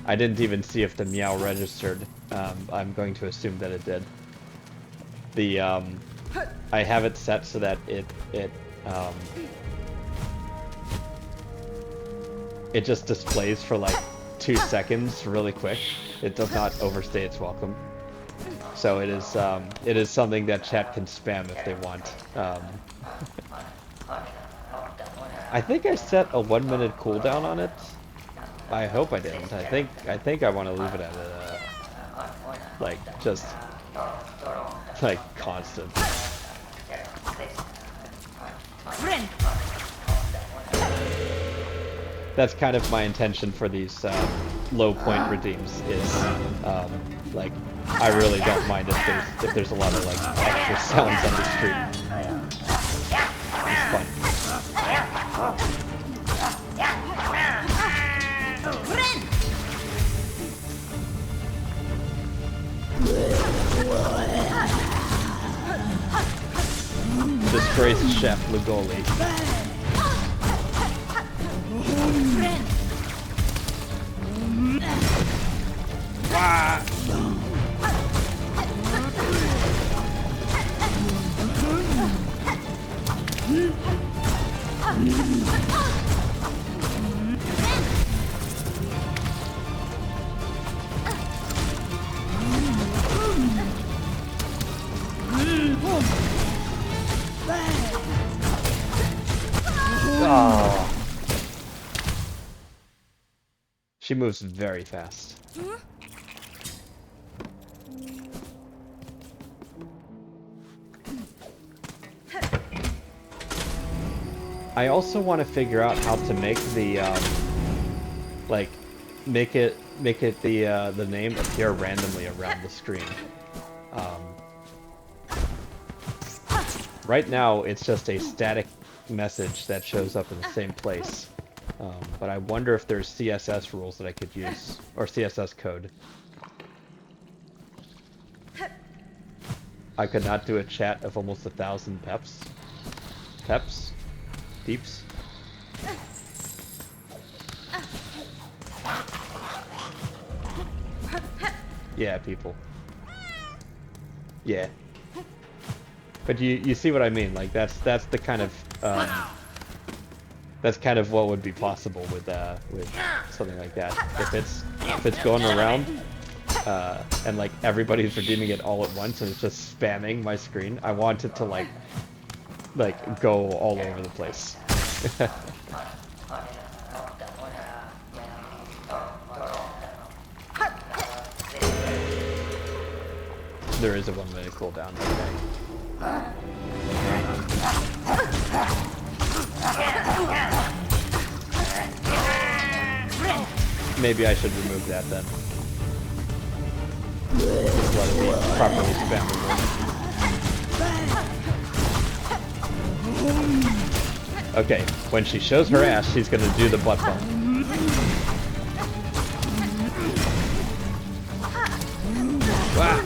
I didn't even see if the meow registered. I'm going to assume that it did. The I have it set so that it just displays for like 2 seconds really quick. It does not overstay its welcome. So it is something that chat can spam if they want. I think I set a 1-minute cooldown on it. I hope I didn't. I think I want to leave it at like just like constant. That's kind of my intention for these low point redeems. Is like I really don't mind if there's a lot of like extra sounds on the stream. It's fun. Disgraced Chef Lugoli. Oh. She moves very fast. I also want to figure out how to make the make it the name appear randomly around the screen. Um, right now, it's just a static message that shows up in the same place. But I wonder if there's CSS rules that I could use, or CSS code. I could not do a chat of almost 1,000 peps. Peps? Deeps? Yeah, people. Yeah. But you see what I mean? Like that's the kind of that's kind of what would be possible with something like that. If it's going around and like everybody's redeeming it all at once and it's just spamming my screen, I want it to like go all over the place. There is a 1 minute cooldown. Okay. Maybe I should remove that then. Just let it be properly spammable. Okay, when she shows her ass, she's gonna do the butt bump. Ah.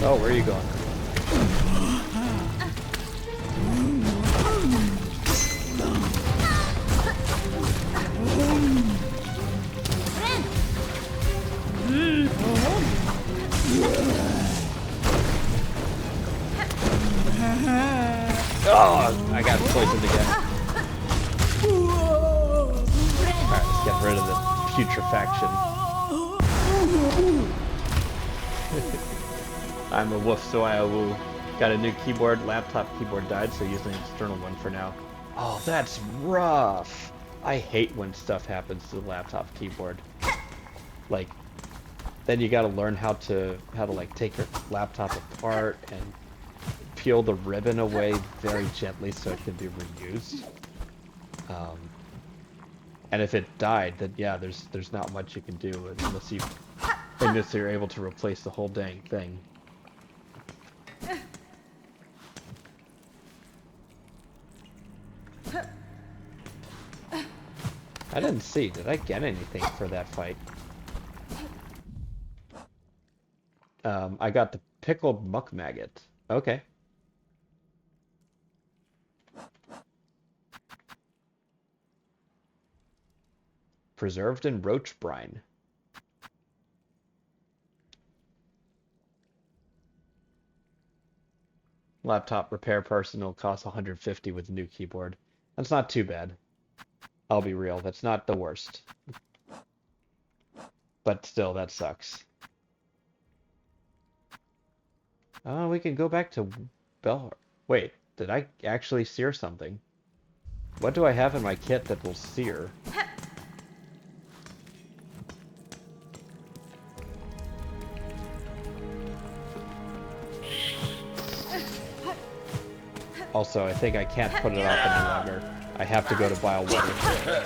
Oh, where are you going? Oh, I got poisoned again. Alright, let's get rid of the putrefaction. I'm a woof, so I a woo. Got a new keyboard. Laptop keyboard died, so using an external one for now. Oh, that's rough. I hate when stuff happens to the laptop keyboard. Like, then you gotta learn how to like take your laptop apart and peel the ribbon away very gently so it can be reused. And if it died, then yeah, there's not much you can do unless you're able to replace the whole dang thing. I didn't see. Did I get anything for that fight? I got the pickled muck maggot. Okay. Preserved in roach brine. Laptop repair personal costs 150 with new keyboard. That's not too bad. I'll be real, that's not the worst. But still, that sucks. We can go back to Bell. Wait, did I actually sear something? What do I have in my kit that will sear? Also, I think I can't put it off any longer. I have to go to Vile Water.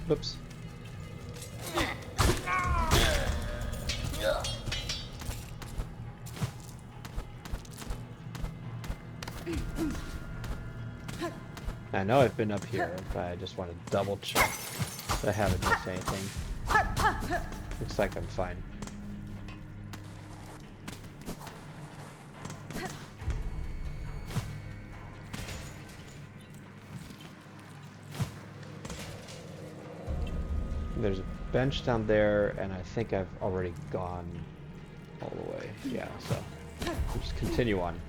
Oops. I know I've been up here, but I just want to double check that I haven't missed anything. Looks like I'm fine. There's a bench down there, and I think I've already gone all the way. Yeah, so we'll just continue on.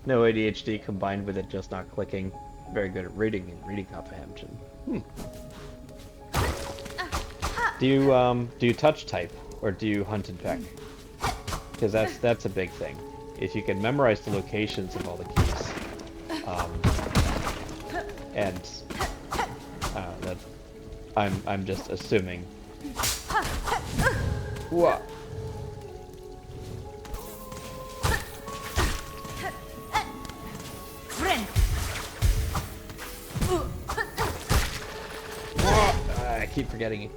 No ADHD combined with it just not clicking. Very good at reading and reading comprehension. Do you touch type or do you hunt and peck? Because that's a big thing. If you can memorize the locations of all the keys, and that I'm just assuming. Whoa. I keep forgetting it.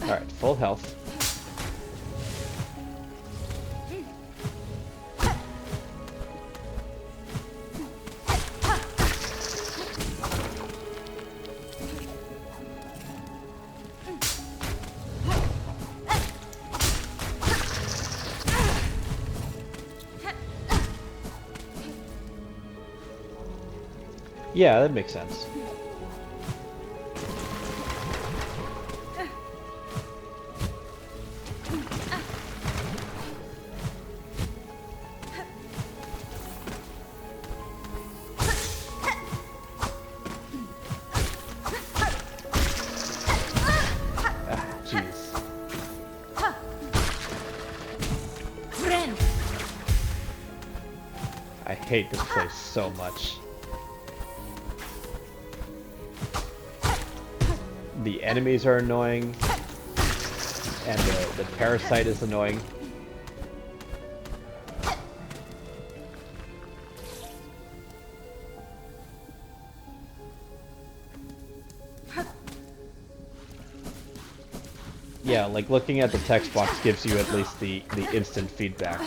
Alright, full health. Yeah, that makes sense. I hate this place so much. The enemies are annoying, and the parasite is annoying. Yeah, like looking at the text box gives you at least the instant feedback.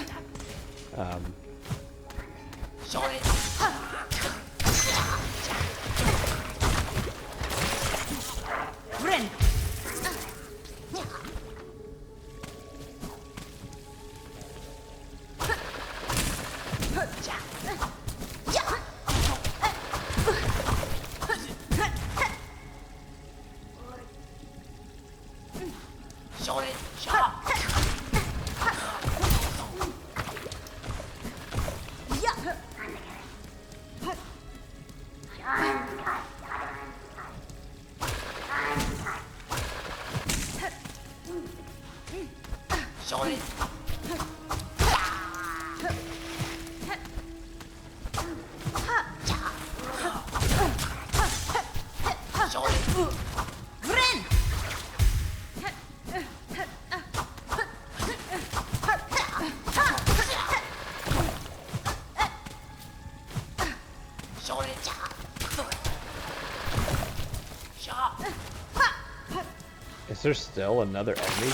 Is there still another enemy?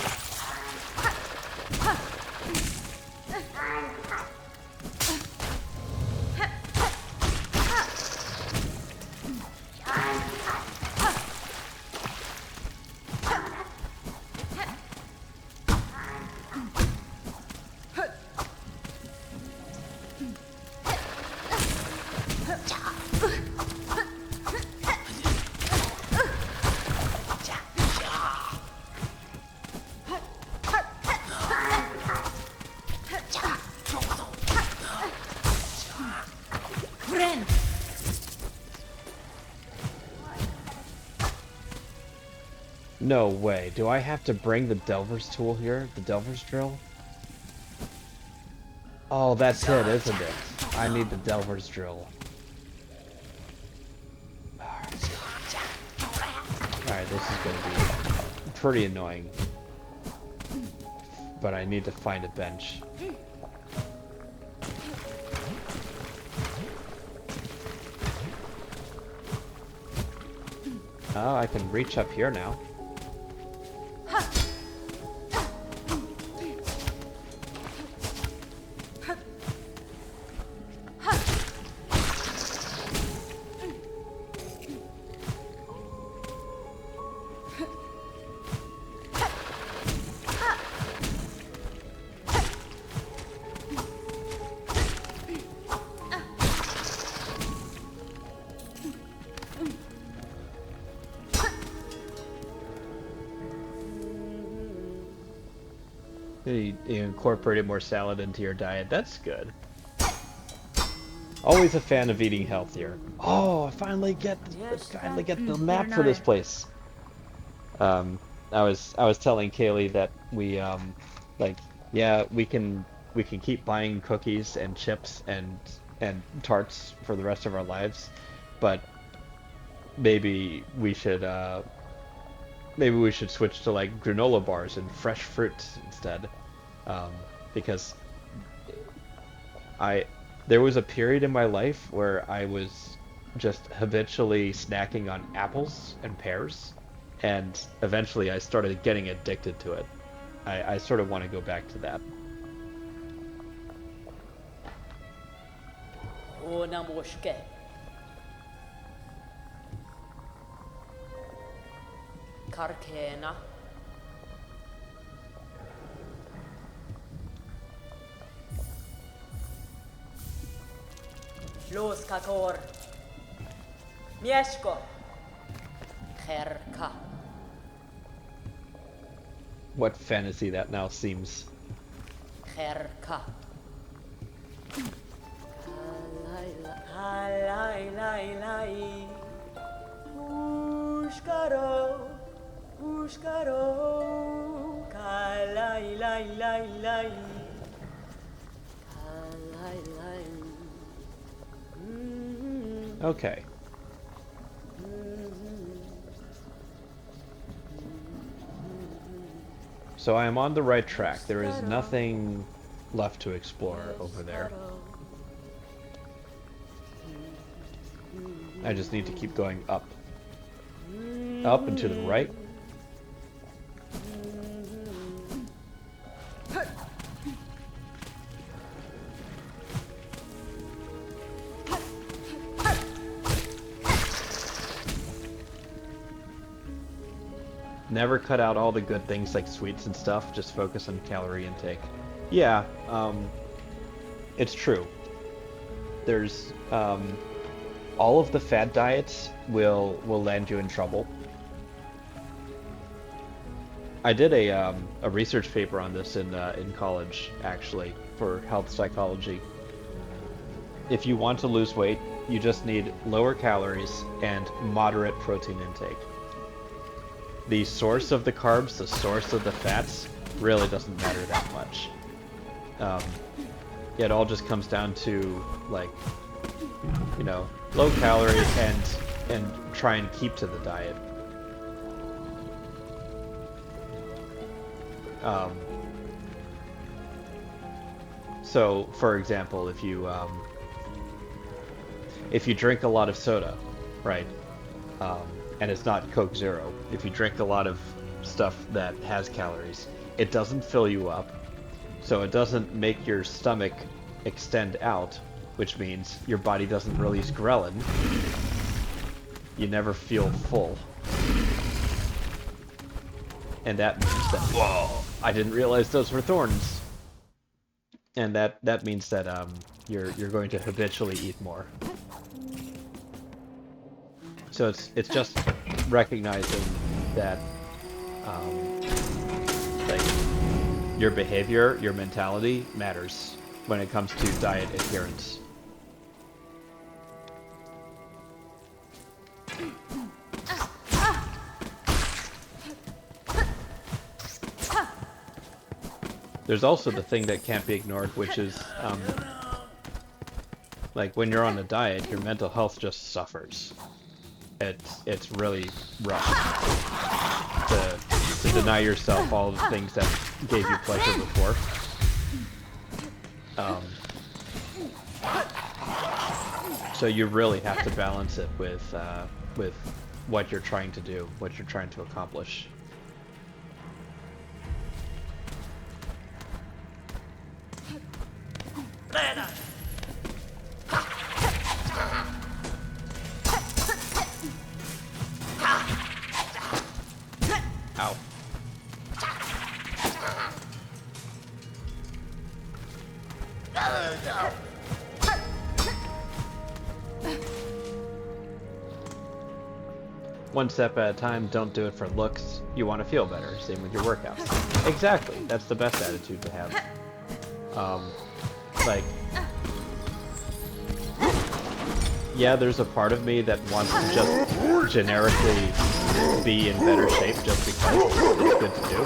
No way. Do I have to bring the Delver's tool here? The Delver's drill? Oh, that's it, isn't it? I need the Delver's drill. Alright, this is gonna be pretty annoying. But I need to find a bench. Oh, I can reach up here now. You incorporated more salad into your diet. That's good. Always a fan of eating healthier. Oh, I finally get the map for this place. I was telling Kaylee that we like yeah we can keep buying cookies and chips and tarts for the rest of our lives, but maybe we should switch to like granola bars and fresh fruit instead, because there was a period in my life where I was just habitually snacking on apples and pears, and eventually I started getting addicted to it. I sort of want to go back to that. Karkena. Los kakor. Mieszko. Herka. What fantasy that now seems. Herka. Halai. Ushkaro. Ushkaro. Kalai. Okay. So I am on the right track. There is nothing left to explore over there. I just need to keep going up. Up and to the right. Never cut out all the good things like sweets and stuff, just focus on calorie intake. Yeah, it's true. There's, all of the fad diets will land you in trouble. I did a research paper on this in college, actually, for health psychology. If you want to lose weight, you just need lower calories and moderate protein intake. The source of the carbs, the source of the fats, really doesn't matter that much. It all just comes down to, like, you know, low calorie and try and keep to the diet. So, for example, if you drink a lot of soda, right? And it's not Coke Zero. If you drink a lot of stuff that has calories, it doesn't fill you up, so it doesn't make your stomach extend out, which means your body doesn't release ghrelin. You never feel full. And that means that, whoa, I didn't realize those were thorns. And that means that you're going to habitually eat more. So it's just recognizing that like your behavior, your mentality matters when it comes to diet adherence. there's also the thing that can't be ignored, which is like when you're on a diet, your mental health just suffers. It's really rough to deny yourself all the things that gave you pleasure before. So you really have to balance it with what you're trying to do, what you're trying to accomplish. Ow. One step at a time, don't do it for looks. You want to feel better. Same with your workouts. Exactly. That's the best attitude to have. Like, yeah, there's a part of me that wants to just generically be in better shape just because it's good to do.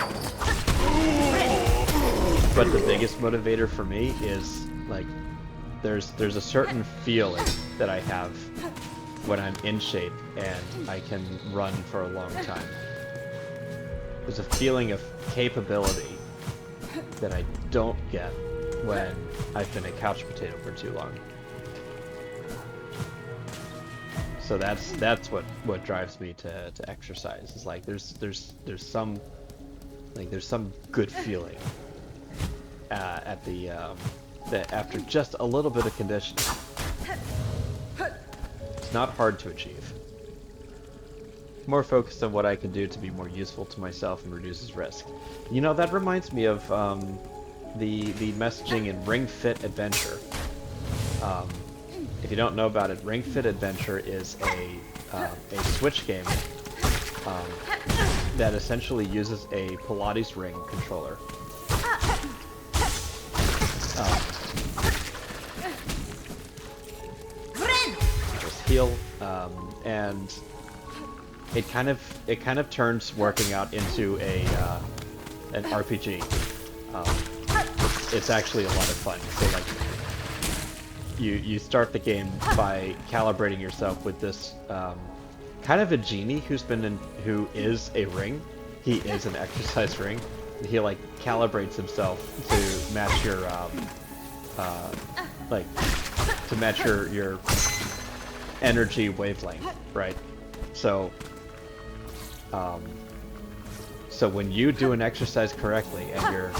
But the biggest motivator for me is, like, there's a certain feeling that I have when I'm in shape and I can run for a long time. There's a feeling of capability that I don't get when I've been a couch potato for too long. So that's what drives me to exercise. Is like there's some good feeling at the that after just a little bit of conditioning. It's not hard to achieve. More focused on what I can do to be more useful to myself and reduces risk. You know, that reminds me of the messaging in Ring Fit Adventure. If you don't know about it, Ring Fit Adventure is a Switch game that essentially uses a Pilates ring controller. Just heal, and it kind of turns working out into an RPG. It's actually a lot of fun. So like, you start the game by calibrating yourself with this kind of a genie who is a ring. He is an exercise ring. He like calibrates himself to match your your energy wavelength, right? So so when you do an exercise correctly and you're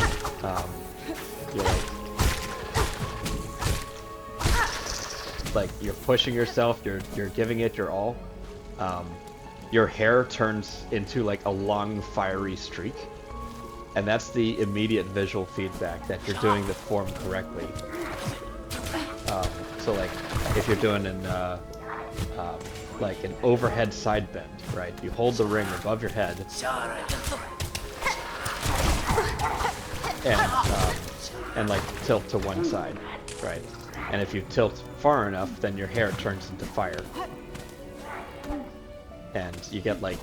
like you're pushing yourself, you're giving it your all, your hair turns into like a long fiery streak, and that's the immediate visual feedback that you're doing the form correctly. So like if you're doing like an overhead side bend, right? You hold the ring above your head and like tilt to one side, right? And if you tilt far enough, then your hair turns into fire. And you get like,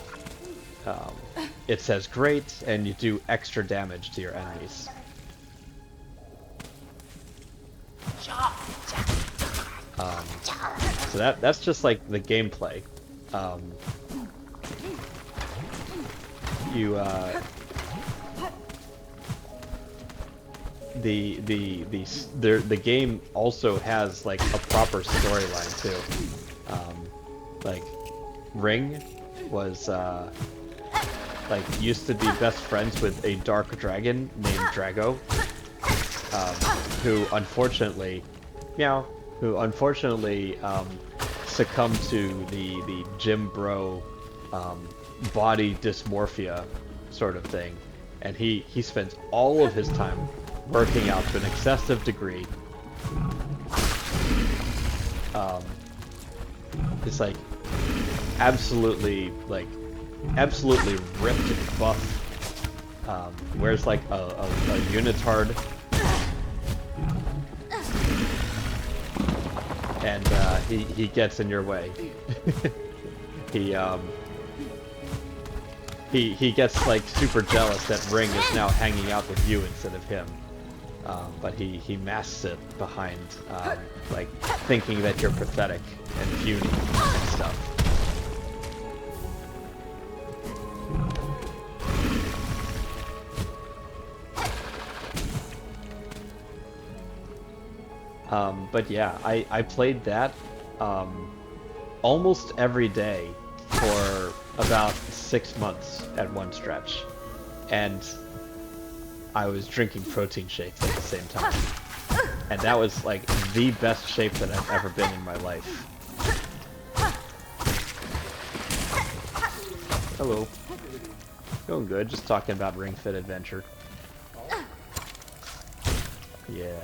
it says great, and you do extra damage to your enemies. So that's just like the gameplay. The game also has like a proper storyline too. Like Ring was like used to be best friends with a dark dragon named Drago, who unfortunately succumbed to the gym bro body dysmorphia sort of thing, and he spends all of his time working out to an excessive degree. It's like absolutely ripped and buff. Wears like a unitard, and he gets in your way. He gets like super jealous that Ring is now hanging out with you instead of him. but he masks it behind like thinking that you're pathetic and puny and stuff. But yeah, I played that almost every day for about 6 months at one stretch, and I was drinking protein shakes at the same time, and that was like the best shape that I've ever been in my life. Hello. Going good, just talking about Ring Fit Adventure. Yeah.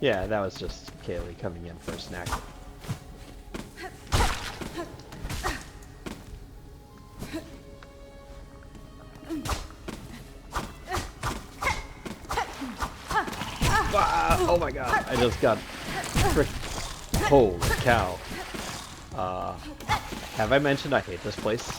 Yeah, that was just Kaylee coming in for a snack. Wow, oh my god, I just got frick. Holy cow. Have I mentioned I hate this place?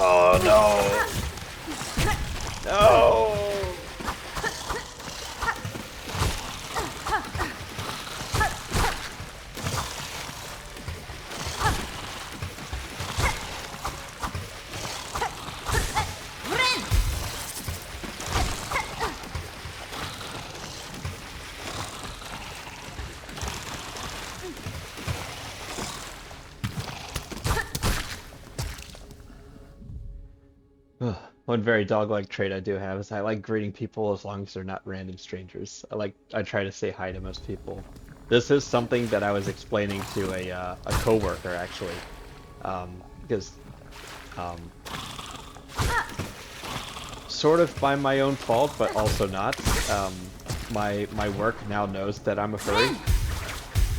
Oh no! No! One very dog-like trait I do have is I like greeting people as long as they're not random strangers. I try to say hi to most people. This is something that I was explaining to a coworker actually, because sort of by my own fault, but also not. My work now knows that I'm a furry,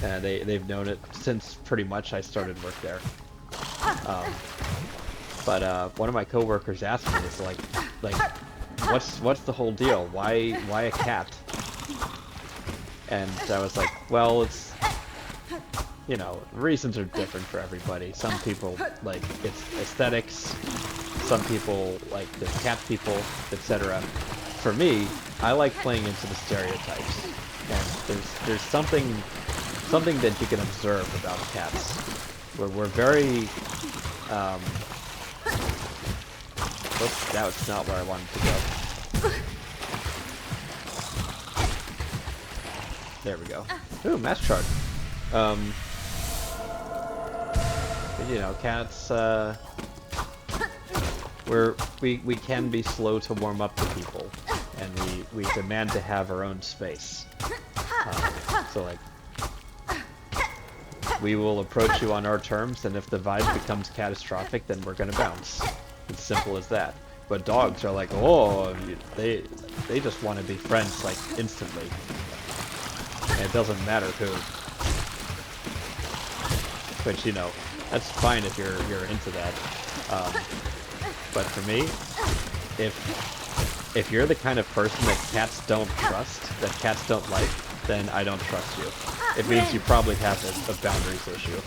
and they've known it since pretty much I started work there. But one of my coworkers asked me, "Is like, what's the whole deal? Why a cat?" And I was like, "Well, it's, you know, reasons are different for everybody. Some people like it's aesthetics. Some people like the cat people, etc. For me, I like playing into the stereotypes, and there's something that you can observe about cats, where we're very oops, that was not where I wanted to go. There we go. Ooh, mass chart. You know, cats, we can be slow to warm up to people, and we demand to have our own space. So like, we will approach you on our terms, and if the vibe becomes catastrophic, then we're gonna bounce. It's simple as that. But dogs are like, oh, they just want to be friends like instantly. And it doesn't matter who. Which, you know, that's fine if you're into that. But for me, if if you're the kind of person that cats don't trust, that cats don't like, then I don't trust you. It means you probably have a boundaries issue.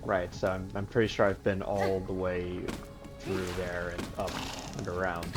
Right, so I'm pretty sure I've been all the way through there and up and around.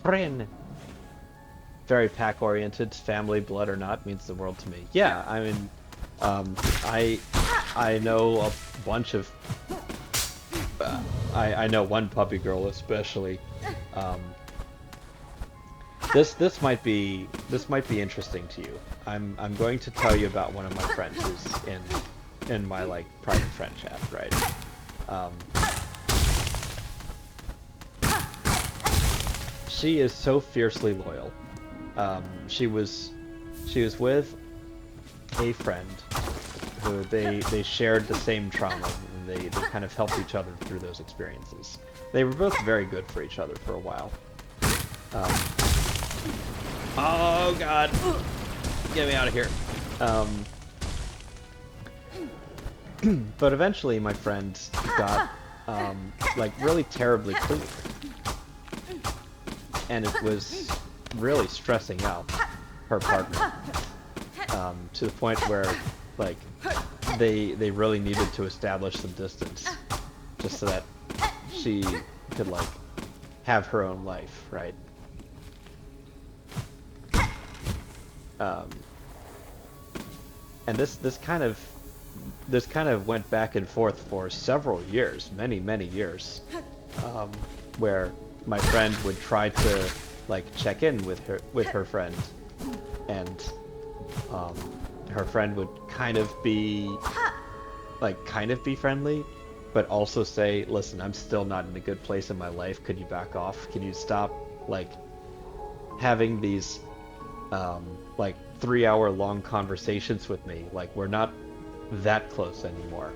Friend. Very pack-oriented. Family, blood or not, means the world to me. Yeah, I mean, I know a bunch of. I know one puppy girl especially. This might be interesting to you. I'm going to tell you about one of my friends who's in my like private friend chat, right? She is so fiercely loyal. She was with a friend who they shared the same trauma, and they kind of helped each other through those experiences. They were both very good for each other for a while. Oh god! Get me out of here. But eventually my friend got like really terribly clingy. And it was really stressing out her partner, to the point where, like, they really needed to establish some distance, just so that she could, like, have her own life, right? And this kind of went back and forth for several years, many years, where my friend would try to like check in with her friend, and her friend would kind of be friendly, but also say, listen, I'm still not in a good place in my life, could you back off, can you stop like having these like 3-hour long conversations with me, like we're not that close anymore,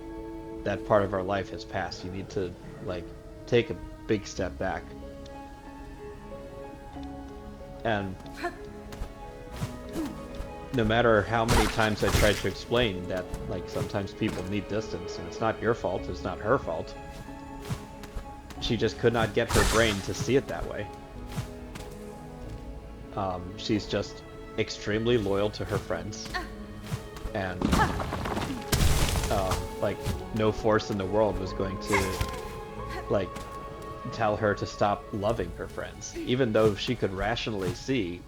that part of our life has passed, you need to like take a big step back. And no matter how many times I tried to explain that, like, sometimes people need distance, and it's not your fault, it's not her fault, she just could not get her brain to see it that way. She's just extremely loyal to her friends, and, like, no force in the world was going to, like, tell her to stop loving her friends, even though she could rationally see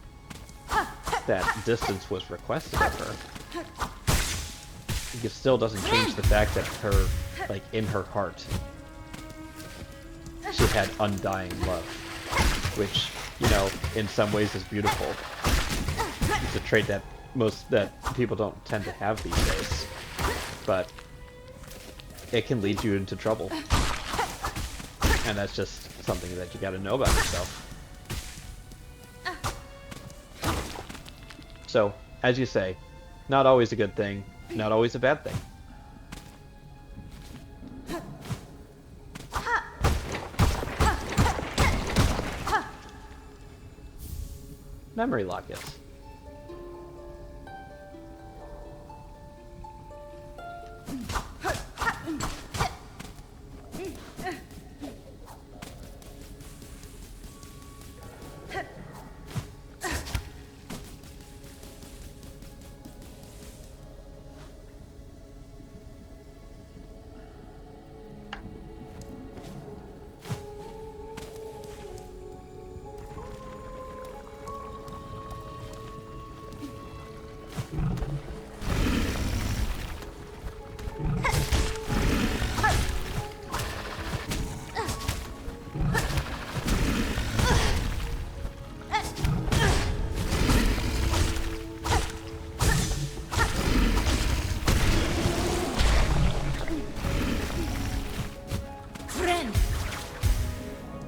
that distance was requested of her. It still doesn't change the fact that her, like, in her heart, she had undying love, which, you know, in some ways is beautiful. It's a trait that people don't tend to have these days, but it can lead you into trouble. And that's just something that you gotta know about yourself. So, as you say, not always a good thing, not always a bad thing. Memory lock, yes.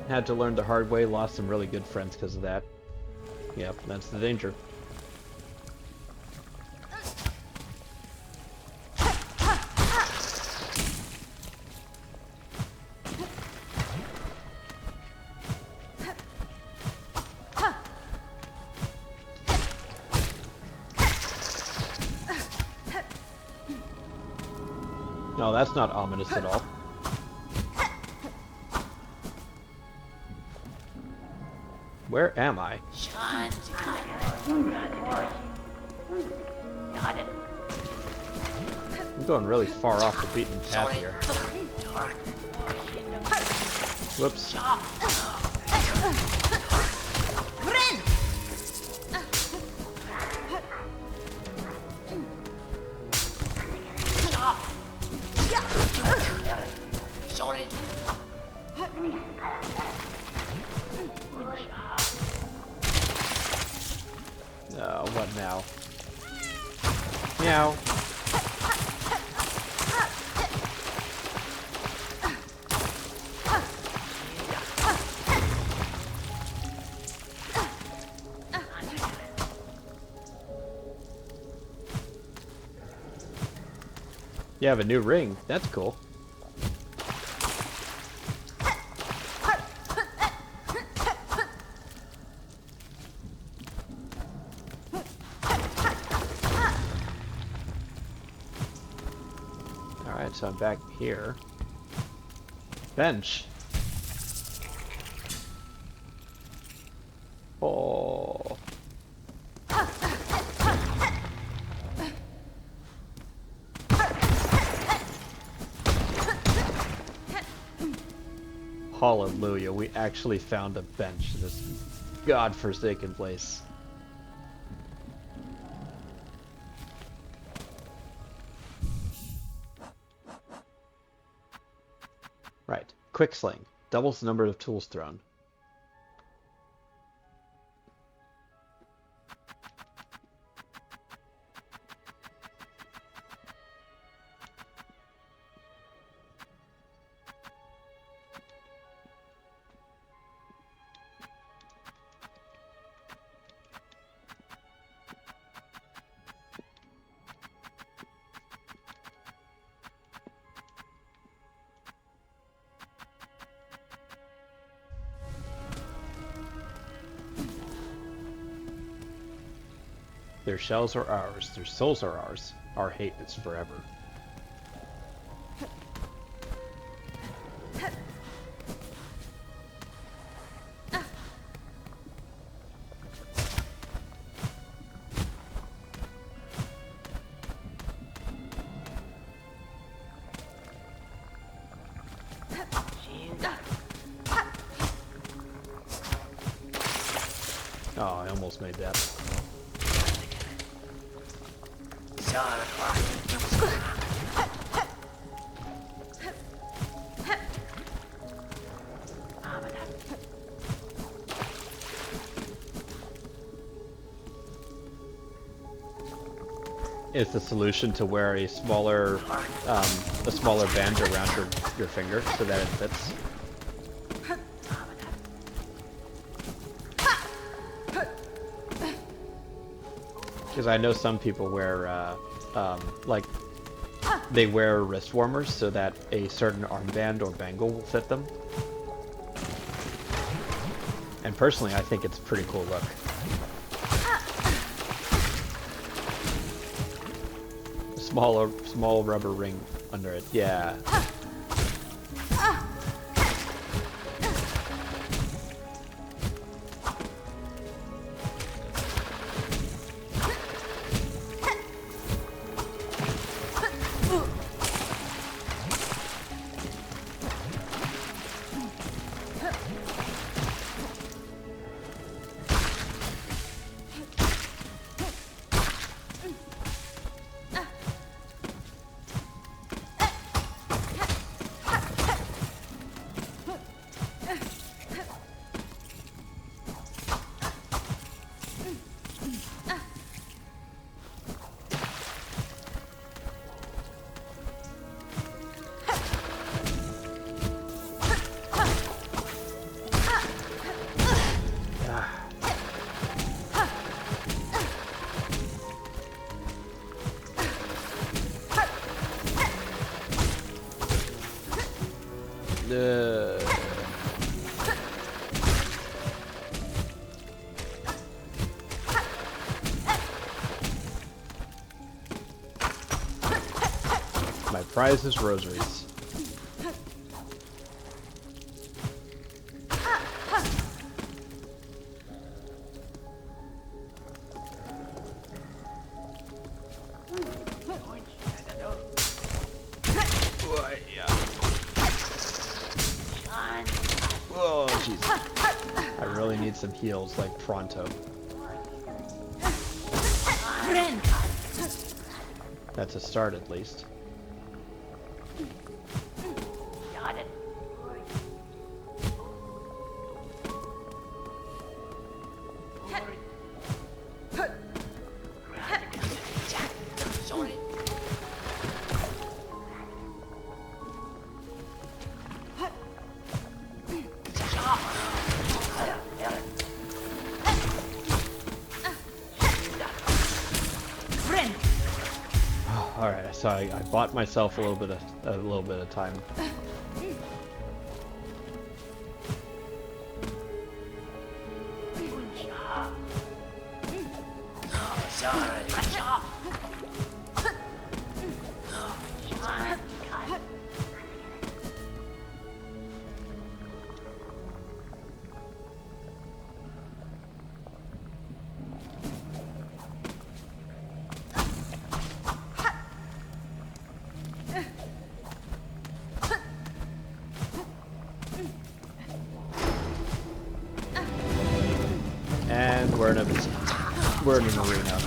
Had to learn the hard way, lost some really good friends because of that. Yep, that's the danger. No, that's not ominous at all. Where am I? I'm going really far off the beaten path here. Whoops. What now? Meow. You have a new ring. That's cool. Alright, so I'm back here. Bench. Oh. Hallelujah, we actually found a bench in this godforsaken place. Right, quick sling. Doubles the number of tools thrown. Their shells are ours, their souls are ours. Our hate is forever. Oh, I almost made that. Is the solution to wear a smaller band around your finger so that it fits? Because I know some people wear like they wear wrist warmers so that a certain armband or bangle will fit them. And personally, I think it's a pretty cool look. Small rubber ring under it. Yeah. prize is rosaries. Oh, jeez. I really need some heals, like, pronto. That's a start, at least. All right, so I bought myself a little bit of time. And we're in an arena.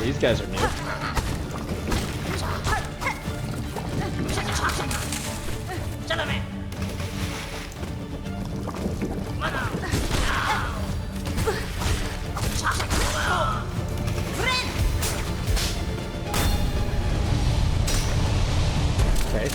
These guys are new. Okay.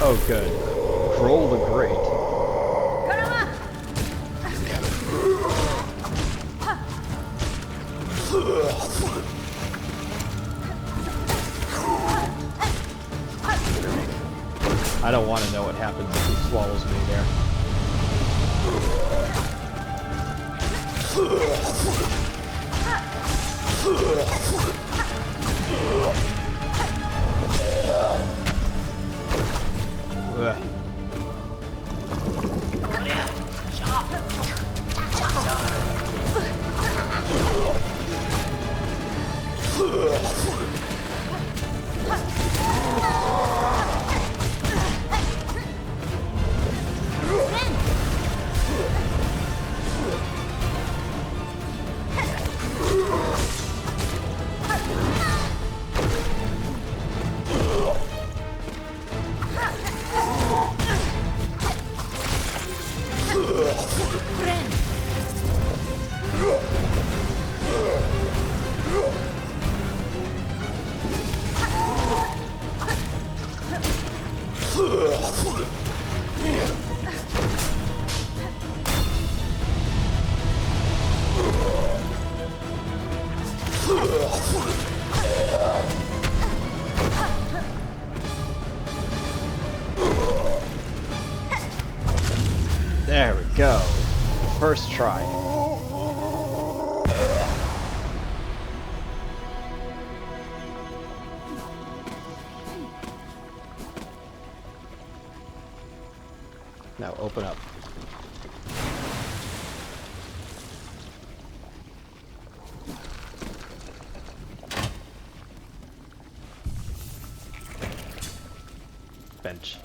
Oh, good. Roll the Great. I don't want to know what happens if he swallows me there. Ugh. There we go. First try. Now open up. Bench.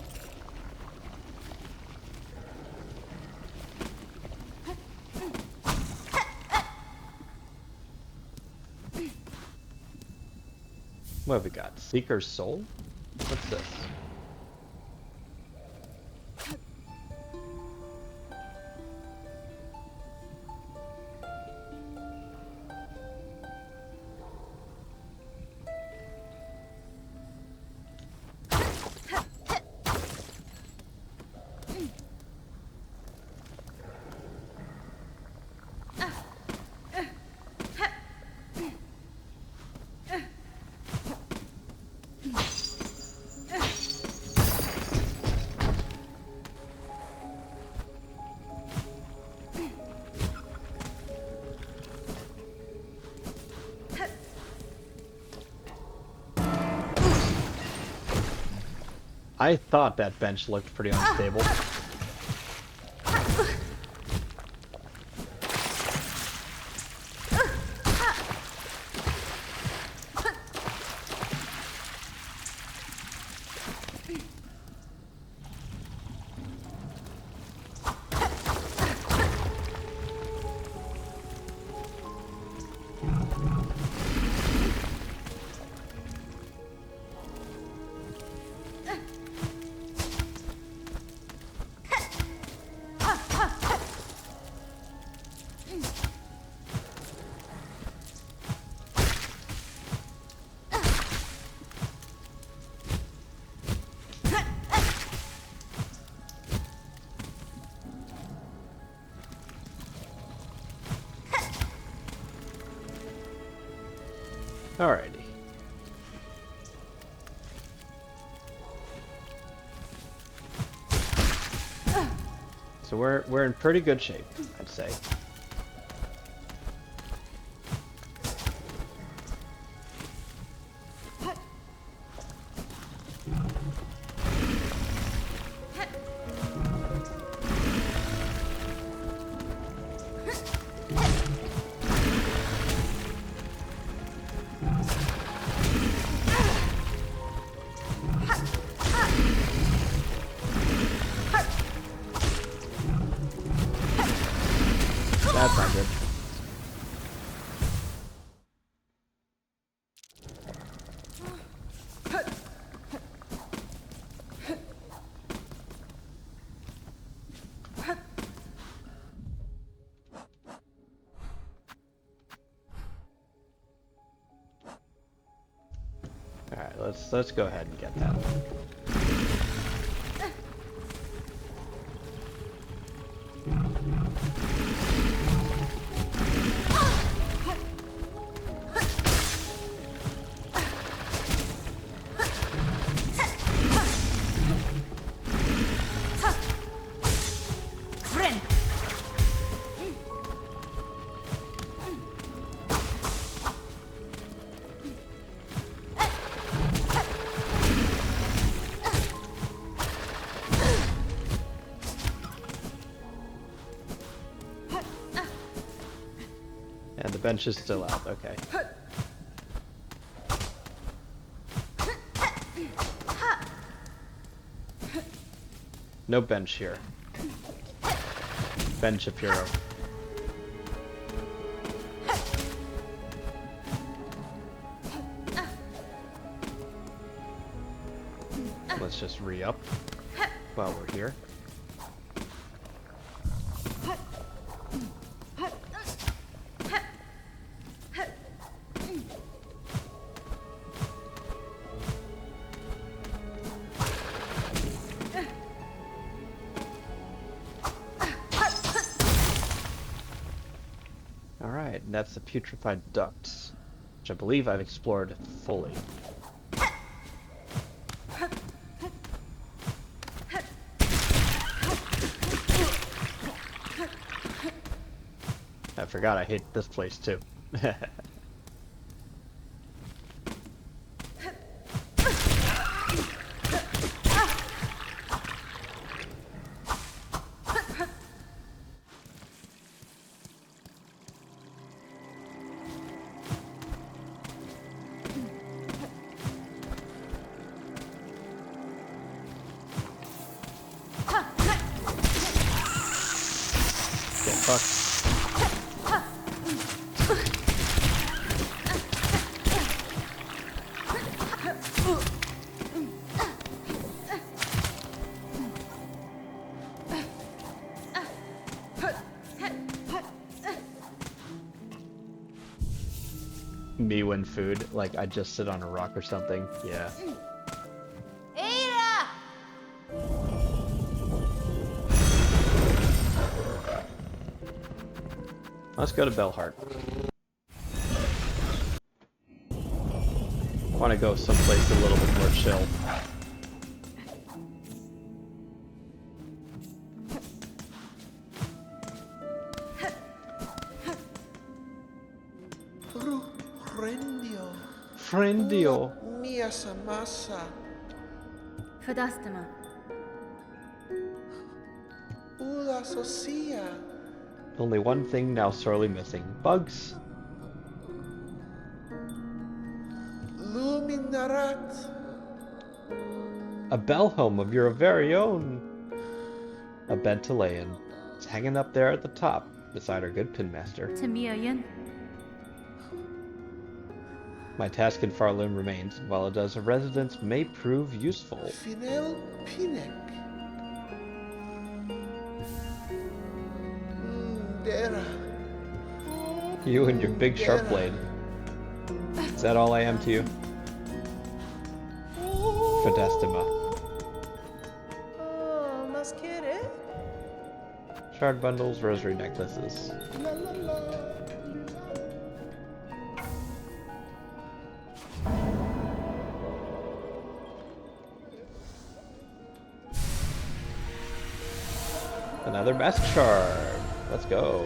What have we got? Seeker's Soul? What's this? I thought that bench looked pretty unstable. Alrighty. So we're in pretty good shape, I'd say. That's not good. All right, let's go ahead and get that. And the bench is still out, okay. No bench here. Bench of hero. Let's just re-up while we're here. Alright, and that's the putrefied ducts, which I believe I've explored fully. I forgot I hate this place too. fuck? Me when food, like I just sit on a rock or something. Yeah. Ada! Let's go to Bellheart. Want to go someplace a little bit more chill. Rendio. Friendio. Mia samasa. Fadastama. Ula socia. Only one thing now sorely missing. Bugs. Luminarat. A bell home of your very own. A bed to lay in. It's hanging up there at the top, beside our good pinmaster. Tamiayan. My task in Pharloom remains. While it does, a residence may prove useful. Finel pinek. Dera. You and your big sharp blade. Is that all I am to you? Fadestima. Oh, mas querer. Shard bundles, rosary necklaces. La la la. Another mask shard. Let's go.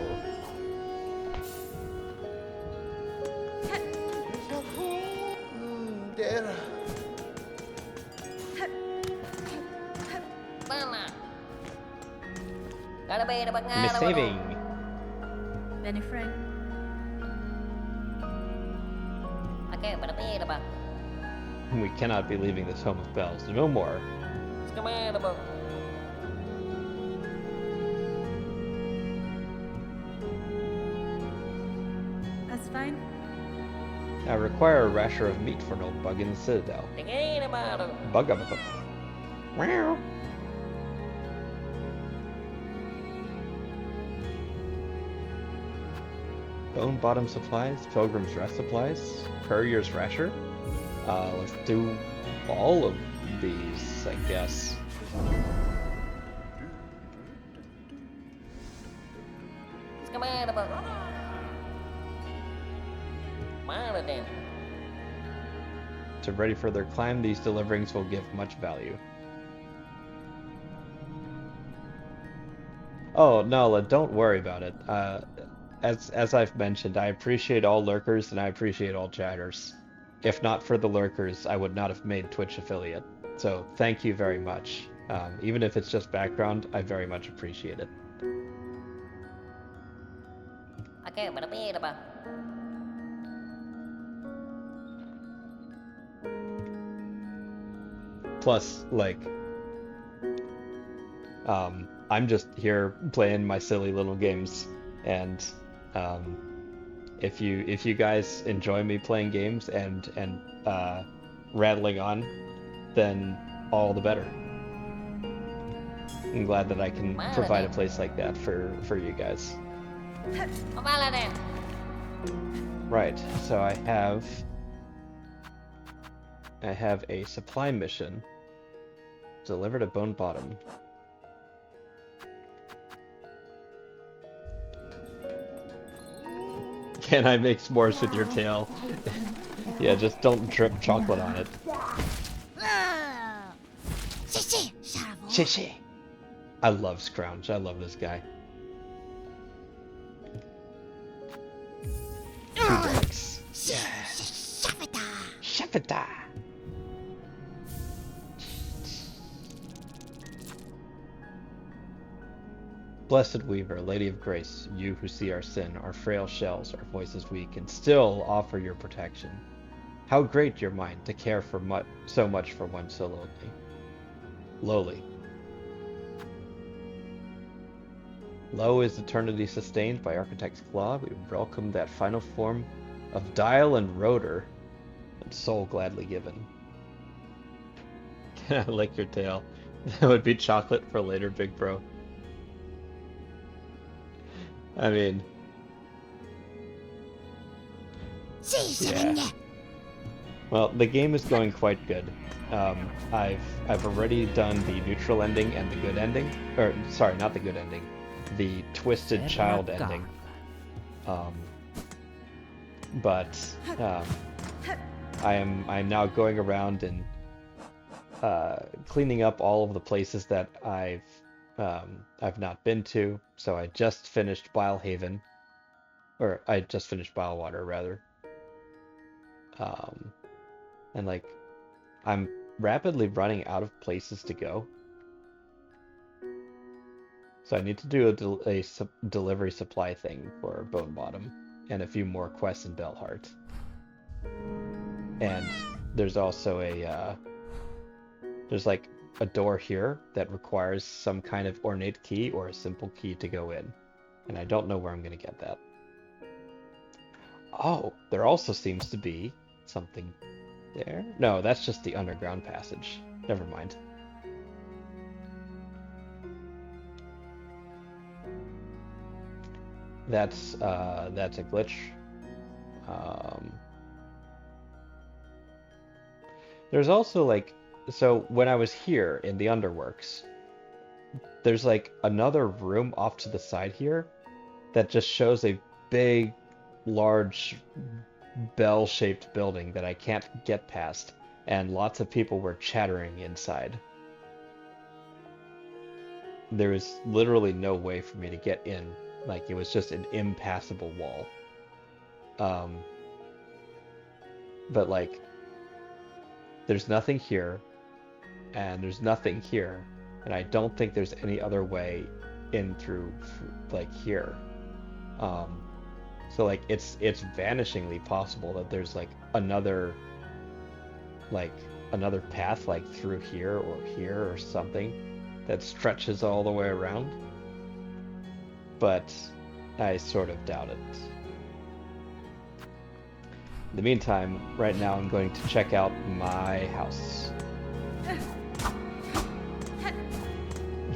Dera. Mana? Kada ba dapat nga Miss saving. Benefreg. Okay, pada pera ba? We cannot be leaving this home of bells. No more. Sekamana ba? That's fine. I require a rasher of meat for an old bug in the citadel. Tingin na ba? Bug of a Wow. Bone bottom supplies, pilgrim's rest supplies, courier's rasher. Let's do all of these, I guess. Sekamana ba? Mana din? To ready for their climb, these deliverings will give much value. Oh, Nala, don't worry about it. As I've mentioned, I appreciate all lurkers and I appreciate all chatters. If not for the lurkers, I would not have made Twitch affiliate. So thank you very much. Even if it's just background, I very much appreciate it. Okay, pada pera ba? Plus, like, I'm just here playing my silly little games, and if you guys enjoy me playing games and rattling on, then all the better. I'm glad that I can provide a place like that for you guys. Pabala din. Right, so I have a supply mission delivered at Bone Bottom. Can I make s'mores with your tail? Yeah, just don't drip chocolate on it. Shishi. I love Scrounge. I love this guy. Rex. Shepita. Blessed Weaver, Lady of Grace, you who see our sin, our frail shells, our voices weak, and still offer your protection. How great your mind to care for so much for one so lowly. Lo is eternity sustained by Architect's Claw. We welcome that final form of dial and rotor, and soul gladly given. Can I lick your tail? That would be chocolate for later, big bro. I mean, yeah. Well, the game is going quite good. I've already done the neutral ending and the good ending, or sorry, not the good ending, the twisted child ending. But I'm now going around and cleaning up all of the places that I've not been to. So I just finished Bilehaven, or I just finished Bilewater rather. And like I'm rapidly running out of places to go. So I need to do a delivery supply thing for Bone Bottom and a few more quests in Bellheart. And there's also there's like a door here that requires some kind of ornate key or a simple key to go in. And I don't know where I'm going to get that. Oh, there also seems to be something there. No, that's just the underground passage. Never mind. That's a glitch. There's also like, so when I was here in the Underworks, there's like another room off to the side here that just shows a big, large, bell-shaped building that I can't get past, and lots of people were chattering inside. There was literally no way for me to get in. Like, it was just an impassable wall. But like, there's nothing here, and there's nothing here, and I don't think there's any other way in through like here. So like it's vanishingly possible that there's like another path like through here or something that stretches all the way around. But I sort of doubt it. In the meantime, right now I'm going to check out my house.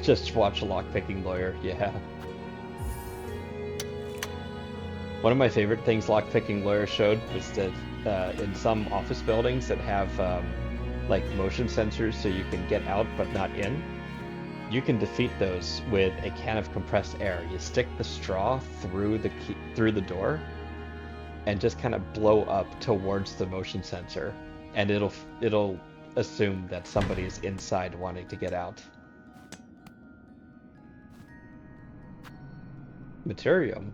Just watch a lockpicking lawyer, yeah. One of my favorite things lockpicking lawyer showed was that in some office buildings that have like motion sensors so you can get out but not in, you can defeat those with a can of compressed air. You stick the straw through the door and just kind of blow up towards the motion sensor, and it'll assume that somebody's inside wanting to get out. Materium.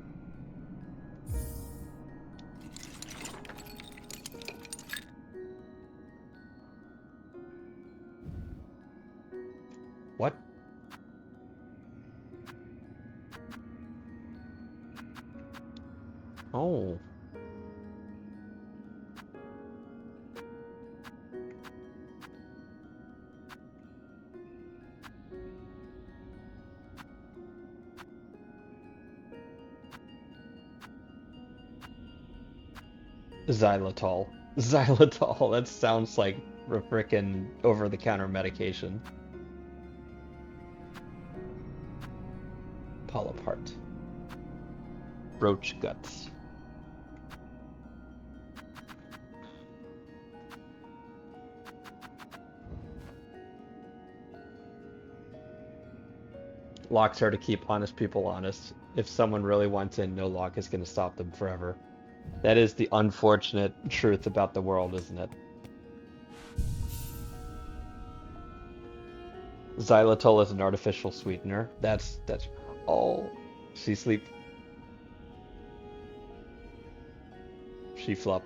What? Oh. Xylitol. Xylitol, that sounds like a frickin' over-the-counter medication. Pull apart. Roach guts. Locks are to keep honest people honest. If someone really wants in, no lock is going to stop them forever. That is the unfortunate truth about the world, isn't it? Xylitol is an artificial sweetener. That's oh, she sleep. She flop.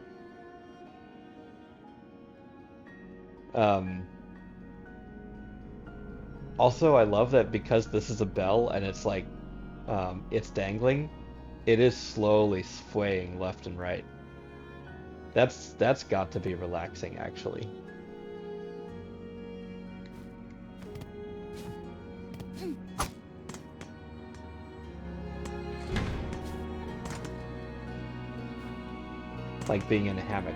Also, I love that because this is a bell and it's like, it's dangling, it is slowly swaying left and right. That's got to be relaxing, actually. like being in a hammock.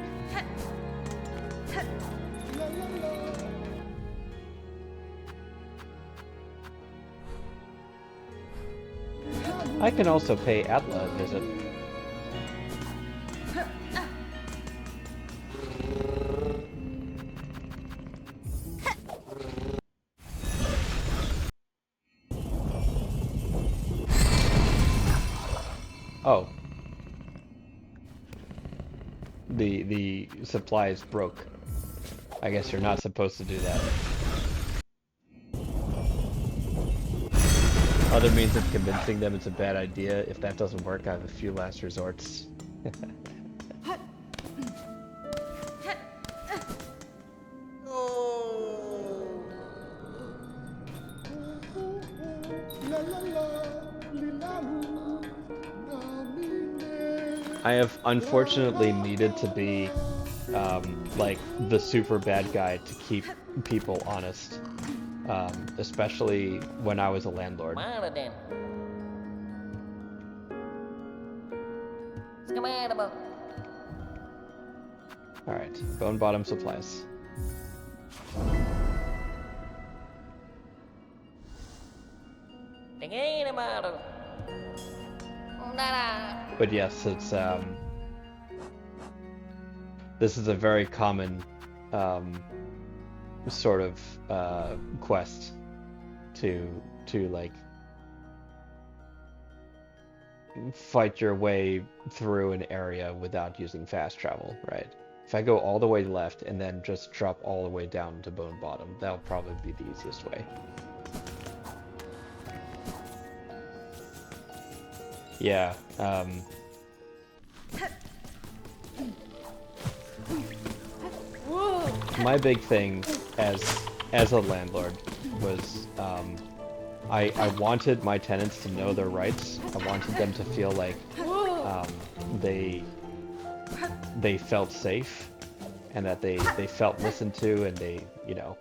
I can also pay Atla a visit. Oh. The supplies broke. I guess you're not supposed to do that. Other means of convincing them it's a bad idea. If that doesn't work, I have a few last resorts. I have unfortunately needed to be like the super bad guy to keep people honest, especially when I was a landlord. Má rồi đèn. Ska med ba. All right, bone bottom supplies. Đèn nghe nè ba rồi. Đây là. But yes, it's this is a very common sort of quest to like fight your way through an area without using fast travel, right? If I go all the way left and then just drop all the way down to bone bottom, that'll probably be the easiest way. Yeah, my big thing as a landlord was I wanted my tenants to know their rights. I wanted them to feel like they felt safe and that they felt listened to and they, you know,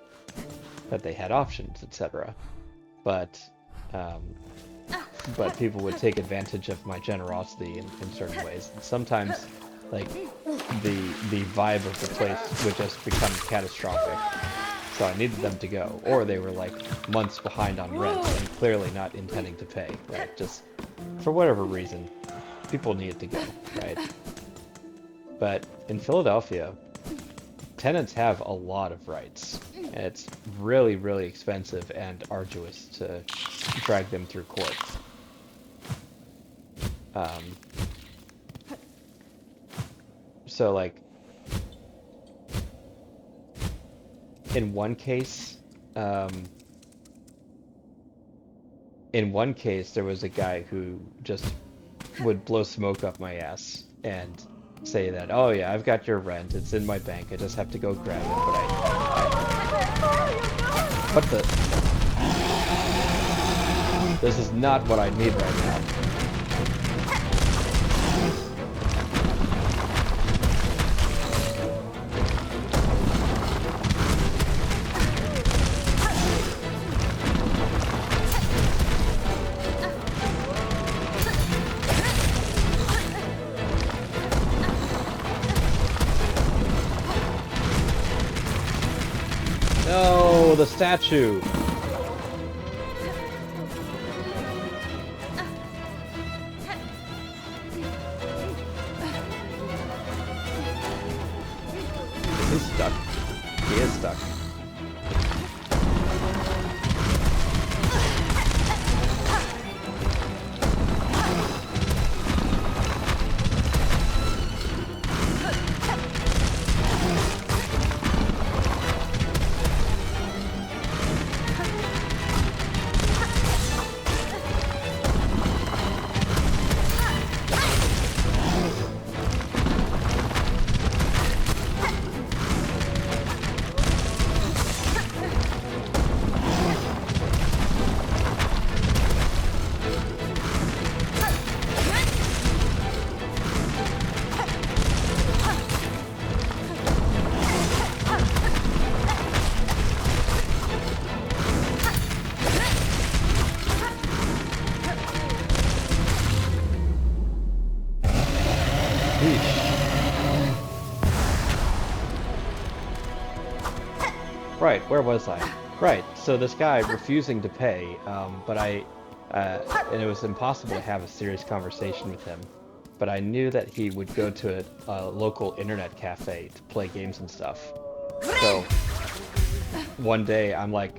that they had options, etc. But people would take advantage of my generosity in certain ways. And sometimes, like, the vibe of the place would just become catastrophic. So I needed them to go. Or they were, like, months behind on rent and clearly not intending to pay, right? Just, for whatever reason, people needed to go, right? But in Philadelphia, tenants have a lot of rights. And it's really, really expensive and arduous to drag them through court. So like, in one case there was a guy who just would blow smoke up my ass and say that, oh yeah, I've got your rent, it's in my bank, I just have to go grab it, but what the? This is not what I need right now. No, the statue. He's stuck. He is stuck. Right, where was I? Right, so this guy refusing to pay, and it was impossible to have a serious conversation with him. But I knew that he would go to a local internet cafe to play games and stuff. So one day I'm like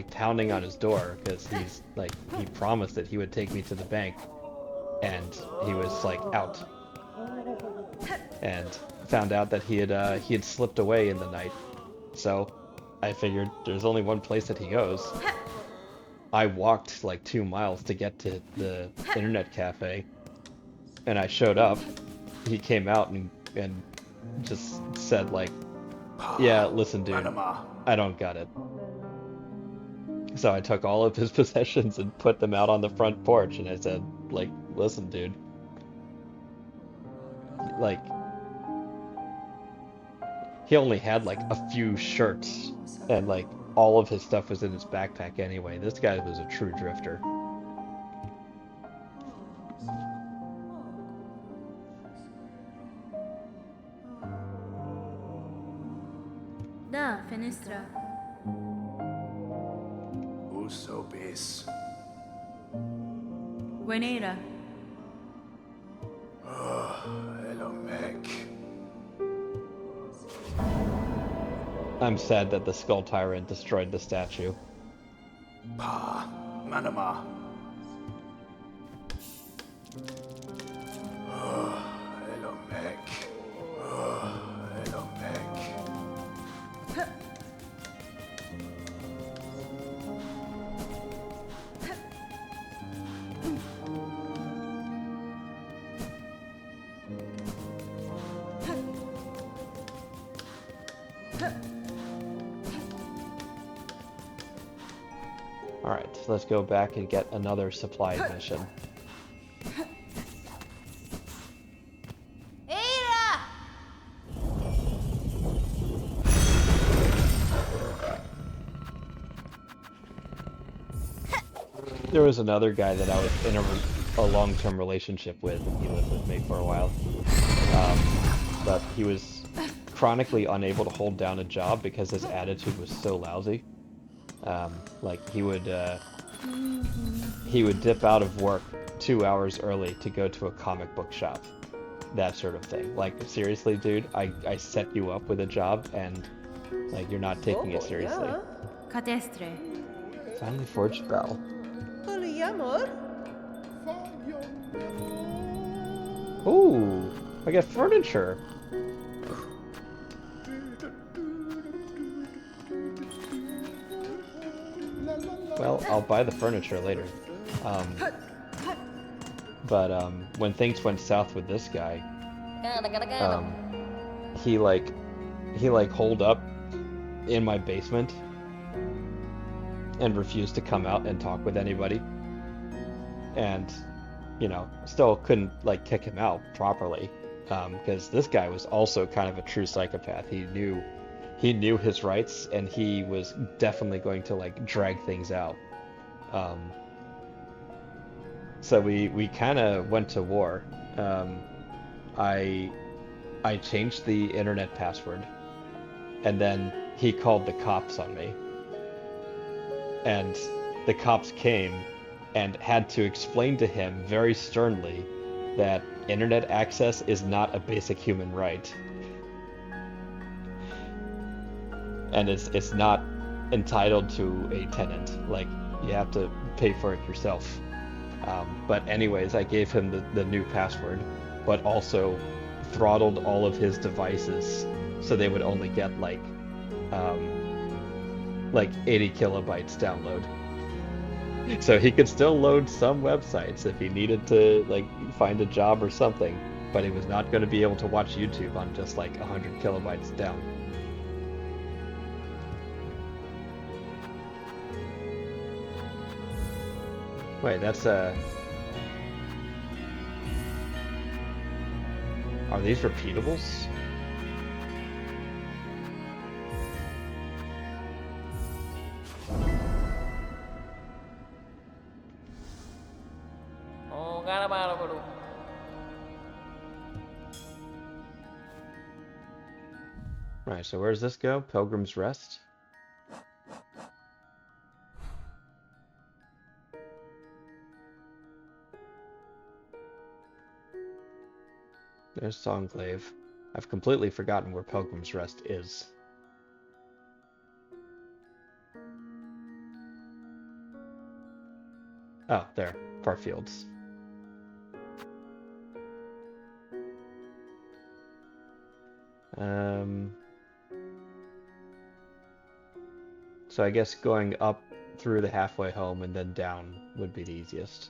pounding on his door because he promised that he would take me to the bank, and he was like out, and found out that he had slipped away in the night. So I figured there's only one place that he goes. I walked like 2 miles to get to the internet cafe, and I showed up. He came out and just said like, "Yeah, listen, dude, Panama. I don't got it." So I took all of his possessions and put them out on the front porch, and I said, like, "Listen, dude, like, he only had like a few shirts, and like all of his stuff was in his backpack anyway. This guy was a true drifter." Da, fenestra. Uso bis. Buenera. Elomek. I'm sad that the Skull Tyrant destroyed the statue. Pa. Manama. Elomek. Elomek. Alright, so let's go back and get another supply mission. Ada! There was another guy that I was in a long-term relationship with, and he lived with me for a while. But he was chronically unable to hold down a job because his attitude was so lousy. Like he would dip out of work 2 hours early to go to a comic book shop, that sort of thing. Like, seriously, dude, I set you up with a job, and like you're not taking it seriously. Catestre. Finally forged bell. Polyamor? Ooh, I get furniture. Well, I'll buy the furniture later. But when things went south with this guy, he holed up in my basement and refused to come out and talk with anybody. And, still couldn't like kick him out properly, because this guy was also kind of a true psychopath. He knew his rights, and he was definitely going to like drag things out. So we kind of went to war. I changed the internet password, and then he called the cops on me. And the cops came and had to explain to him very sternly that internet access is not a basic human right. And it's not entitled to a tenant. Like, you have to pay for it yourself. But anyways, I gave him the new password, but also throttled all of his devices so they would only get like 80 kilobytes download. So he could still load some websites if he needed to like find a job or something, but he was not going to be able to watch YouTube on just like 100 kilobytes down. Wait, that's are these repeatables? Oh, gara-gara ko. Right, so where does this go? Pilgrim's Rest? There's Songclave. I've completely forgotten where Pilgrim's Rest is. Oh, there. Farfields. So I guess going up through the halfway home and then down would be the easiest.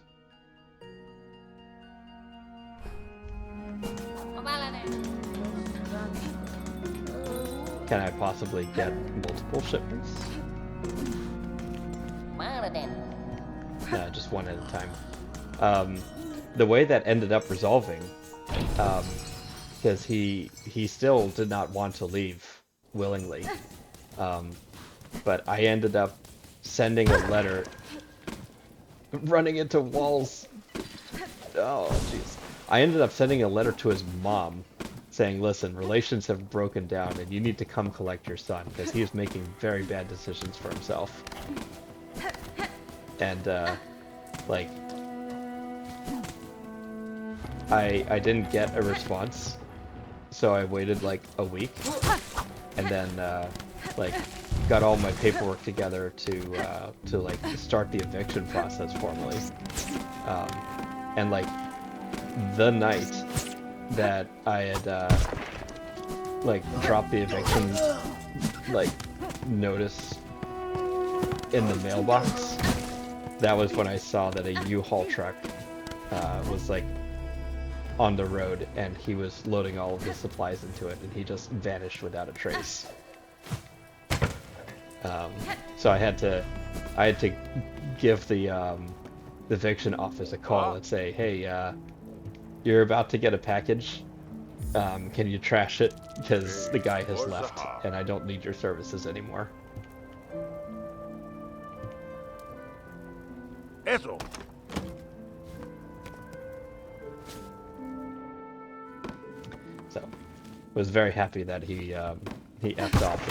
Can I possibly get multiple shipments? Just one at a time. The way that ended up resolving, because he still did not want to leave willingly, but I ended up sending a letter, running into walls. Oh, jeez. I ended up sending a letter to his mom saying, listen, relations have broken down and you need to come collect your son because he is making very bad decisions for himself. And, like, I didn't get a response, so I waited like a week and then, like, got all my paperwork together to like start the eviction process formally. And like the night that I had like dropped the eviction like notice in the mailbox, that was when I saw that a U-Haul truck was like on the road and he was loading all of his supplies into it and he just vanished without a trace. So I had to give the eviction office a call and say, hey, you're about to get a package. Can you trash it? Because the guy has left and I don't need your services anymore. Eso. So, was very happy that he effed off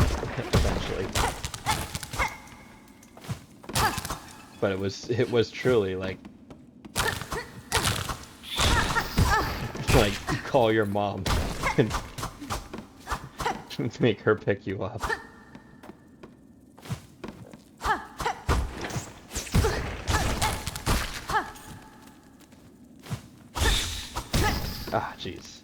eventually. But it was truly like call your mom and make her pick you up. Ah, jeez.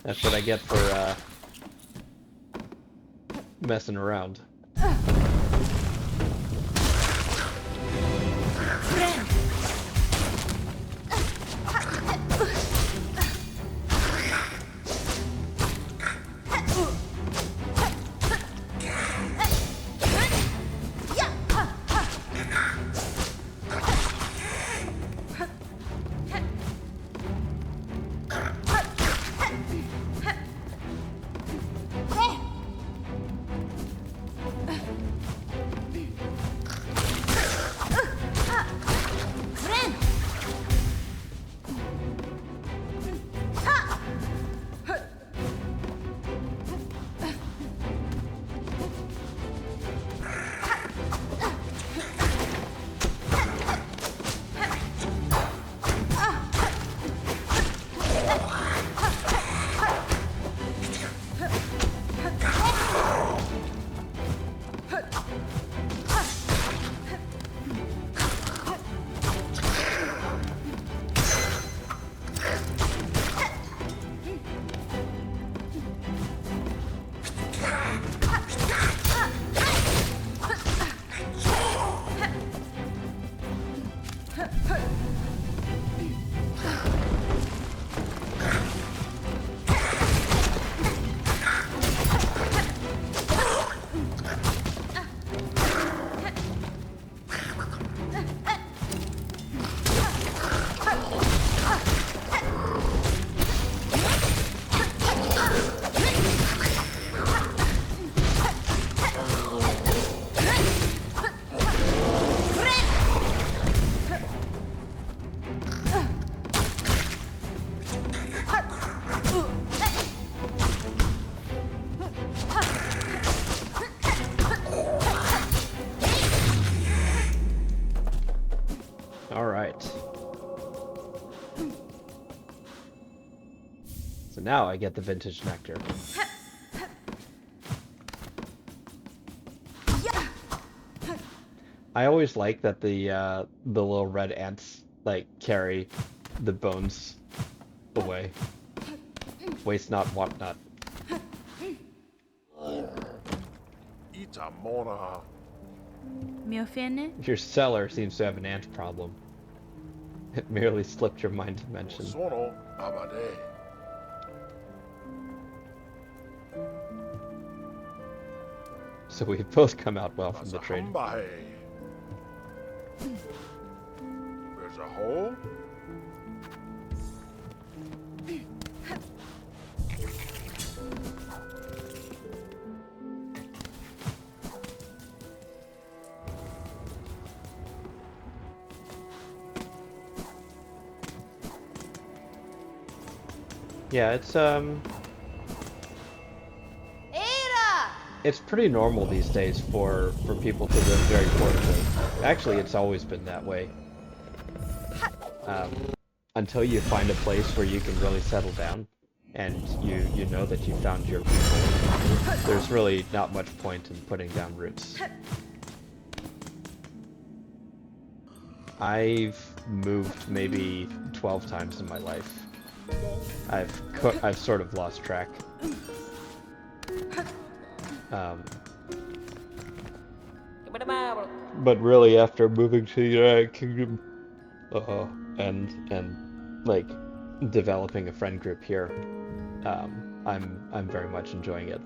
That's what I get for messing around. All right. So now I get the vintage nectar. I always like that the little red ants like carry the bones away. Waste not, want not. Itamora. Miofene? Your cellar seems to have an ant problem. It merely slipped your mind to mention. Soro abade. So we both come out well from the trade. Asahambahe. There's a hole? Yeah, Era! it's pretty normal these days for people to live very portably. Actually, it's always been that way. Until you find a place where you can really settle down, and you know that you found your people. There's really not much point in putting down roots. I've moved maybe 12 times in my life. I've sort of lost track. But really, after moving to the United Kingdom, and like developing a friend group here, I'm very much enjoying it.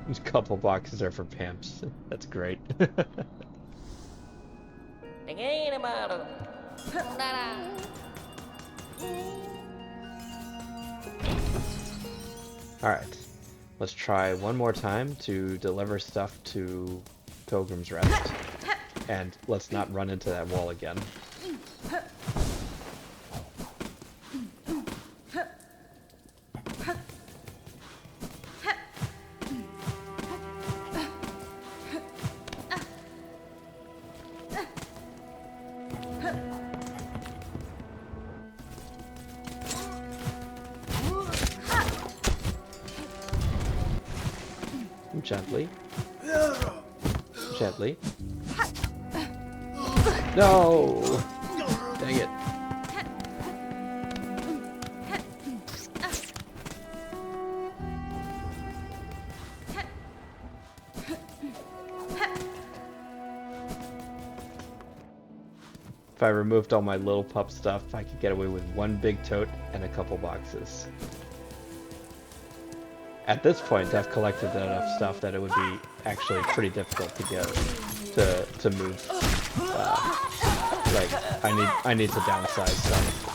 These couple boxes are for pamps. That's great. Alright, let's try one more time to deliver stuff to Pilgrim's Rest. And let's not run into that wall again. Gently. Gently. No! Dang it. If I removed all my little pup stuff, I could get away with one big tote and a couple boxes. At this point, I've collected enough stuff that it would be actually pretty difficult to get to move. Like I need to downsize stuff.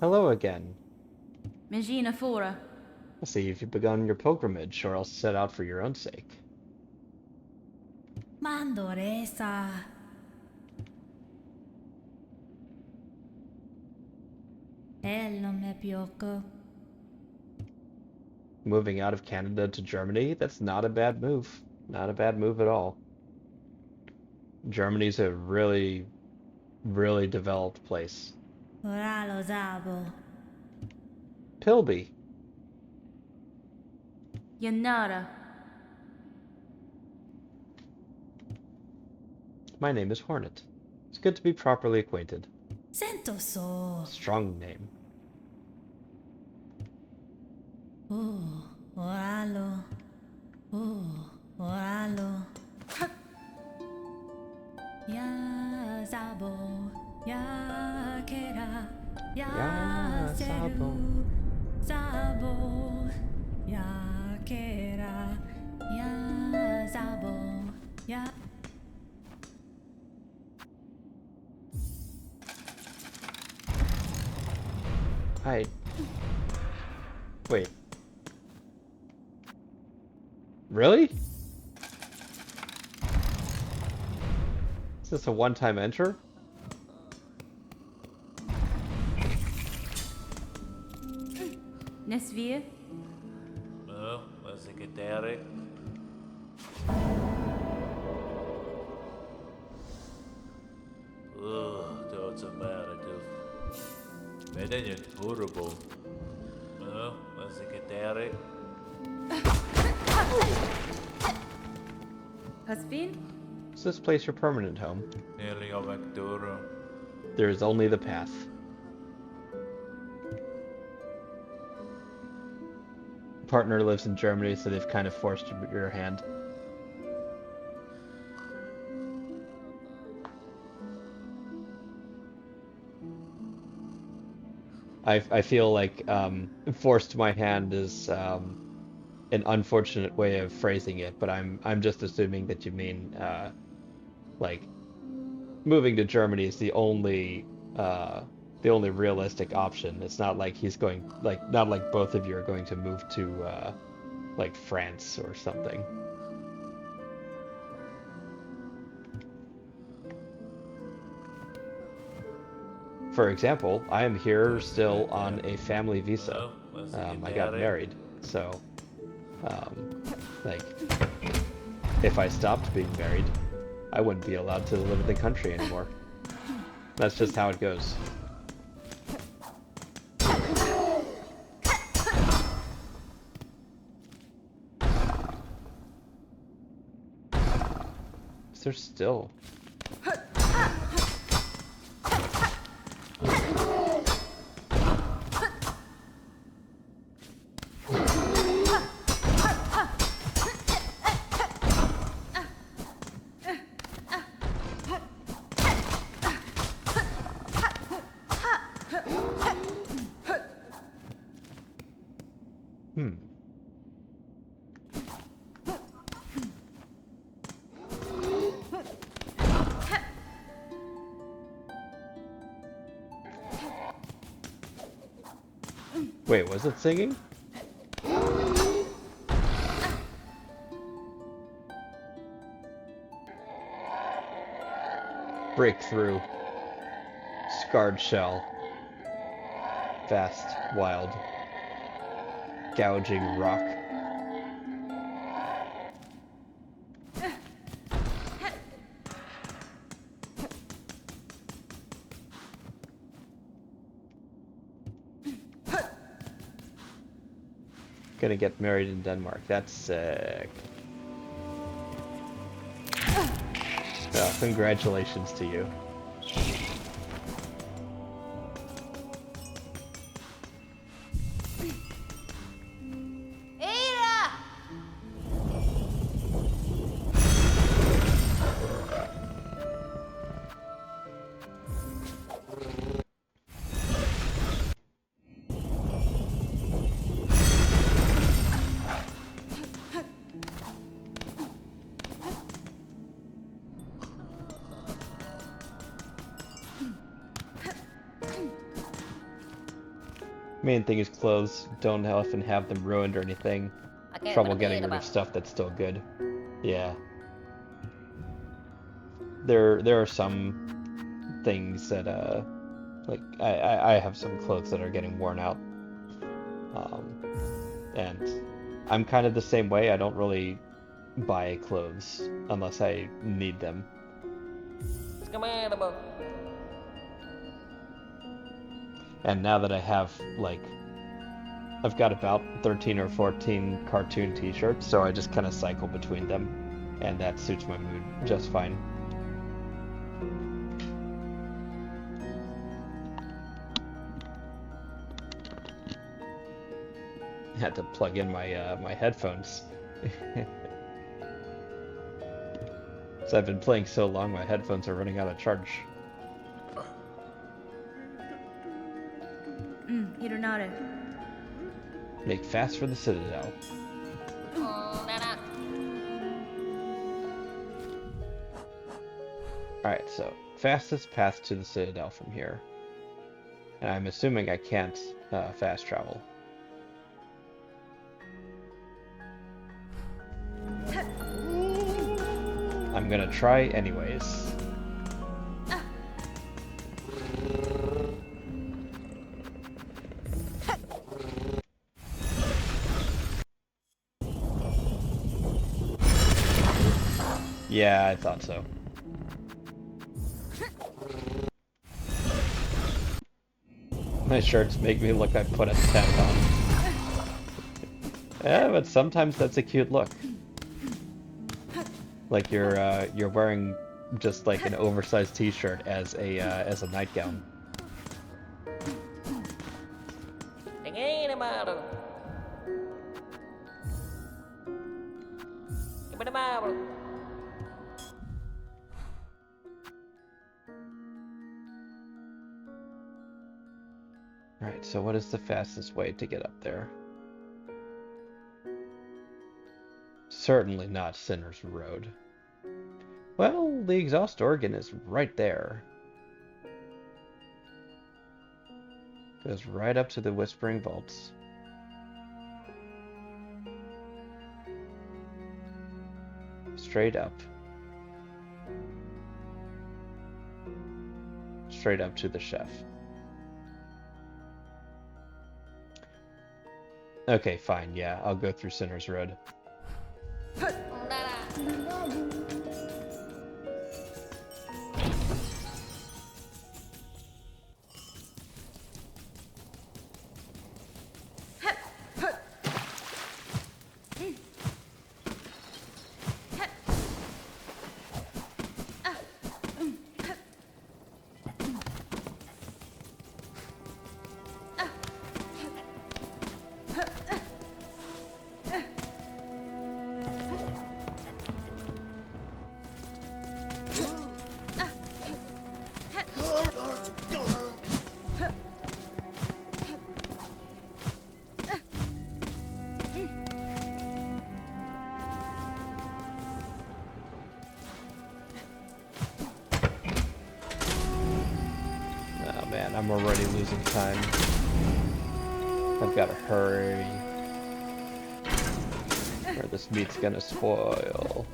Hello again. Megina fora. Let's see if you've begun your pilgrimage, or else set out for your own sake. Mandoresa. Non me piocco. Moving out of Canada to Germany, that's not a bad move. Not a bad move at all. Germany's a really, really developed place. Ora lo zabo. Pilby. Yanara. My name is Hornet. It's good to be properly acquainted. Sento so. Strong name. Oralo. Oralo. Ya zabo. Ya kera. Ya Ya seru. zabo. Zabo. Ya kera. Ya zabo. Ya. Hi. Wait. Really? Is this a one-time enter? Nesvir. Vad sekretär. Doesn't matter, dude. Men den är horrible. Vad sekretär. Husband. Is this place your permanent home? Helig av Vectora. There is only the path. Partner lives in Germany, so they've kind of forced your hand. I feel like forced my hand is an unfortunate way of phrasing it, but I'm just assuming that you mean like moving to Germany is the only realistic option. It's not like he's going not like both of you are going to move to like France or something. For example, I am here still on a family visa. I got married, so like if I stopped being married, I wouldn't be allowed to live in the country anymore. That's just how it goes. Is there still? Wait, was it singing? Breakthrough. Scarred shell. Vast, wild. Gouging rock. Gonna get married in Denmark. That's sick. Oh, congratulations to you. Main thing is clothes. Don't often have them ruined or anything. Trouble getting rid of stuff that's still good. Yeah. There are some things that like I have some clothes that are getting worn out. And I'm kind of the same way. I don't really buy clothes unless I need them. And now that I have, like, I've got about 13 or 14 cartoon t-shirts, so I just kind of cycle between them, and that suits my mood just fine. had to plug in my my headphones. So I've been playing so long, my headphones are running out of charge. いるなあれ Make fast for the Citadel. だら Alright, so fastest path to the Citadel from here. And I'm assuming I can't fast travel. I'm gonna try anyways. Yeah, I thought so. My shirts make me look like I put a tent on. Yeah, but sometimes that's a cute look. Like you're wearing just like an oversized t-shirt as a nightgown. Alright, so what is the fastest way to get up there? Certainly not Sinner's Road. Well, the exhaust organ is right there. Goes right up to the Whispering Vaults. Straight up. Straight up to the chef. Okay, fine, yeah, I'll go through Sinner's Road. だら Oh man, I'm already losing time. I've got to hurry. Or this meat's gonna spoil.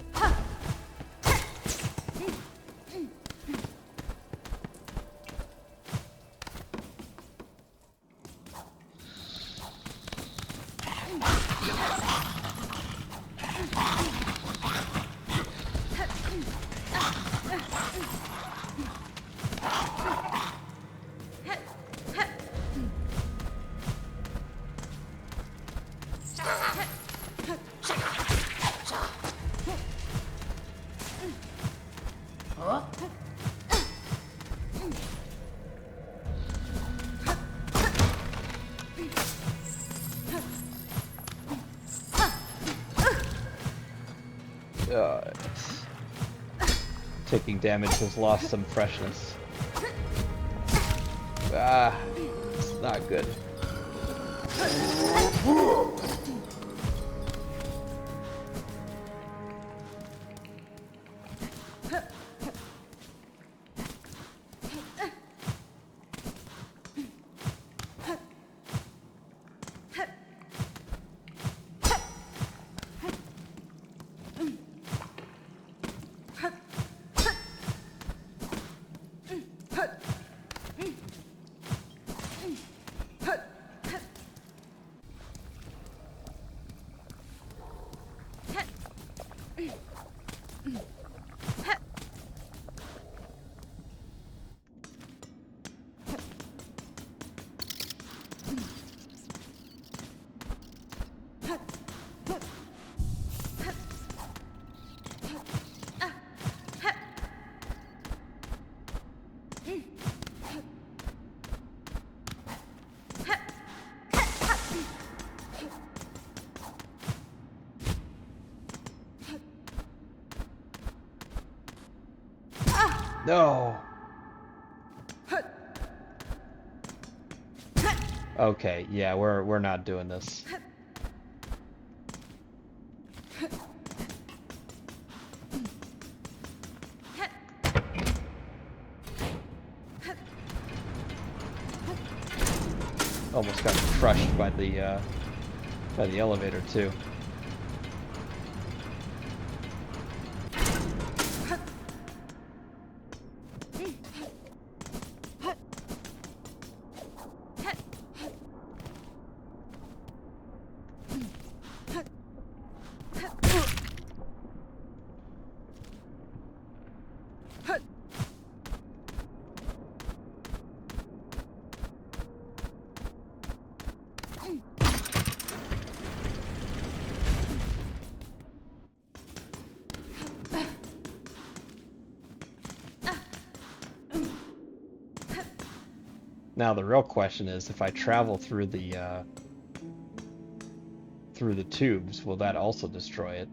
Taking damage has lost some freshness. Ah, it's not good. No. Okay, yeah, we're not doing this. Almost got crushed by the elevator too. Now the real question is, if I travel through the tubes, will that also destroy it?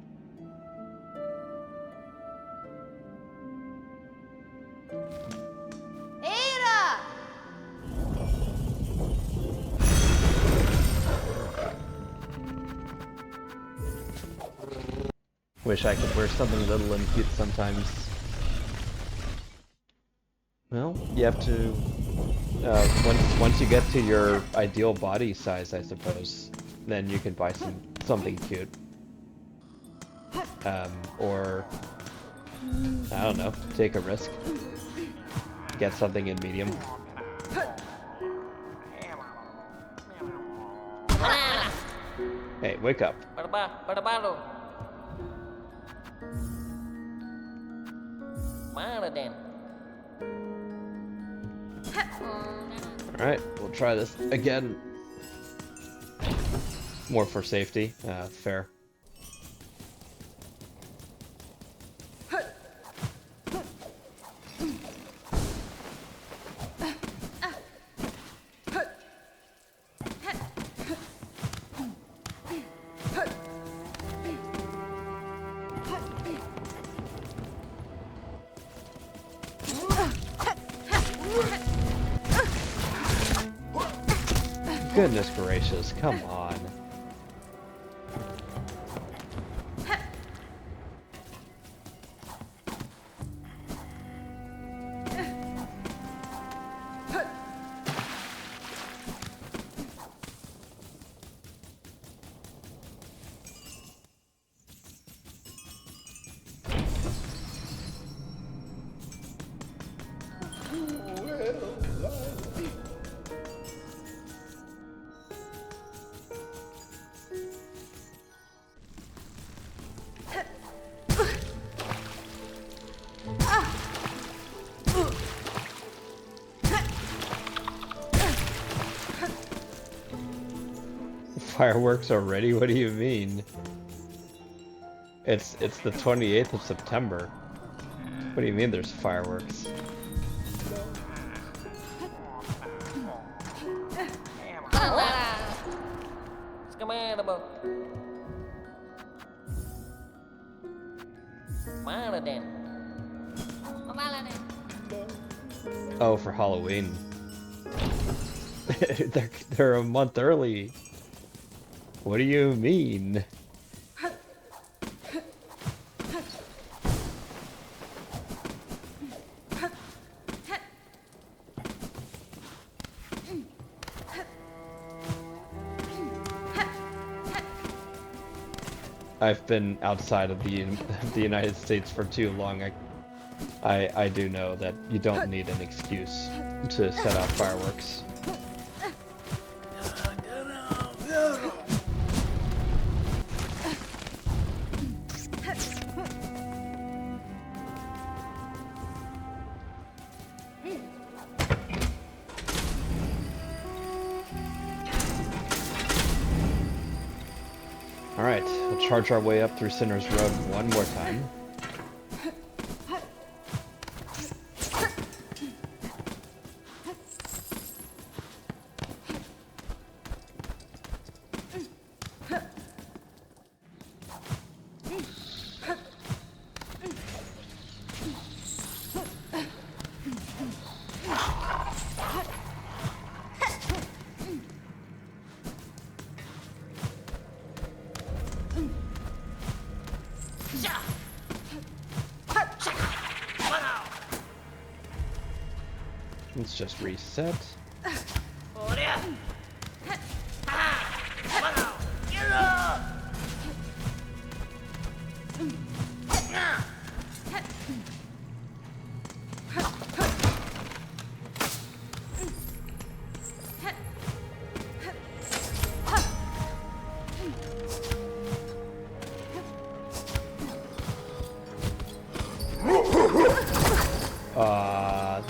Era! Wish I could wear something little and cute sometimes. Well, you have to once you get to your ideal body size, I suppose, then you can buy something cute. Or I don't know, take a risk. Get something in medium. Banana! Hey, wake up. Barbaro! Mara then. Alright, we'll try this again. More for safety. Fair. Goodness gracious, come on. Fireworks already? What do you mean? It's the 28th of September. What do you mean there's fireworks? Scamarable. Mara then. Oh, for Halloween. they're a month early. What do you mean? I've been outside of the United States for too long. I do know that you don't need an excuse to set off fireworks. Alright, we'll charge our way up through Sinner's Road one more time. Let's just reset.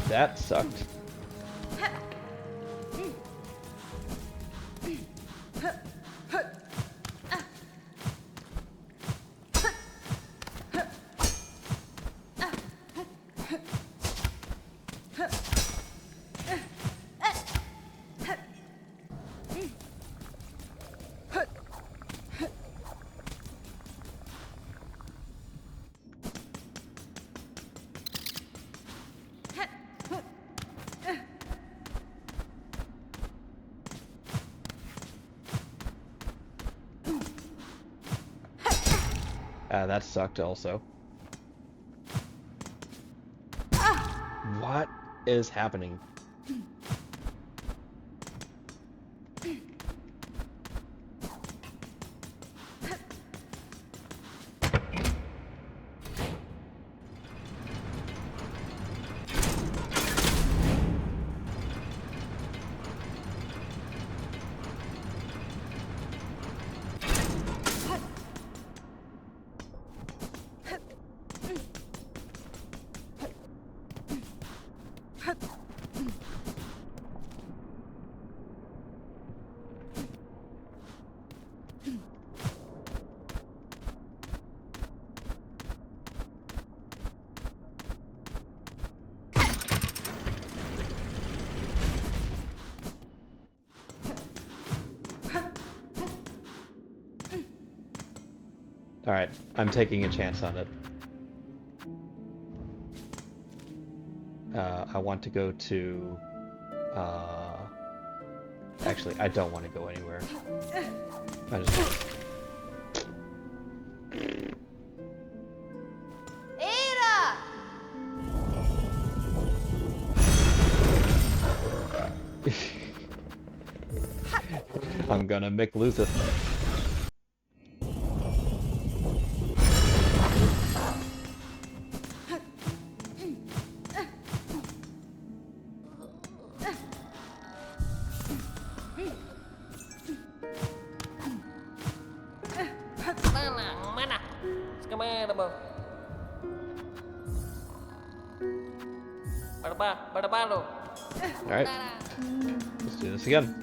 That sucked. That sucked also. What is happening? Alright, I'm taking a chance on it. I want to go to... Actually, I don't want to go anywhere. I just... Era! I'm gonna make lose it. Mana? Sekamana ba? Barbalo. Alright, let's do this again.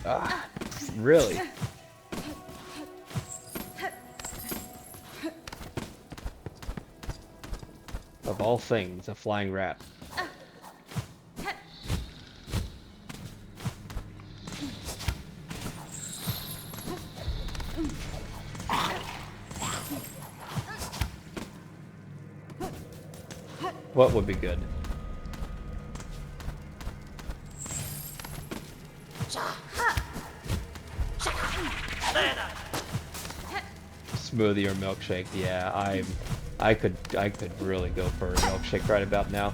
Ah, really? Of all things, a flying rat. What would be good? Smoothie or milkshake? Yeah, I could really go for a milkshake right about now.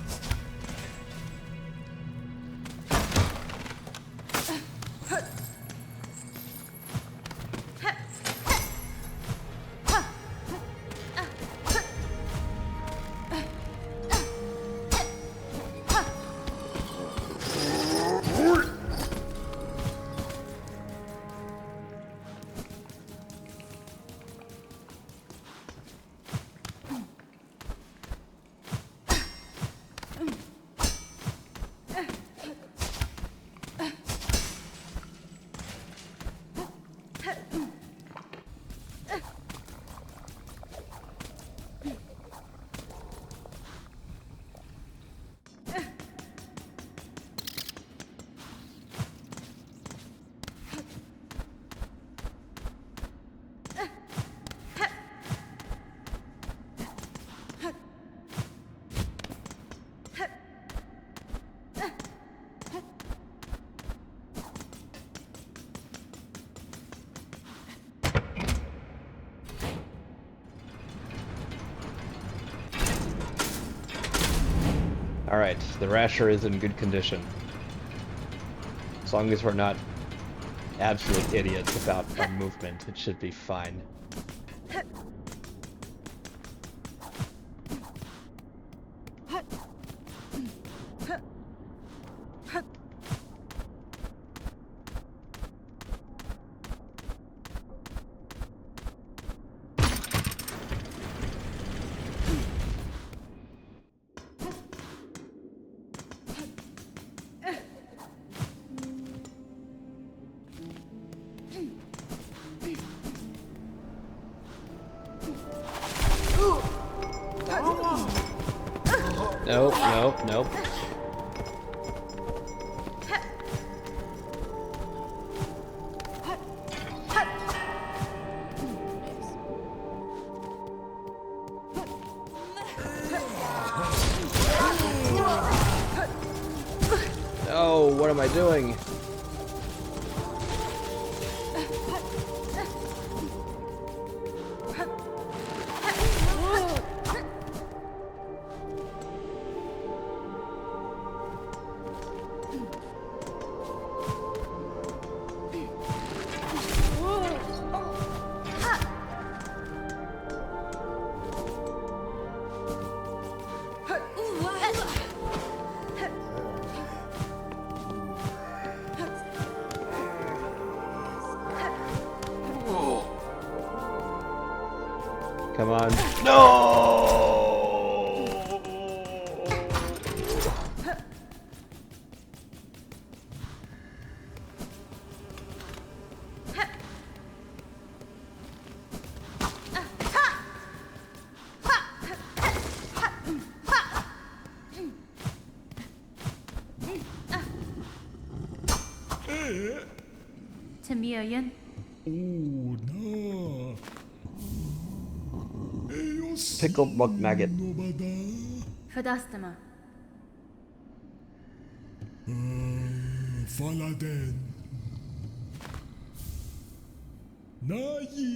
Alright, the rasher is in good condition. As long as we're not absolute idiots about our movement, it should be fine. Nope, nope, nope. Oh, what am I doing? Come on. No! Tamiyan. Pickled bug maggot. Fadastama. Faladen.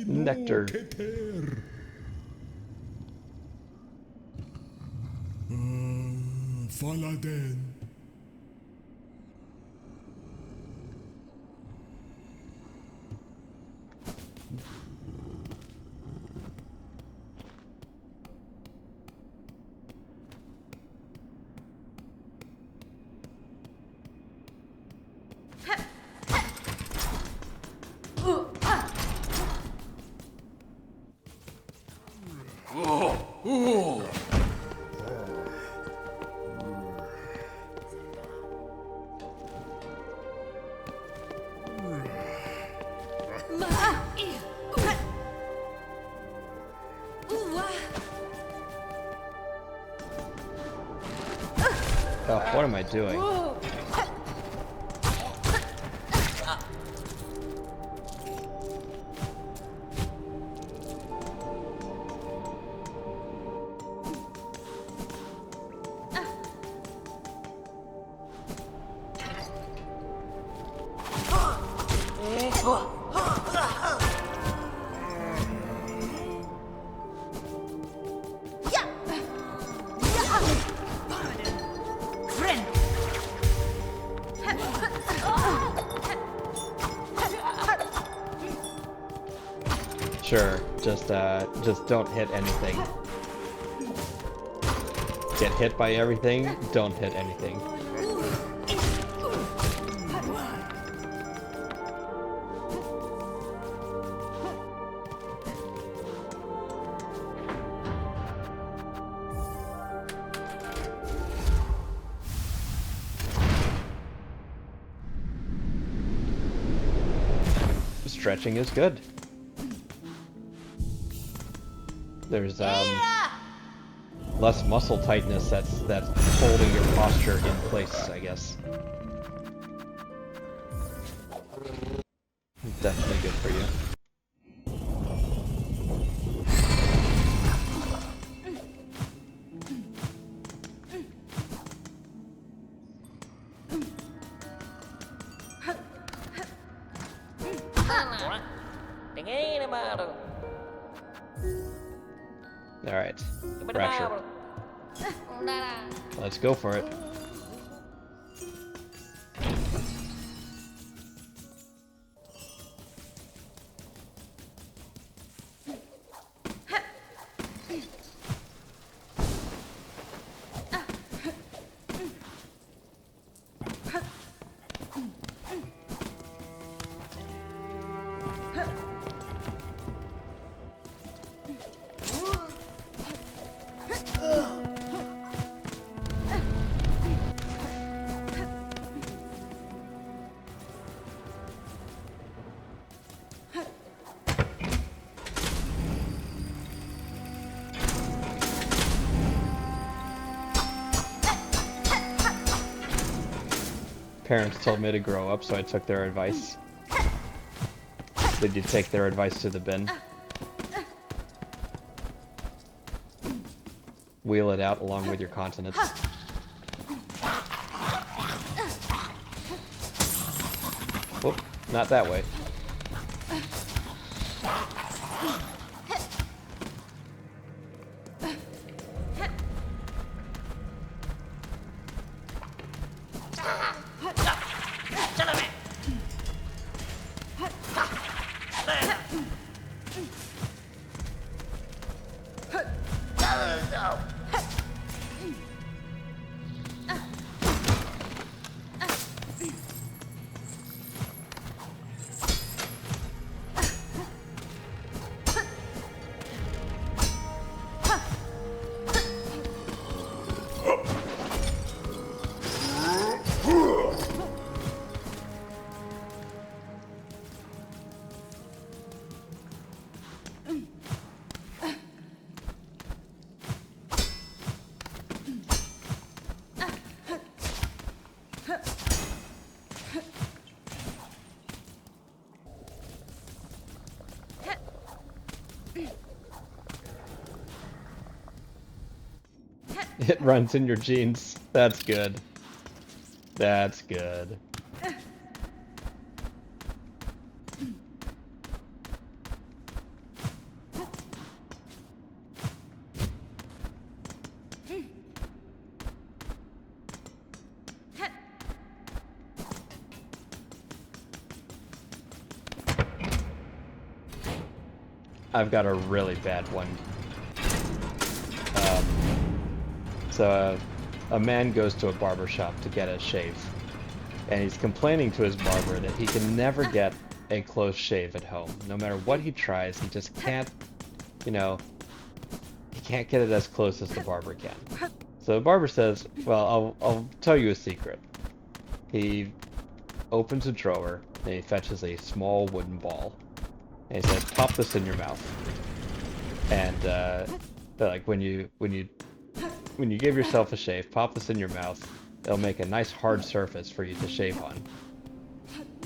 Nectar. Faladen. Oh, what am I doing? Sure, just don't hit anything. Get hit by everything, don't hit anything. Stretching is good. There's less muscle tightness that's holding your posture in place, I guess. Definitely good for you. Alright. Rasher. Let's go for it. Parents told me to grow up, so I took their advice. Did you take their advice to the bin? Wheel it out along with your continents. Whoop, not that way. It runs in your genes. That's good. That's good. I've got a really bad one. So a man goes to a barber shop to get a shave, and he's complaining to his barber that he can never get a close shave at home. No matter what he tries, he just can't, you know, he can't get it as close as the barber can. So the barber says, well, I'll tell you a secret. He opens a drawer, and he fetches a small wooden ball, and he says, pop this in your mouth. And like when you give yourself a shave, pop this in your mouth. It'll make a nice hard surface for you to shave on.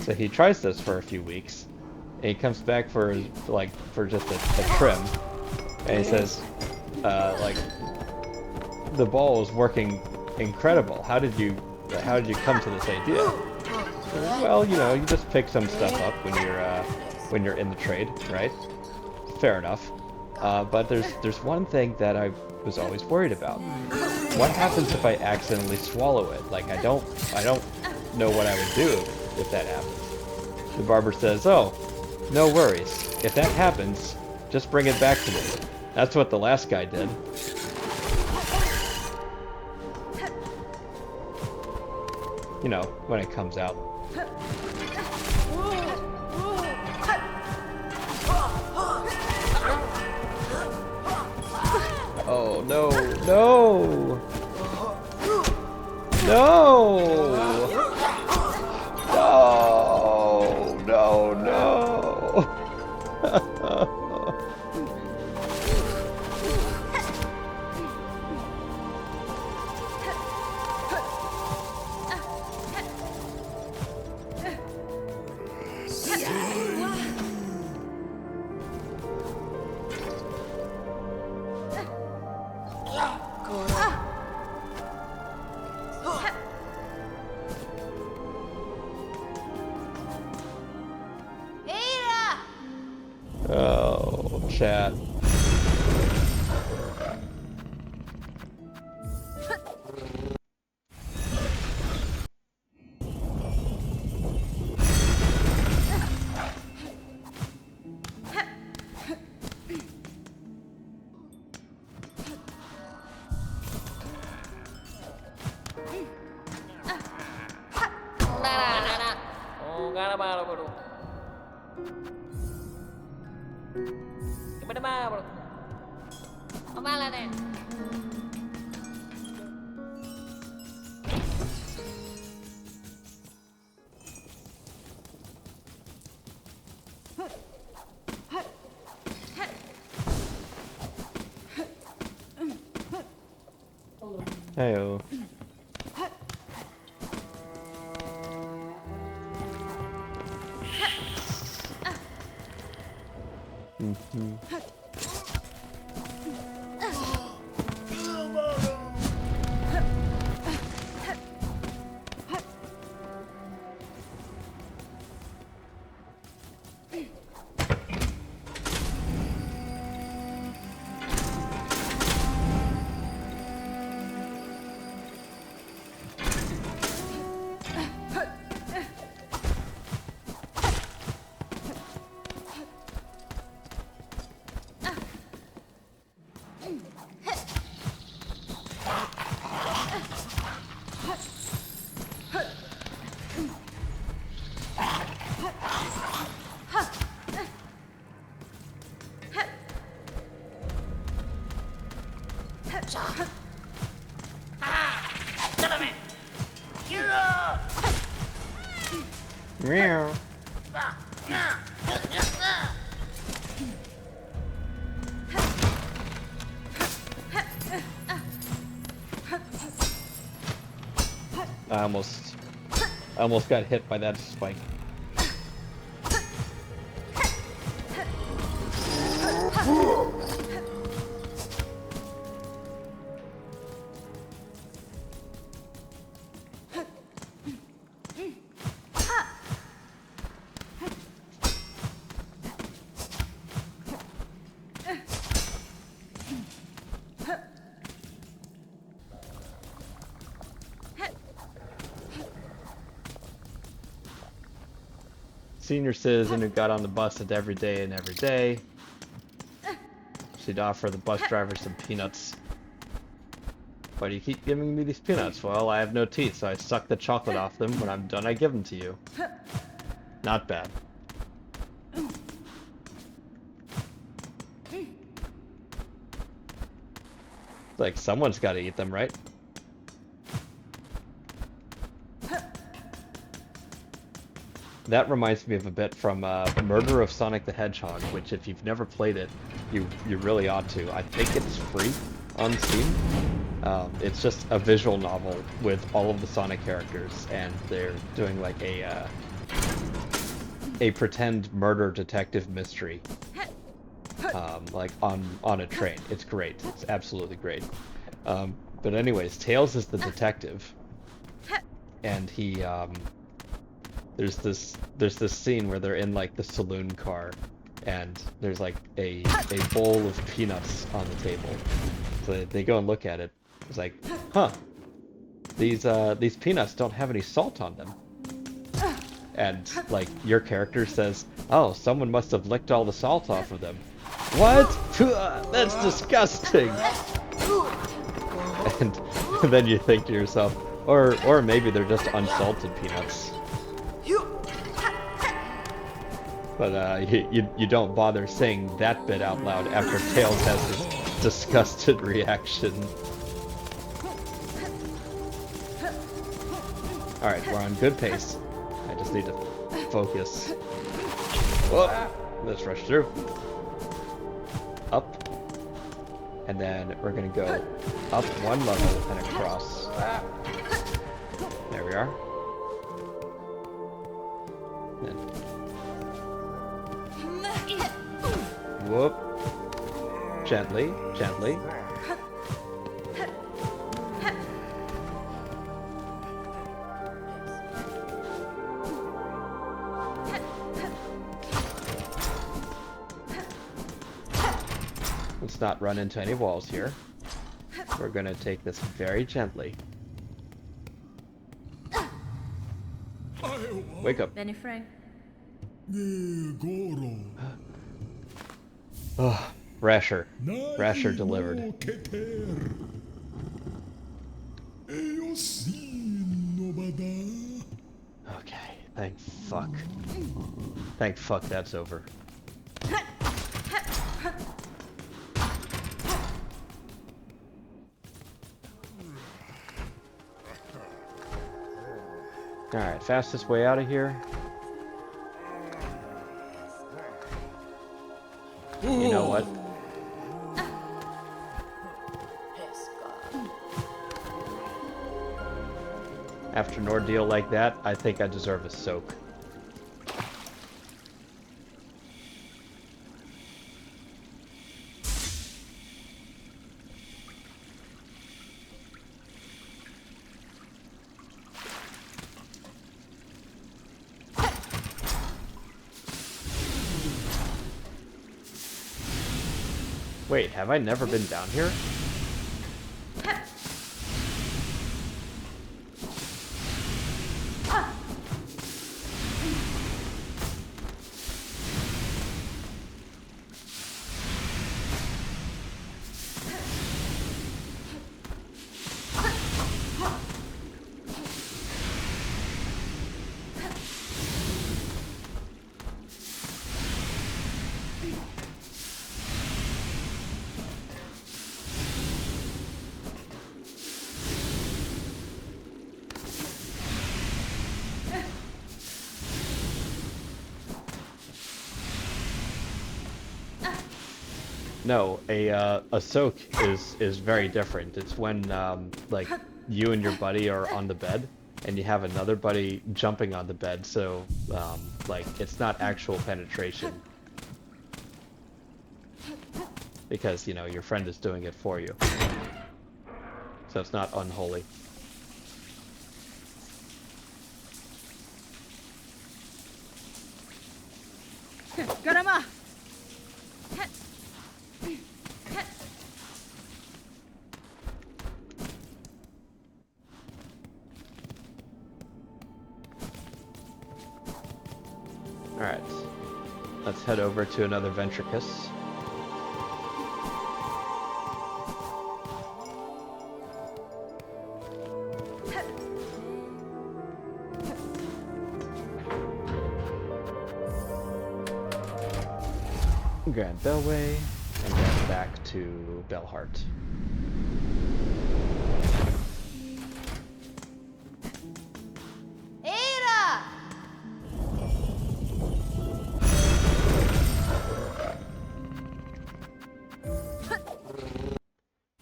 So he tries this for a few weeks, and he comes back for just a trim, and he says, like, the ball is working incredible. How did you come to this idea? Well, you know, you just pick some stuff up when you're in the trade, right? Fair enough. But there's one thing that I was always worried about. What happens if I accidentally swallow it? Like, I don't know what I would do if that happens. The barber says, oh, no worries. If that happens, just bring it back to me. That's what the last guy did. You know, when it comes out. Oh, no, no! No! No! No, no! Oh, chat. Gimana mah, bro? Apa lah nih? Heyo. Meow. I almost got hit by that spike. Senior citizen who got on the bus every day. She'd offer the bus driver some peanuts. Why do you keep giving me these peanuts? Well, I have no teeth, so I suck the chocolate off them. When I'm done, I give them to you. Not bad. Like, someone's got to eat them, right? That reminds me of a bit from Murder of Sonic the Hedgehog, which if you've never played it, you really ought to. I think it's free on Steam. It's just a visual novel with all of the Sonic characters, and they're doing like a pretend murder detective mystery, like on a train. It's great. It's absolutely great. But anyways, Tails is the detective, and he there's this scene where they're in like the saloon car, and there's like a bowl of peanuts on the table. So they go and look at it. It's like, huh, these peanuts don't have any salt on them. And like your character says, oh, someone must have licked all the salt off of them. What? That's disgusting. And then you think to yourself, or maybe they're just unsalted peanuts. But you don't bother saying that bit out loud after Tails has this disgusted reaction. Alright, we're on good pace. I just need to focus. Whoa! Let's rush through. Up. And then we're gonna go up one level and across. There we are. And whoop. Gently, gently. Let's not run into any walls here. We're gonna take this very gently. Wake up. Benny Frank. Oh, Rasher. Rasher delivered. Okay, thank fuck. Thank fuck that's over. Alright, fastest way out of here. You know what? After an ordeal like that, I think I deserve a soak. Wait, have I never been down here? No, a soak is very different. It's when like you and your buddy are on the bed and you have another buddy jumping on the bed, so like it's not actual penetration. Because, you know, your friend is doing it for you. So it's not unholy. Garama! Alright. Let's head over to another Ventricus. Grand Bellway, and then back to Bellheart. Ada!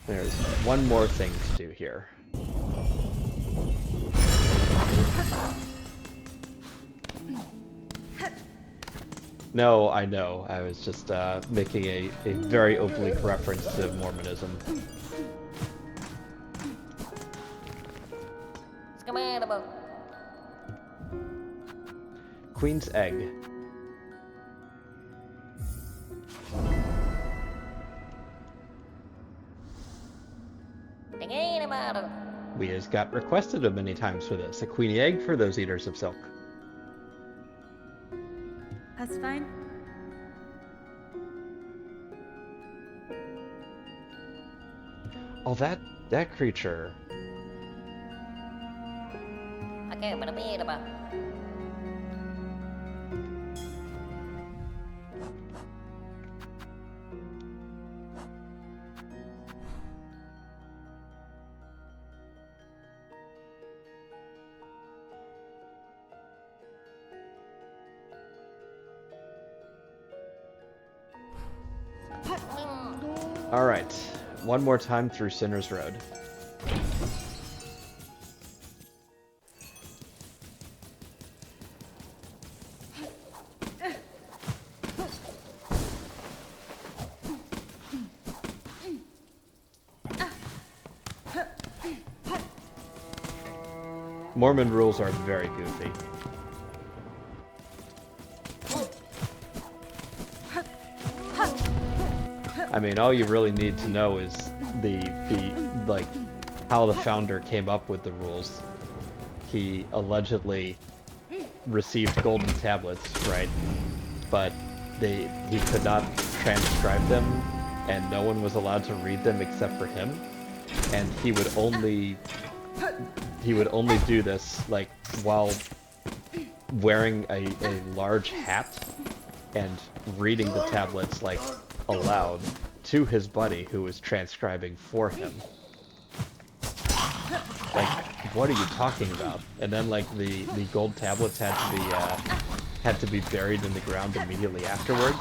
There's one more thing to do here. No, I know. I was just making a very oblique reference to Mormonism. Scammable. Queen's Egg. We has got requested many times for this. A queenie egg for those eaters of silk. That's fine. Oh, that creature. Okay, but Alright, one more time through Sinner's Road. Mormon rules are very goofy. I mean, all you really need to know is the like how the founder came up with the rules. He allegedly received golden tablets, right? But he could not transcribe them, and no one was allowed to read them except for him. And he would only do this like while wearing a large hat and reading the tablets like aloud to his buddy who was transcribing for him. Like, what are you talking about? And then like the gold tablets had to be buried in the ground immediately afterwards.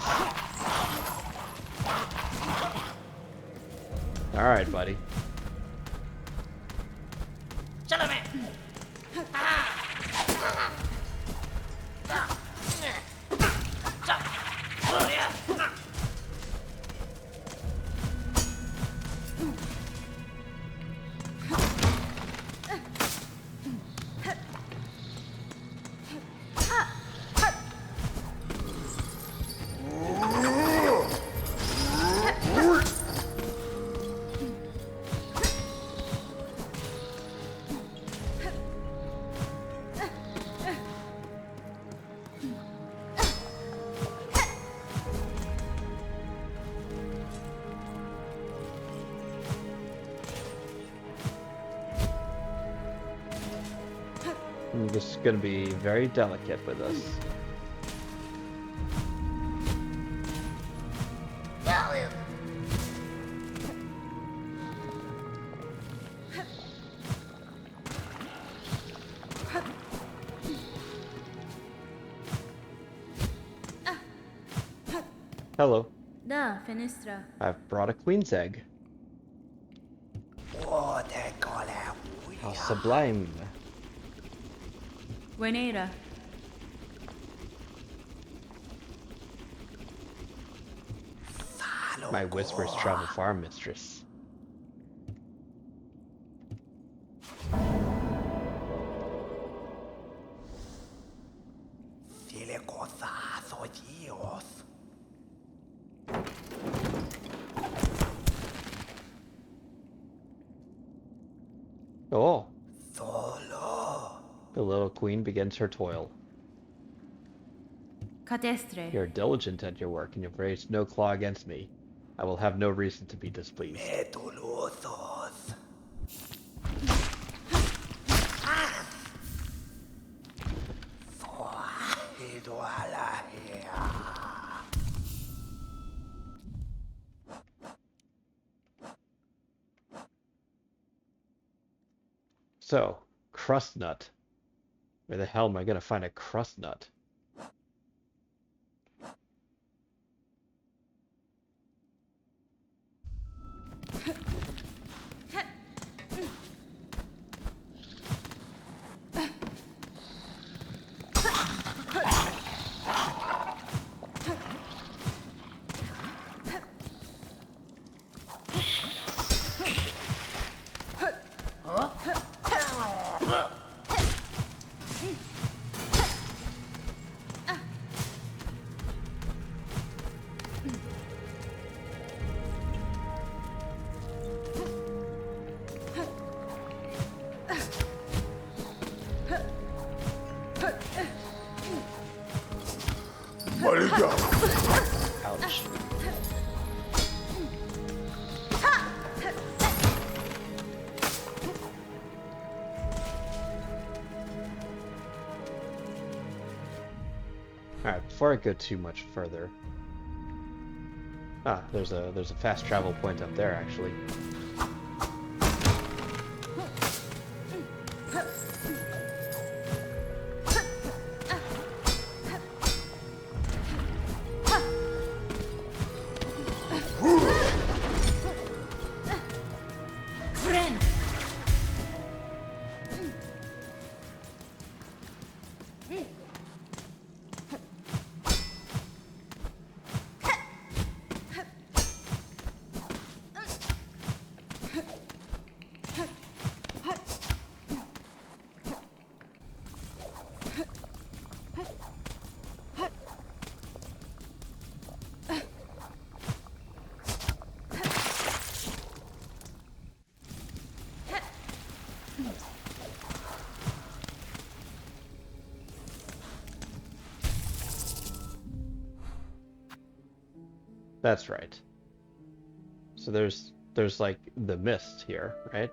All right, buddy. I'm just gonna be very delicate with this. Hello. Da, Fenestra. I've brought a queen's egg. How sublime. Buenera. My whispers travel far, mistress. Oh. The little queen begins her toil. Catestre. You're diligent at your work, and you've raised no claw against me. I will have no reason to be displeased. So, crust nut. Where the hell am I gonna find a crust nut? Ouch. Alright, before I go too much further. Ah, there's a fast travel point up there actually. That's right. So there's like the mist here, right?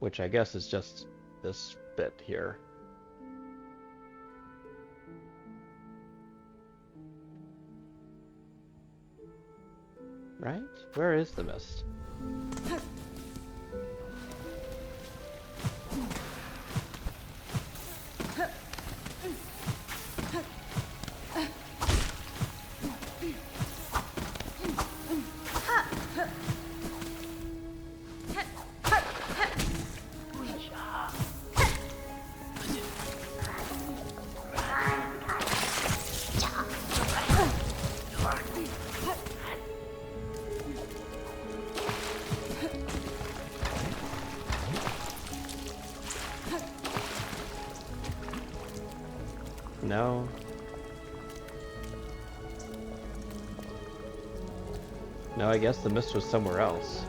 which I guess is just this bit here. Right? Where is the mist? No. No, I guess the mist was somewhere else.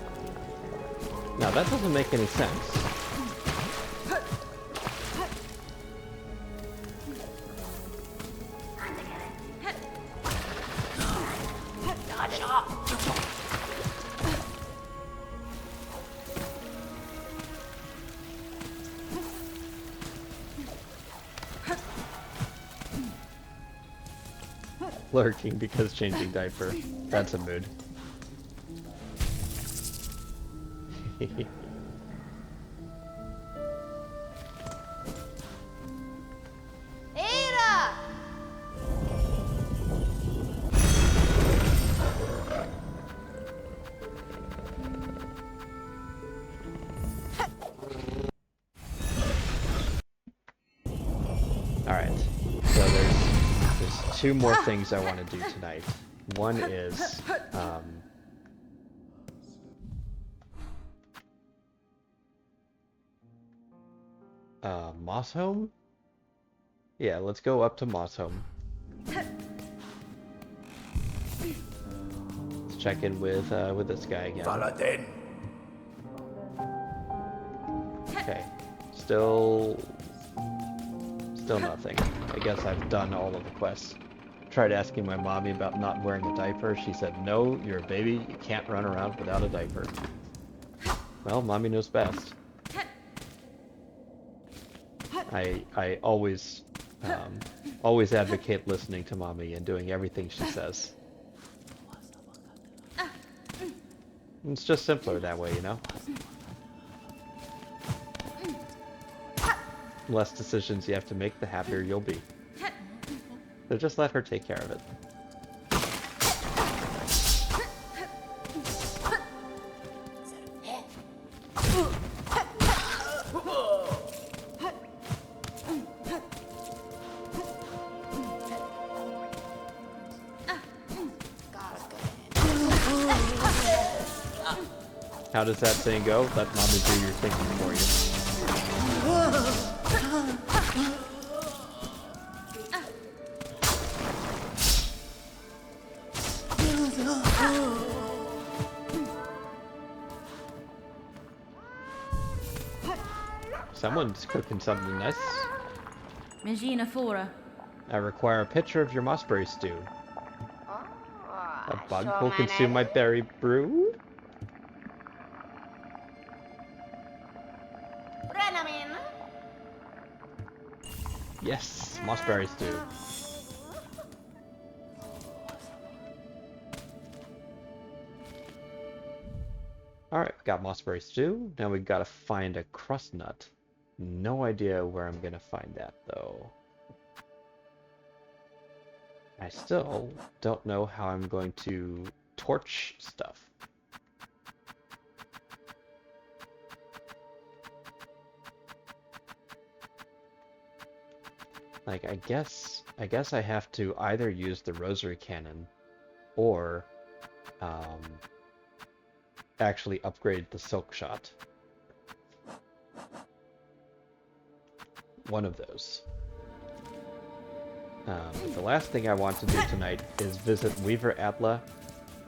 Now that doesn't make any sense. Lurking because changing diaper. That's a mood. Era! Alright, so there's two more things I want to do tonight. One is, Moss Home? Yeah, let's go up to Moss Home. Let's check in with this guy again. Paladin. Okay, still nothing. I guess I've done all of the quests. Tried asking my mommy about not wearing a diaper. She said, no, you're a baby. You can't run around without a diaper. Well, mommy knows best. I always advocate listening to mommy and doing everything she says. It's just simpler that way, you know? The less decisions you have to make, the happier you'll be. So just let her take care of it. How does that saying go? Let mommy do your thinking for you. Someone's cooking something nice. Magina Fora. I require a pitcher of your mossberry stew. A bug will consume my berry brew? Yes, mossberry stew. Alright, got mossberry stew. Now we gotta find a crust nut. No idea where I'm gonna find that, though. I still don't know how I'm going to torch stuff. Like, I guess I have to either use the rosary cannon or actually upgrade the silk shot. One of those. The last thing I want to do tonight is visit Weaver Atla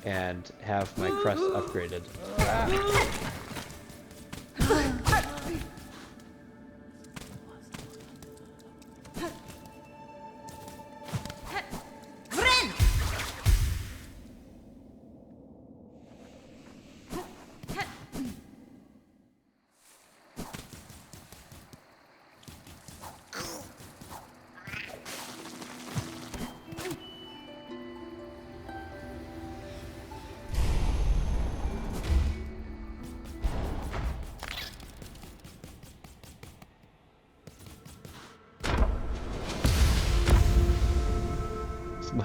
and have my crest upgraded.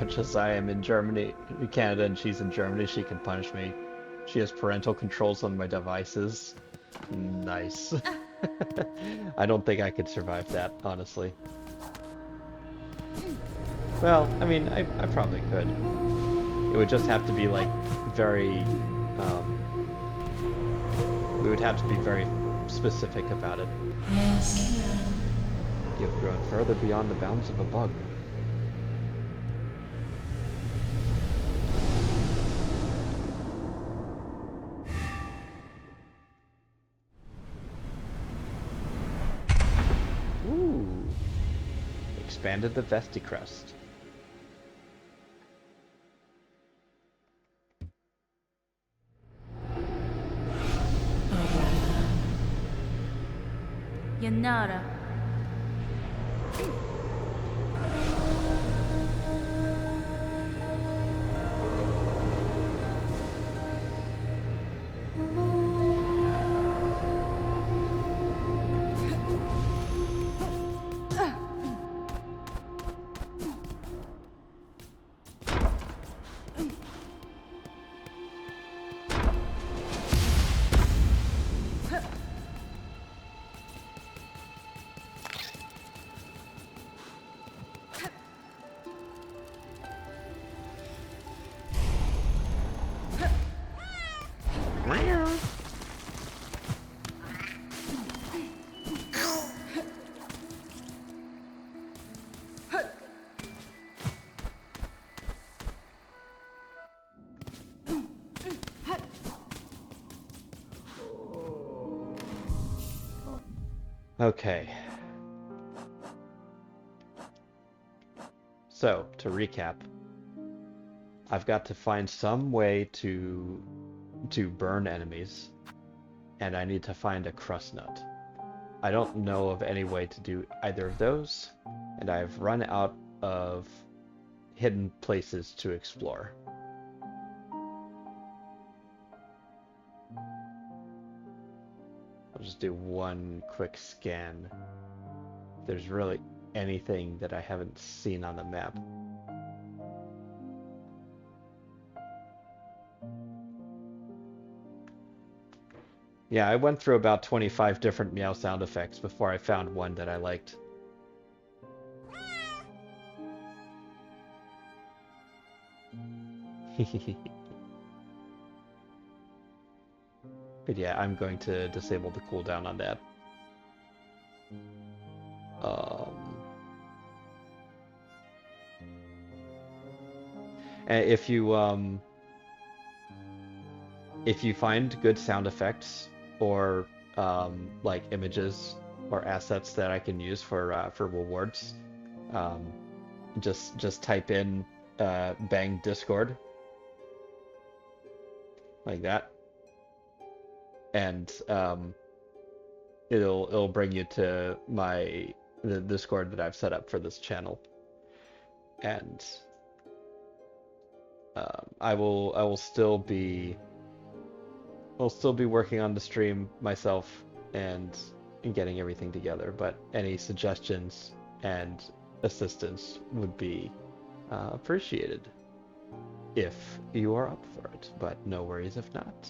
much as I am in Germany, Canada, and she's in Germany, she can punish me. She has parental controls on my devices. Nice. I don't think I could survive that, honestly. Well, I mean, I probably could. It would just have to be like very, we would have to be very specific about it. You've grown further beyond the bounds of a bug. Ooh. Expanded the vesticrust. Yanara. Okay. So, to recap, I've got to find some way to burn enemies, and I need to find a crust nut. I don't know of any way to do either of those, and I've run out of hidden places to explore. I'll just do one quick scan. If there's really anything that I haven't seen on the map. Yeah, I went through about 25 different meow sound effects before I found one that I liked. But yeah, I'm going to disable the cooldown on that. And if you find good sound effects or like images or assets that I can use for rewards, just type in bang Discord like that, and it'll bring you to the Discord that I've set up for this channel, and I will still be working on the stream myself and getting everything together, but any suggestions and assistance would be appreciated if you are up for it, but no worries if not.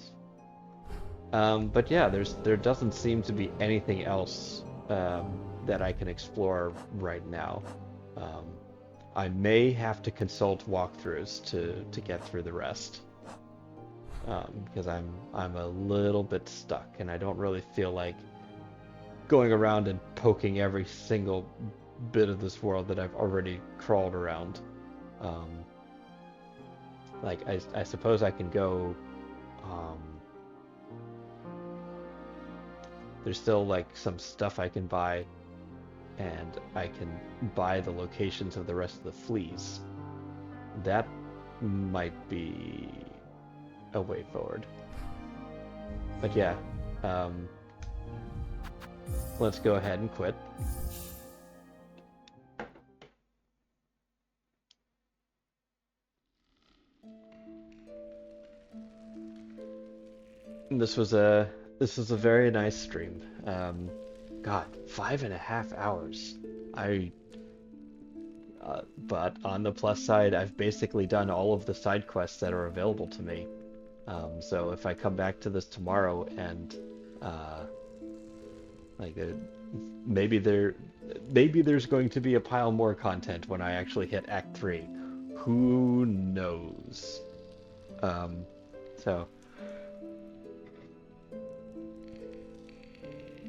But yeah, there doesn't seem to be anything else that I can explore right now. I may have to consult walkthroughs to get through the rest, because I'm a little bit stuck, and I don't really feel like going around and poking every single bit of this world that I've already crawled around. Like I suppose I can go. There's still like some stuff I can buy, and I can buy the locations of the rest of the fleas. That might be a way forward. But yeah, let's go ahead and quit. This was a very nice stream. God, 5.5 hours. But on the plus side, I've basically done all of the side quests that are available to me. So if I come back to this tomorrow and uh, like maybe there maybe there's going to be a pile more content when I actually hit Act 3. Who knows? Um, so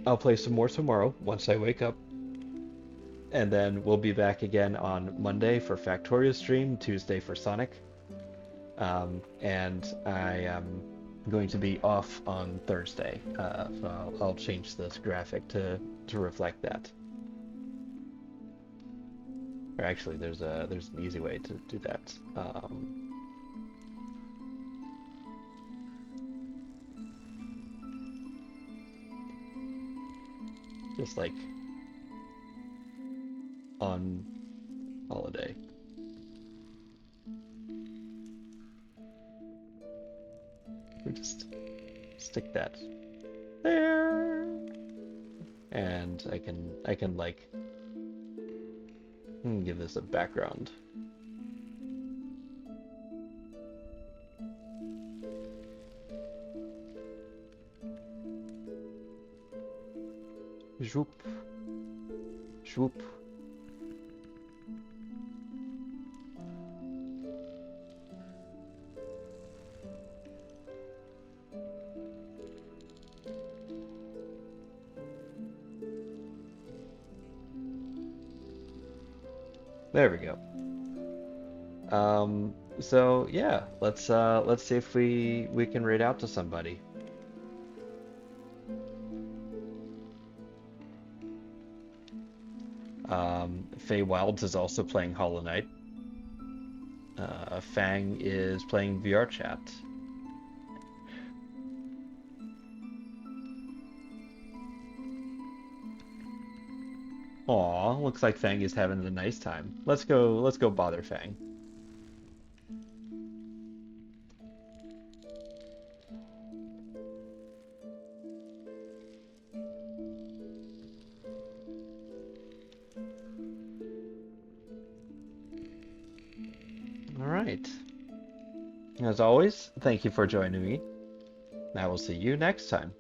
I'll play some more tomorrow once I wake up. And then we'll be back again on Monday for Factorio stream, Tuesday for Sonic. And I am going to be off on Thursday. So I'll change this graphic to reflect that. Or actually, there's an easy way to do that. Just like on holiday. We just stick that there, and I can like give this a background. Zoop, swoop. There we go. So yeah, let's see if we can raid out to somebody. Faye Wilds is also playing Hollow Knight. Fang is playing VR Chat. Aw, looks like Fang is having a nice time. Let's go bother Fang. All right. As always, thank you for joining me. I will see you next time.